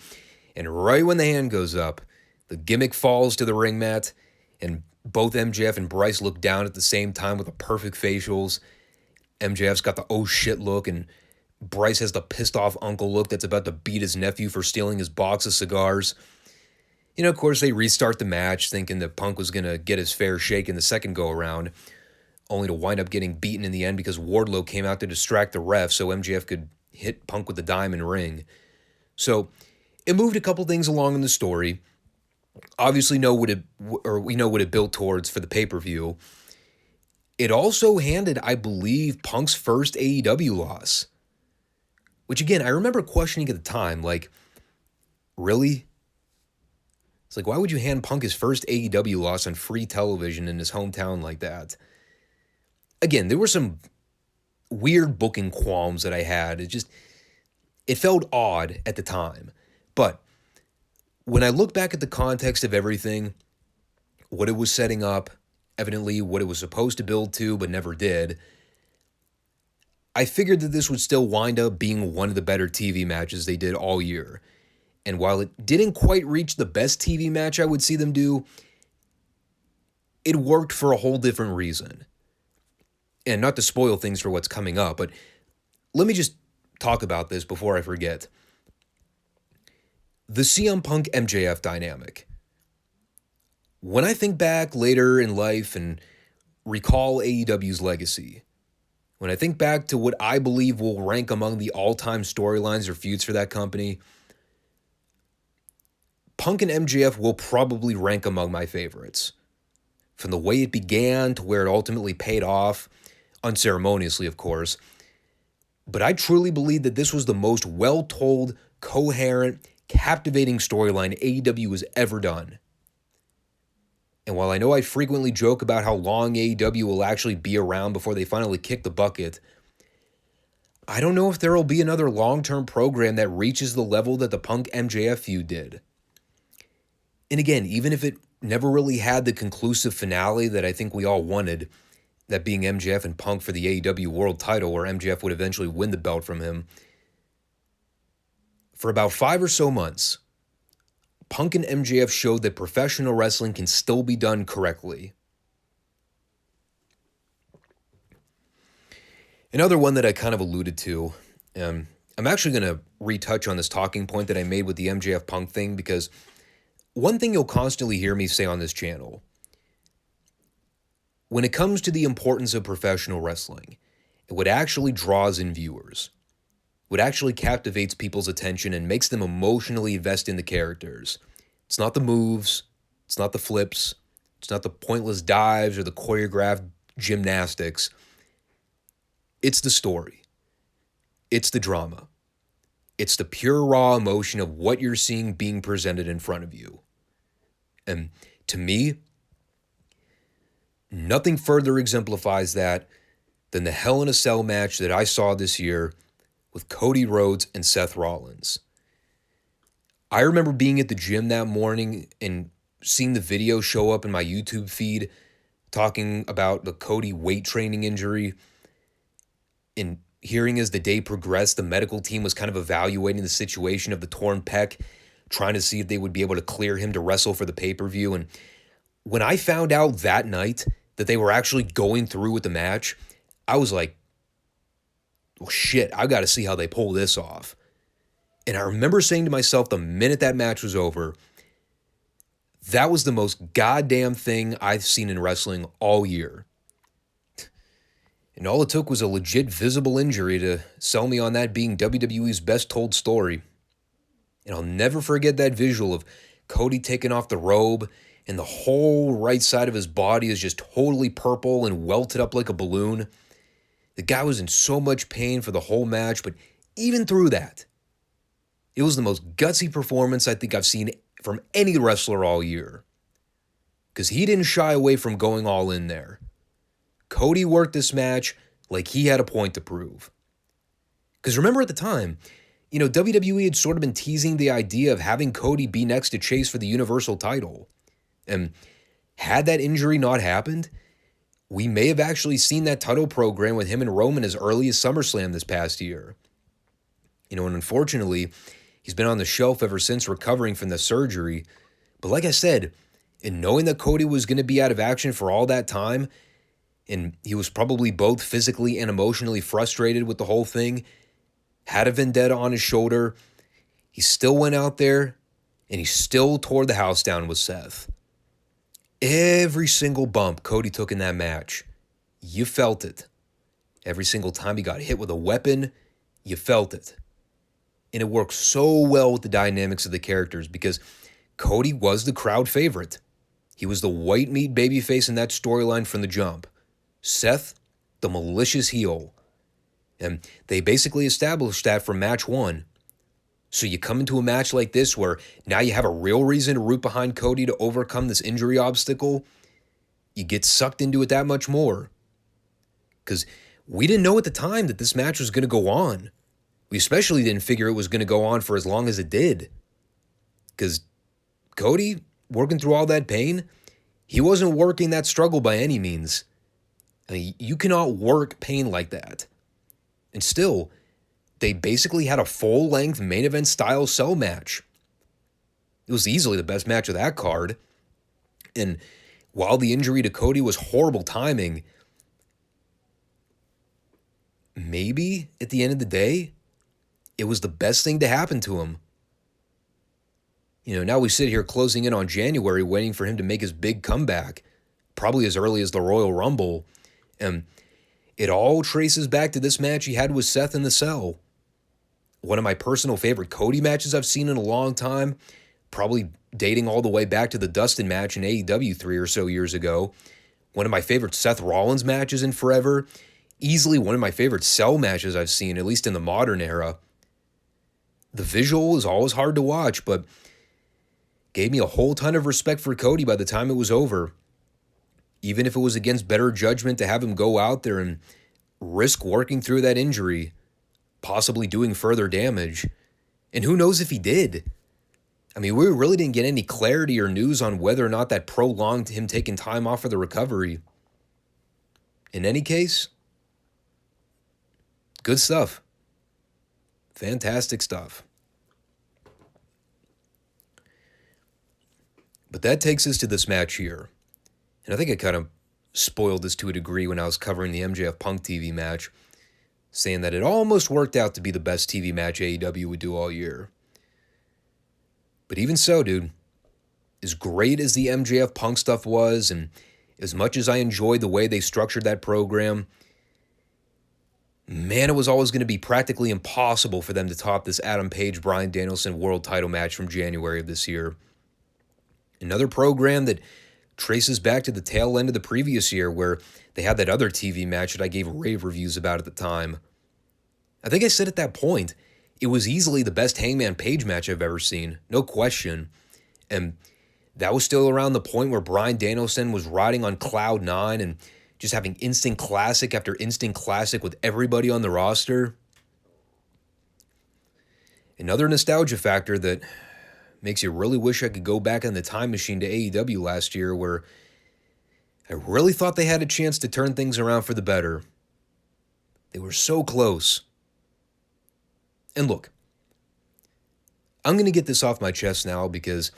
And right when the hand goes up, the gimmick falls to the ring mat, and both MJF and Bryce look down at the same time with the perfect facials. MJF's got the oh shit look, and Bryce has the pissed off uncle look that's about to beat his nephew for stealing his box of cigars. You know, of course, they restart the match thinking that Punk was going to get his fair shake in the second go-around, only to wind up getting beaten in the end because Wardlow came out to distract the ref so MJF could hit Punk with the diamond ring. So it moved a couple things along in the story. Obviously, we know what it built towards for the pay-per-view. It also handed, I believe, Punk's first AEW loss. Which, again, I remember questioning at the time, like, really? It's like, why would you hand Punk his first AEW loss on free television in his hometown like that? Again, there were some weird booking qualms that I had. It felt odd at the time. But when I look back at the context of everything, what it was setting up, evidently what it was supposed to build to but never did, I figured that this would still wind up being one of the better TV matches they did all year. And while it didn't quite reach the best TV match I would see them do, it worked for a whole different reason. And not to spoil things for what's coming up, but let me just talk about this before I forget. The CM Punk MJF dynamic. When I think back later in life and recall AEW's legacy, when I think back to what I believe will rank among the all-time storylines or feuds for that company, Punk and MJF will probably rank among my favorites. From the way it began to where it ultimately paid off, unceremoniously of course, but I truly believe that this was the most well-told, coherent, captivating storyline AEW has ever done. And while I know I frequently joke about how long AEW will actually be around before they finally kick the bucket, I don't know if there will be another long-term program that reaches the level that the Punk MJF feud did. And again, even if it never really had the conclusive finale that I think we all wanted, that being MJF and Punk for the AEW World title, where MJF would eventually win the belt from him, for about 5 or so months, Punk and MJF showed that professional wrestling can still be done correctly. Another one that I kind of alluded to, I'm actually going to retouch on this talking point that I made with the MJF Punk thing, because one thing you'll constantly hear me say on this channel, when it comes to the importance of professional wrestling, and what actually draws in viewers, what actually captivates people's attention and makes them emotionally invest in the characters, it's not the moves, it's not the flips, it's not the pointless dives or the choreographed gymnastics. It's the story. It's the drama. It's the pure raw emotion of what you're seeing being presented in front of you. And to me, nothing further exemplifies that than the Hell in a Cell match that I saw this year with Cody Rhodes and Seth Rollins. I remember being at the gym that morning and seeing the video show up in my YouTube feed talking about the Cody weight training injury, and hearing as the day progressed, the medical team was kind of evaluating the situation of the torn pec, trying to see if they would be able to clear him to wrestle for the pay-per-view. And when I found out that night that they were actually going through with the match, I was like, well, shit, I got to see how they pull this off. And I remember saying to myself the minute that match was over, that was the most goddamn thing I've seen in wrestling all year. And all it took was a legit visible injury to sell me on that being WWE's best told story. And I'll never forget that visual of Cody taking off the robe and the whole right side of his body is just totally purple and welted up like a balloon. The guy was in so much pain for the whole match, but even through that, it was the most gutsy performance I think I've seen from any wrestler all year. Because he didn't shy away from going all in there. Cody worked this match like he had a point to prove. Because remember at the time, WWE had sort of been teasing the idea of having Cody be next to Chase for the Universal title. And had that injury not happened, we may have actually seen that title program with him and Roman as early as SummerSlam this past year. And unfortunately, he's been on the shelf ever since recovering from the surgery. But like I said, in knowing that Cody was going to be out of action for all that time, and he was probably both physically and emotionally frustrated with the whole thing, had a vendetta on his shoulder, he still went out there and he still tore the house down with Seth. Every single bump Cody took in that match, you felt it. Every single time he got hit with a weapon, you felt it. And it worked so well with the dynamics of the characters because Cody was the crowd favorite. He was the white meat babyface in that storyline from the jump. Seth, the malicious heel. And they basically established that from match one. So you come into a match like this where now you have a real reason to root behind Cody to overcome this injury obstacle. You get sucked into it that much more. Because we didn't know at the time that this match was going to go on. We especially didn't figure it was going to go on for as long as it did. Because Cody, working through all that pain, he wasn't working that struggle by any means. I mean, you cannot work pain like that. And still, they basically had a full-length main event style cell match. It was easily the best match of that card. And while the injury to Cody was horrible timing, maybe at the end of the day, it was the best thing to happen to him. Now we sit here closing in on January waiting for him to make his big comeback, probably as early as the Royal Rumble. And it all traces back to this match he had with Seth in the cell. One of my personal favorite Cody matches I've seen in a long time, probably dating all the way back to the Dustin match in AEW 3 or so years ago. One of my favorite Seth Rollins matches in forever. Easily one of my favorite cell matches I've seen, at least in the modern era. The visual is always hard to watch, but gave me a whole ton of respect for Cody by the time it was over. Even if it was against better judgment to have him go out there and risk working through that injury, possibly doing further damage. And who knows if he did? I mean, we really didn't get any clarity or news on whether or not that prolonged him taking time off for the recovery. In any case, good stuff. Fantastic stuff. But that takes us to this match here. And I think I kind of spoiled this to a degree when I was covering the MJF Punk TV match, saying that it almost worked out to be the best TV match AEW would do all year. But even so, dude, as great as the MJF Punk stuff was, and as much as I enjoyed the way they structured that program, man, it was always going to be practically impossible for them to top this Adam Page, Bryan Danielson world title match from January of this year. Another program that traces back to the tail end of the previous year where they had that other TV match that I gave rave reviews about at the time. I think I said at that point, it was easily the best Hangman Page match I've ever seen, no question. And that was still around the point where Bryan Danielson was riding on cloud nine and just having instant classic after instant classic with everybody on the roster. Another nostalgia factor that Makes you really wish I could go back in the time machine to AEW last year, where I really thought they had a chance to turn things around for the better. They were so close. And look, I'm going to get this off my chest now, because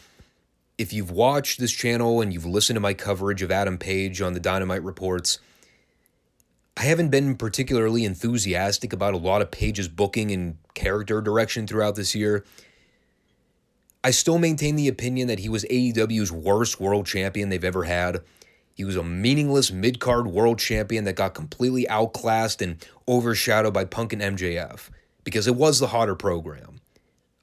if you've watched this channel and you've listened to my coverage of Adam Page on the Dynamite reports, I haven't been particularly enthusiastic about a lot of Page's booking and character direction throughout this year. I still maintain the opinion that he was AEW's worst world champion they've ever had. He was a meaningless mid-card world champion that got completely outclassed and overshadowed by Punk and MJF, because it was the hotter program.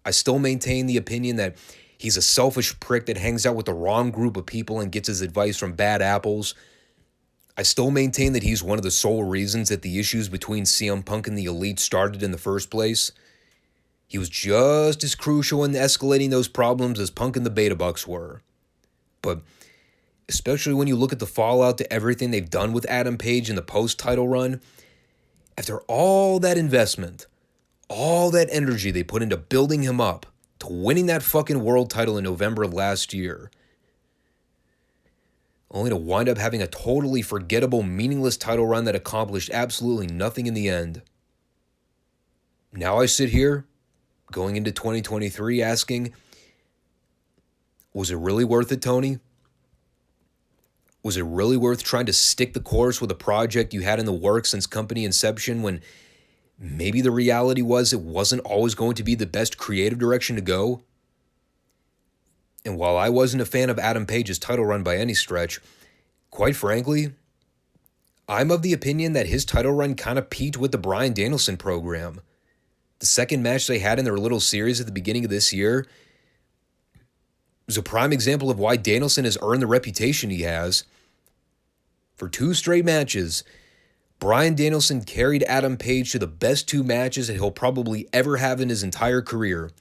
I still maintain the opinion that he's a selfish prick that hangs out with the wrong group of people and gets his advice from bad apples. I still maintain that he's one of the sole reasons that the issues between CM Punk and the Elite started in the first place. He was just as crucial in escalating those problems as Punk and the Beta Bucks were. But especially when you look at the fallout to everything they've done with Adam Page in the post-title run, after all that investment, all that energy they put into building him up to winning that fucking world title in November of last year, only to wind up having a totally forgettable, meaningless title run that accomplished absolutely nothing in the end. Now I sit here, going into 2023, asking, was it really worth it, Tony? Was it really worth trying to stick the course with a project you had in the works since company inception, when maybe the reality was it wasn't always going to be the best creative direction to go? And while I wasn't a fan of Adam Page's title run by any stretch, quite frankly, I'm of the opinion that his title run kind of peaked with the Bryan Danielson program. The second match they had in their little series at the beginning of this year was a prime example of why Danielson has earned the reputation he has. For 2 straight matches, Bryan Danielson carried Adam Page to the best 2 matches that he'll probably ever have in his entire career.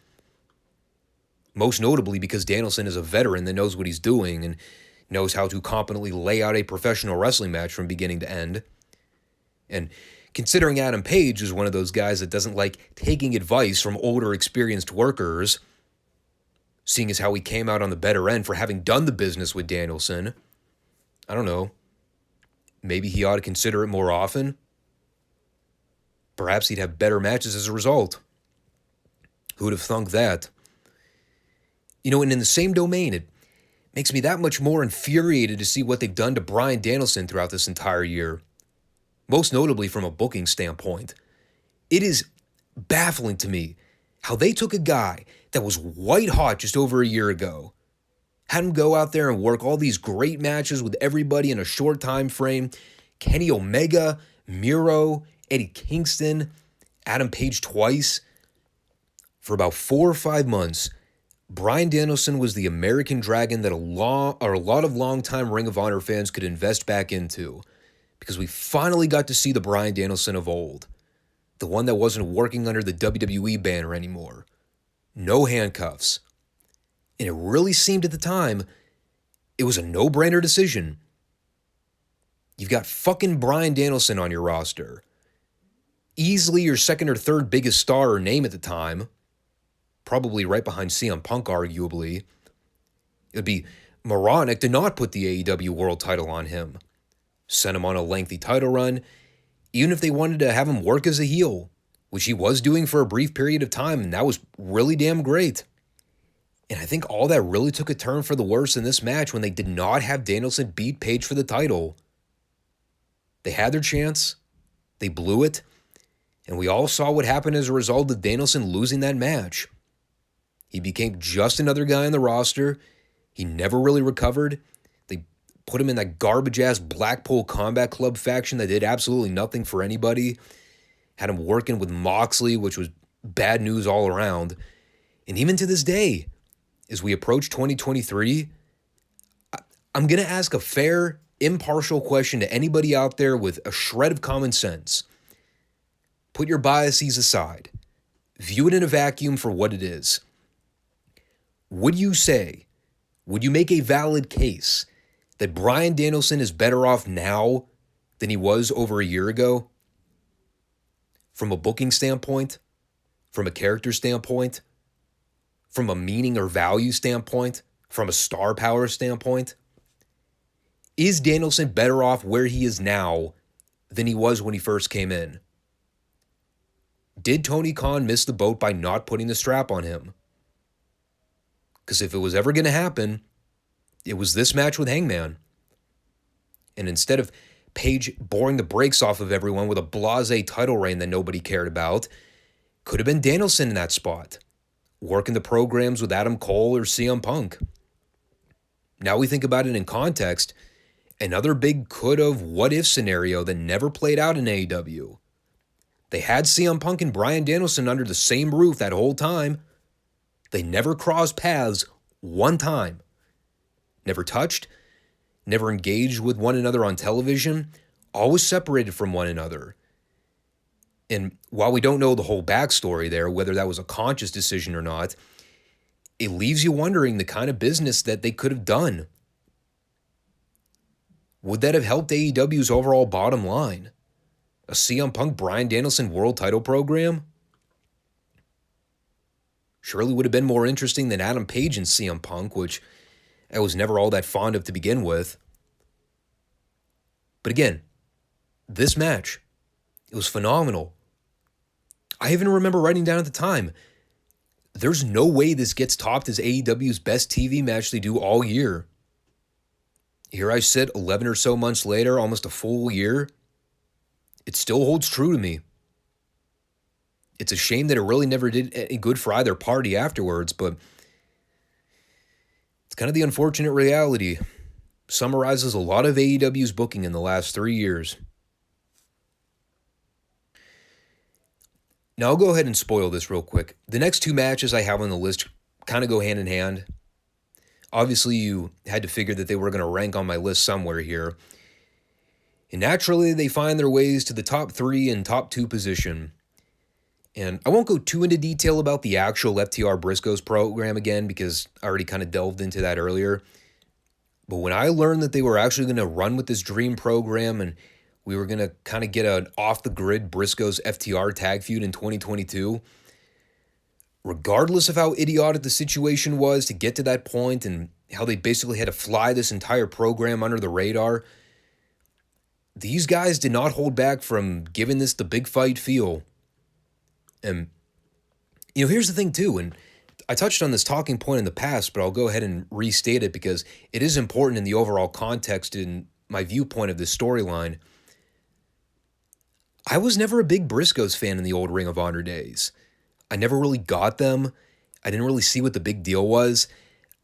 Most notably because Danielson is a veteran that knows what he's doing and knows how to competently lay out a professional wrestling match from beginning to end. And considering Adam Page is one of those guys that doesn't like taking advice from older, experienced workers, seeing as how he came out on the better end for having done the business with Danielson, I don't know, maybe he ought to consider it more often. Perhaps he'd have better matches as a result. Who would have thunk that? You know, and in the same domain, it makes me that much more infuriated to see what they've done to Bryan Danielson throughout this entire year. Most notably from a booking standpoint. It is baffling to me how they took a guy that was white hot just over a year ago, had him go out there and work all these great matches with everybody in a short time frame. Kenny Omega, Miro, Eddie Kingston, Adam Page twice. For about 4 or 5 months, Bryan Danielson was the American Dragon that a lot of longtime Ring of Honor fans could invest back into, because we finally got to see the Bryan Danielson of old, the one that wasn't working under the WWE banner anymore. No handcuffs. And it really seemed at the time it was a no-brainer decision. You've got fucking Bryan Danielson on your roster. Easily your second or third biggest star or name at the time. Probably right behind CM Punk, arguably. It would be moronic to not put the AEW world title on him. Send him on a lengthy title run, even if they wanted to have him work as a heel, which he was doing for a brief period of time, and that was really damn great. And I think all that really took a turn for the worse in this match when they did not have Danielson beat Page for the title. They had their chance, they blew it, and we all saw what happened as a result of Danielson losing that match. He became just another guy on the roster. He never really recovered. They put him in that garbage-ass Blackpool Combat Club faction that did absolutely nothing for anybody. Had him working with Moxley, which was bad news all around. And even to this day, as we approach 2023, I'm going to ask a fair, impartial question to anybody out there with a shred of common sense. Put your biases aside. View it in a vacuum for what it is. Would you make a valid case that Bryan Danielson is better off now than he was over a year ago? From a booking standpoint? From a character standpoint? from a meaning or value standpoint, from a star power standpoint? Is Danielson better off where he is now than he was when he first came in? Did Tony Khan miss the boat by not putting the strap on him? Because if it was ever going to happen, it was this match with Hangman. And instead of Page boring the brakes off of everyone with a blasé title reign that nobody cared about, could have been Danielson in that spot, working the programs with Adam Cole or CM Punk. Now we think about it in context, another big could-have, what-if scenario that never played out in AEW. They had CM Punk and Bryan Danielson under the same roof that whole time. They never crossed paths one time. Never touched, never engaged with one another on television, always separated from one another. And while we don't know the whole backstory there, whether that was a conscious decision or not, it leaves you wondering the kind of business that they could have done. Would that have helped AEW's overall bottom line? A CM Punk Bryan Danielson world title program? Surely would have been more interesting than Adam Page and CM Punk, which I was never all that fond of to begin with. But again, this match, it was phenomenal. I even remember writing down at the time, there's no way this gets topped as AEW's best TV match they do all year. Here I sit 11 or so months later, almost a full year. It still holds true to me. It's a shame that it really never did any good for either party afterwards, but it's kind of the unfortunate reality. Summarizes a lot of AEW's booking in the last 3 years. Now I'll go ahead and spoil this real quick. The next two matches I have on the list kind of go hand in hand. Obviously, you had to figure that they were going to rank on my list somewhere here. And naturally, they find their ways to the top 3 and top 2 position. And I won't go too into detail about the actual FTR Briscoes program again, because I already kind of delved into that earlier. But when I learned that they were actually going to run with this dream program and we were going to kind of get an off-the-grid Briscoes FTR tag feud in 2022, regardless of how idiotic the situation was to get to that point and how they basically had to fly this entire program under the radar, these guys did not hold back from giving this the big fight feel. And, here's the thing too, and I touched on this talking point in the past, but I'll go ahead and restate it because it is important in the overall context and my viewpoint of this storyline. I was never a big Briscoes fan in the old Ring of Honor days. I never really got them. I didn't really see what the big deal was.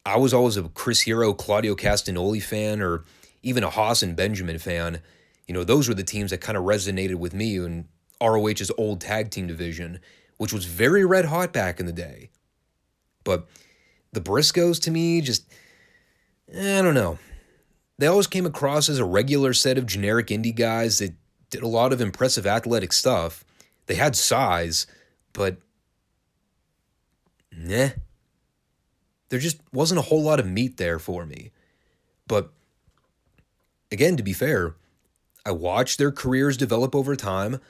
I was always a Chris Hero, Claudio Castagnoli fan, or even a Haas and Benjamin fan. Those were the teams that kind of resonated with me in ROH's old tag team division, which was very red hot back in the day. But the Briscoes, to me, just, I don't know. They always came across as a regular set of generic indie guys that did a lot of impressive athletic stuff. They had size, but there just wasn't a whole lot of meat there for me. But again, to be fair, I watched their careers develop over time.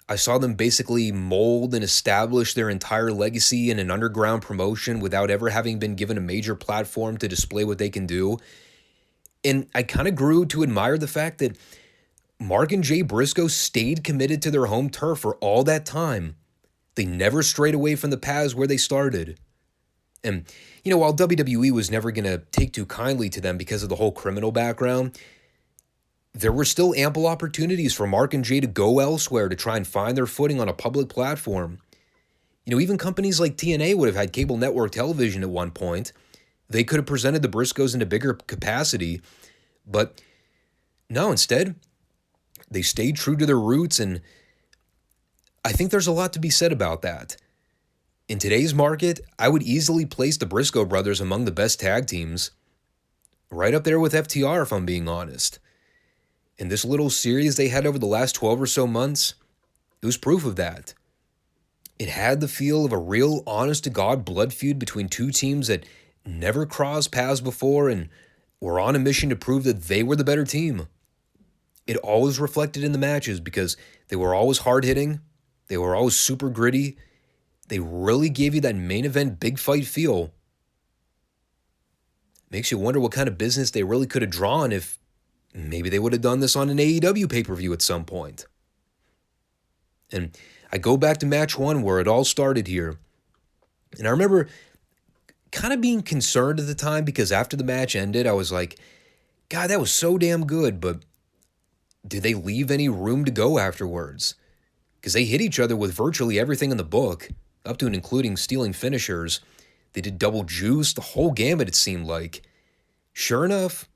I saw them basically mold and establish their entire legacy in an underground promotion without ever having been given a major platform to display what they can do. And I kind of grew to admire the fact that Mark and Jay Briscoe stayed committed to their home turf for all that time. They never strayed away from the paths where they started. And, while WWE was never going to take too kindly to them because of the whole criminal background, there were still ample opportunities for Mark and Jay to go elsewhere to try and find their footing on a public platform. Even companies like TNA would have had cable network television at one point. They could have presented the Briscoes in a bigger capacity. But no, instead, they stayed true to their roots, and I think there's a lot to be said about that. In today's market, I would easily place the Briscoe brothers among the best tag teams. Right up there with FTR, if I'm being honest. And this little series they had over the last 12 or so months, it was proof of that. It had the feel of a real honest-to-God blood feud between two teams that never crossed paths before and were on a mission to prove that they were the better team. It always reflected in the matches because they were always hard-hitting, they were always super gritty, They really gave you that main event big fight feel. Makes you wonder what kind of business they really could have drawn if maybe they would have done this on an AEW pay-per-view at some point. And I go back to match 1 where it all started here. And I remember kind of being concerned at the time because after the match ended, I was like, God, that was so damn good, but did they leave any room to go afterwards? Because they hit each other with virtually everything in the book, up to and including stealing finishers. They did double juice, the whole gamut it seemed like. Sure enough,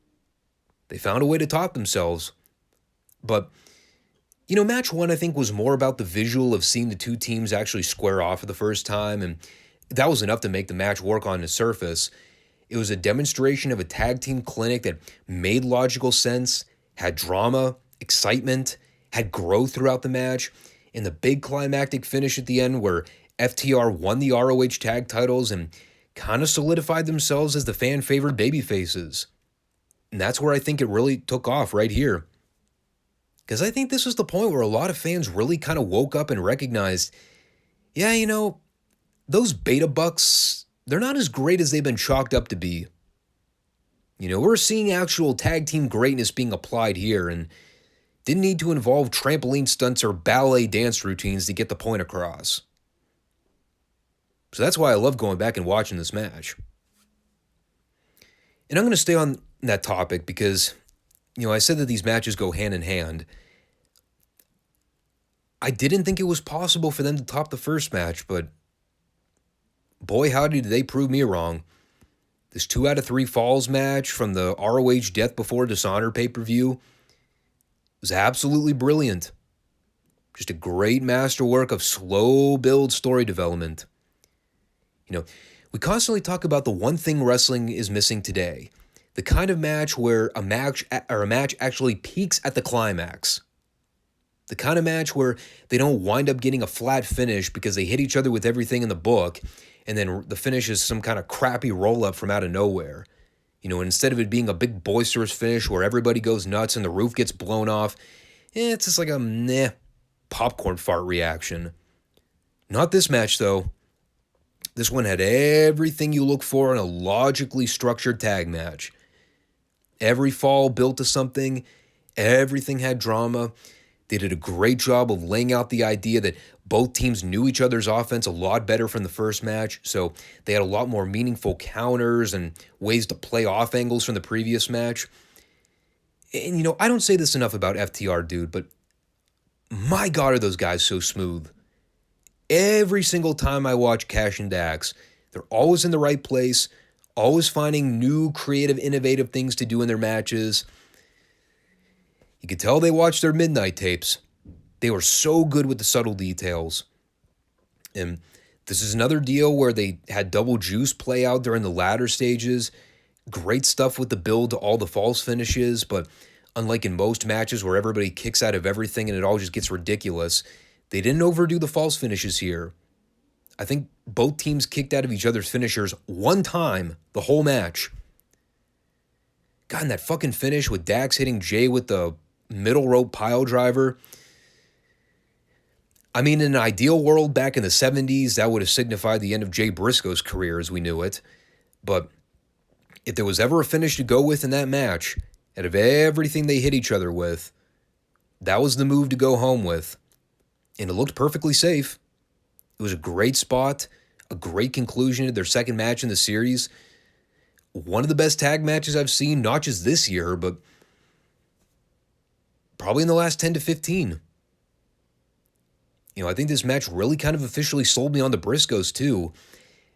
they found a way to top themselves. But, match 1 I think was more about the visual of seeing the two teams actually square off for the first time, and that was enough to make the match work on the surface. It was a demonstration of a tag team clinic that made logical sense, had drama, excitement, had growth throughout the match, and the big climactic finish at the end where FTR won the ROH tag titles and kind of solidified themselves as the fan-favored babyfaces. And that's where I think it really took off right here. Because I think this was the point where a lot of fans really kind of woke up and recognized, yeah, those beta bucks, they're not as great as they've been chalked up to be. We're seeing actual tag team greatness being applied here and didn't need to involve trampoline stunts or ballet dance routines to get the point across. So that's why I love going back and watching this match. And I'm going to stay on that topic because, I said that these matches go hand in hand. I didn't think it was possible for them to top the first match, but boy, howdy, did they prove me wrong. This 2 out of 3 falls match from the ROH Death Before Dishonor pay-per-view was absolutely brilliant. Just a great masterwork of slow build story development. We constantly talk about the one thing wrestling is missing today. The kind of match where a match actually peaks at the climax. The kind of match where they don't wind up getting a flat finish because they hit each other with everything in the book, and then the finish is some kind of crappy roll-up from out of nowhere. Instead of it being a big boisterous finish where everybody goes nuts and the roof gets blown off, it's just like a popcorn fart reaction. Not this match, though. This one had everything you look for in a logically structured tag match. Every fall built to something. Everything had drama. They did a great job of laying out the idea that both teams knew each other's offense a lot better from the first match, so they had a lot more meaningful counters and ways to play off angles from the previous match. And, I don't say this enough about FTR, dude, but my God, are those guys so smooth. Every single time I watch Cash and Dax, they're always in the right place, always finding new, creative, innovative things to do in their matches. You could tell they watched their midnight tapes. They were so good with the subtle details. And this is another deal where they had double juice play out during the latter stages. Great stuff with the build to all the false finishes, but unlike in most matches where everybody kicks out of everything and it all just gets ridiculous, they didn't overdo the false finishes here. I think both teams kicked out of each other's finishers one time the whole match. God, and that fucking finish with Dax hitting Jay with the middle rope pile driver. I mean, in an ideal world back in the 70s, that would have signified the end of Jay Briscoe's career as we knew it. But if there was ever a finish to go with in that match, out of everything they hit each other with, that was the move to go home with. And it looked perfectly safe. It was a great spot, a great conclusion to their second match in the series. One of the best tag matches I've seen, not just this year, but probably in the last 10 to 15. I think this match really kind of officially sold me on the Briscoes too.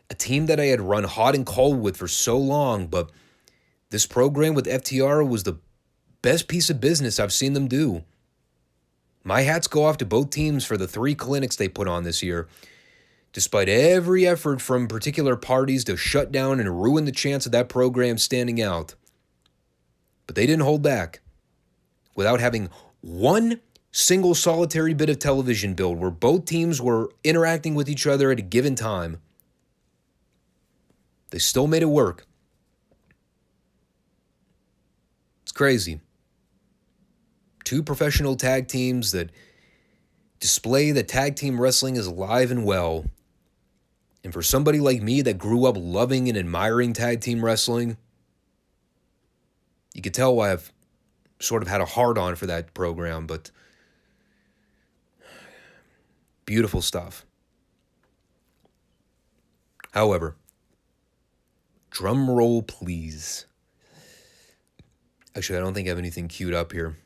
A team that I had run hot and cold with for so long, but this program with FTR was the best piece of business I've seen them do. My hats go off to both teams for the 3 clinics they put on this year. Despite every effort from particular parties to shut down and ruin the chance of that program standing out. But they didn't hold back. Without having one single solitary bit of television build where both teams were interacting with each other at a given time, they still made it work. It's crazy. 2 professional tag teams that display that tag team wrestling is alive and well. And for somebody like me that grew up loving and admiring tag team wrestling, you could tell why I've sort of had a hard-on for that program, but beautiful stuff. However, drum roll, please. Actually, I don't think I have anything queued up here.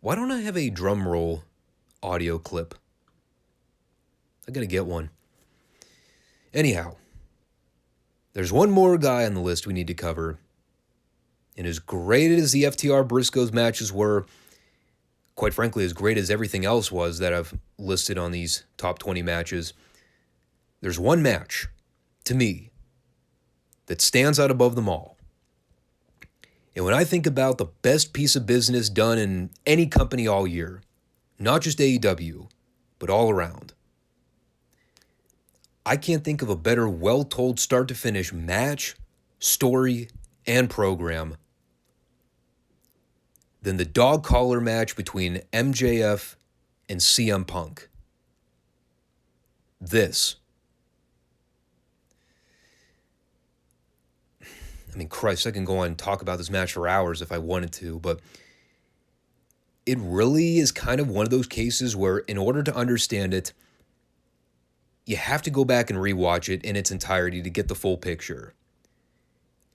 Why don't I have a drum roll audio clip? I gotta get one. Anyhow, there's one more guy on the list we need to cover. And as great as the FTR Briscoes matches were, quite frankly, as great as everything else was that I've listed on these top 20 matches, there's one match, to me, that stands out above them all. And when I think about the best piece of business done in any company all year, not just AEW, but all around, I can't think of a better well-told start-to-finish match, story, and program than the dog collar match between MJF and CM Punk. This. I mean, Christ, I can go on and talk about this match for hours if I wanted to, but it really is kind of one of those cases where in order to understand it, you have to go back and rewatch it in its entirety to get the full picture.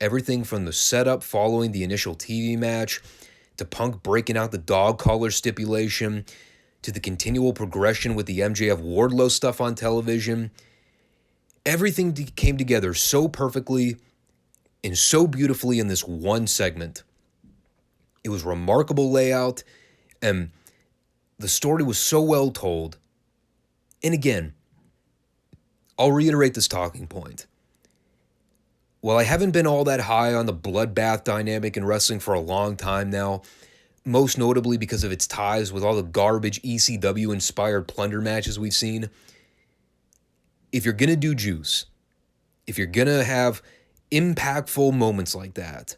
Everything from the setup following the initial TV match, to Punk breaking out the dog collar stipulation, to the continual progression with the MJF Wardlow stuff on television. Everything came together so perfectly and so beautifully in this one segment. It was remarkable layout, and the story was so well told. And again, I'll reiterate this talking point. While I haven't been all that high on the bloodbath dynamic in wrestling for a long time now, most notably because of its ties with all the garbage ECW-inspired plunder matches we've seen, if you're going to do juice, if you're going to have impactful moments like that,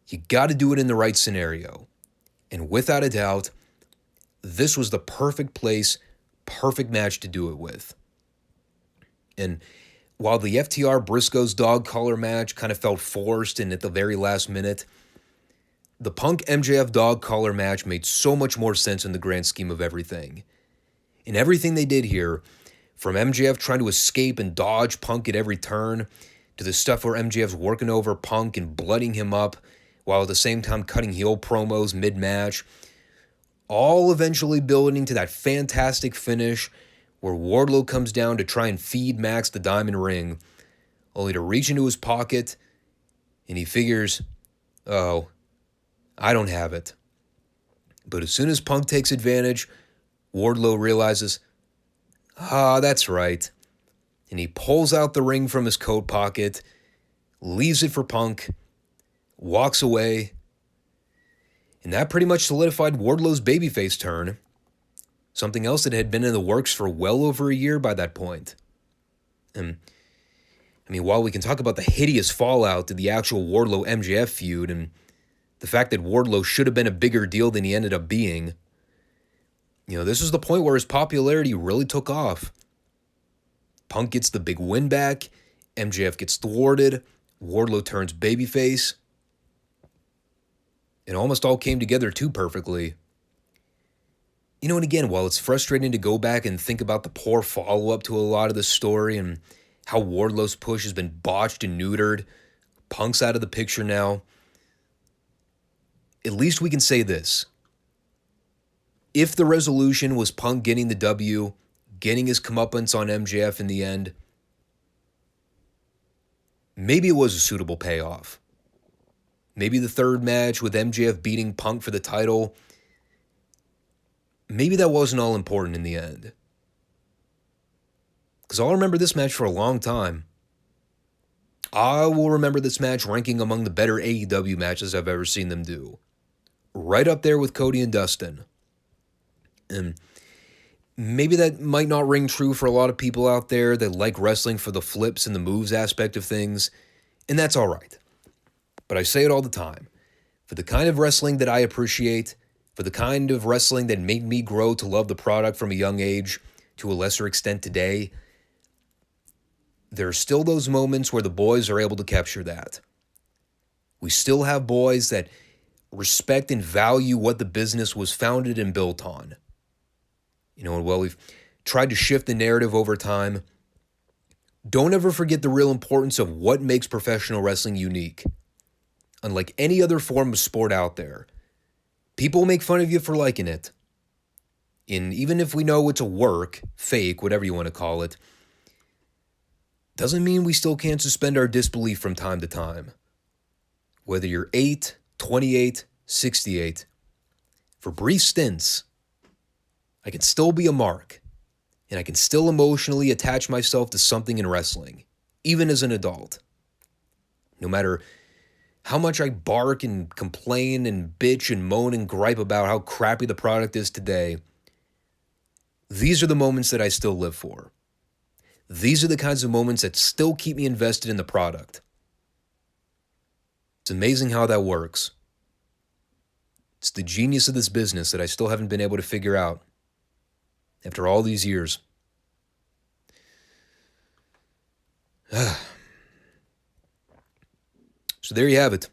you got to do it in the right scenario. And without a doubt, this was the perfect place, perfect match to do it with. And while the FTR Briscoes dog collar match kind of felt forced and at the very last minute, the Punk MJF dog collar match made so much more sense in the grand scheme of everything. And everything they did here, from MJF trying to escape and dodge Punk at every turn, to the stuff where MJF's working over Punk and blooding him up, while at the same time cutting heel promos mid-match, all eventually building to that fantastic finish where Wardlow comes down to try and feed Max the diamond ring, only to reach into his pocket, and he figures, oh, I don't have it. But as soon as Punk takes advantage, Wardlow realizes, that's right. And he pulls out the ring from his coat pocket, leaves it for Punk, walks away, and that pretty much solidified Wardlow's babyface turn. Something else that had been in the works for well over a year by that point. And, I mean, while we can talk about the hideous fallout to the actual Wardlow-MJF feud and the fact that Wardlow should have been a bigger deal than he ended up being, this is the point where his popularity really took off. Punk gets the big win back, MJF gets thwarted, Wardlow turns babyface. It almost all came together too perfectly. And again, while it's frustrating to go back and think about the poor follow-up to a lot of the story and how Wardlow's push has been botched and neutered, Punk's out of the picture now, at least we can say this. If the resolution was Punk getting the W, getting his comeuppance on MJF in the end, maybe it was a suitable payoff. Maybe the third match with MJF beating Punk for the title, maybe that wasn't all important in the end. Because I'll remember this match for a long time. I will remember this match ranking among the better AEW matches I've ever seen them do. Right up there with Cody and Dustin. And maybe that might not ring true for a lot of people out there that like wrestling for the flips and the moves aspect of things, and that's all right. But I say it all the time. For the kind of wrestling that I appreciate, for the kind of wrestling that made me grow to love the product from a young age, to a lesser extent today, there are still those moments where the boys are able to capture that. We still have boys that respect and value what the business was founded and built on. And while we've tried to shift the narrative over time, don't ever forget the real importance of what makes professional wrestling unique. Unlike any other form of sport out there, people make fun of you for liking it. And even if we know it's a work, fake, whatever you want to call it, doesn't mean we still can't suspend our disbelief from time to time. Whether you're 8, 28, 68, for brief stints, I can still be a mark, and I can still emotionally attach myself to something in wrestling, even as an adult. No matter how much I bark and complain and bitch and moan and gripe about how crappy the product is today, these are the moments that I still live for. These are the kinds of moments that still keep me invested in the product. It's amazing how that works. It's the genius of this business that I still haven't been able to figure out after all these years. So there you have it.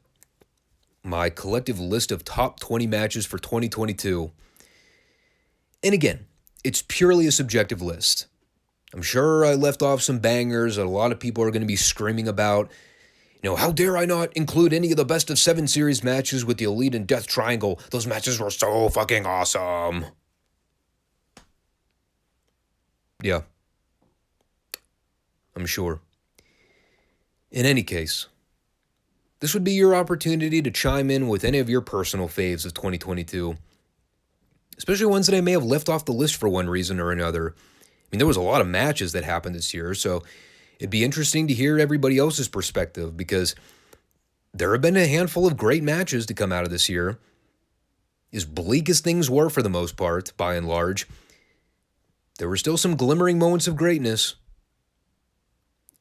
My collective list of top 20 matches for 2022. And again, it's purely a subjective list. I'm sure I left off some bangers that a lot of people are going to be screaming about. How dare I not include any of the best of 7 series matches with the Elite and Death Triangle? Those matches were so fucking awesome. Yeah. I'm sure. In any case, this would be your opportunity to chime in with any of your personal faves of 2022. Especially ones that I may have left off the list for one reason or another. There was a lot of matches that happened this year, so it'd be interesting to hear everybody else's perspective because there have been a handful of great matches to come out of this year. As bleak as things were for the most part, by and large, there were still some glimmering moments of greatness.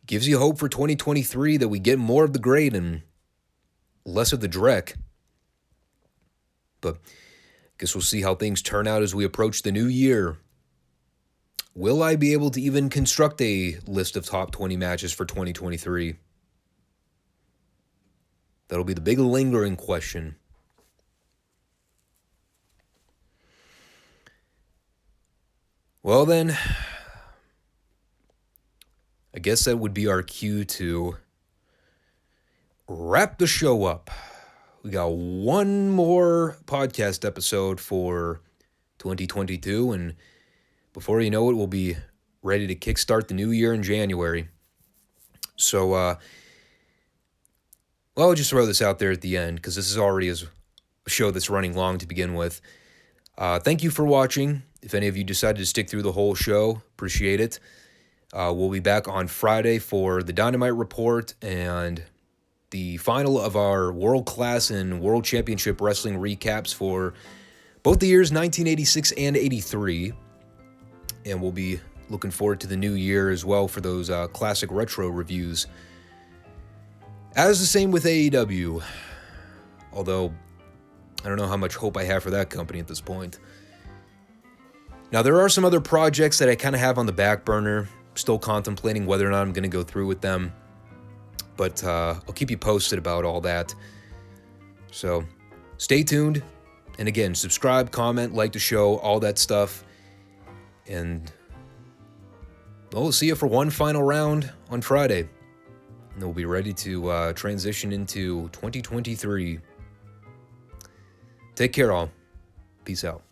Gives you hope for 2023 that we get more of the great and less of the dreck. But I guess we'll see how things turn out as we approach the new year. Will I be able to even construct a list of top 20 matches for 2023? That'll be the big lingering question. Well then, I guess that would be our cue to wrap the show up. We got one more podcast episode for 2022, and before you know it, we'll be ready to kickstart the new year in January. So, I'll just throw this out there at the end because this is already a show that's running long to begin with. Thank you for watching. If any of you decided to stick through the whole show, appreciate it. We'll be back on Friday for the Dynamite Report and the final of our World Class and World Championship Wrestling recaps for both the years 1986 and 83. And we'll be looking forward to the new year as well for those classic retro reviews. As the same with AEW, although I don't know how much hope I have for that company at this point. Now, there are some other projects that I kind of have on the back burner, still contemplating whether or not I'm going to go through with them. But I'll keep you posted about all that. So stay tuned. And again, subscribe, comment, like the show, all that stuff. And we'll see you for one final round on Friday. And we'll be ready to transition into 2023. Take care, all. Peace out.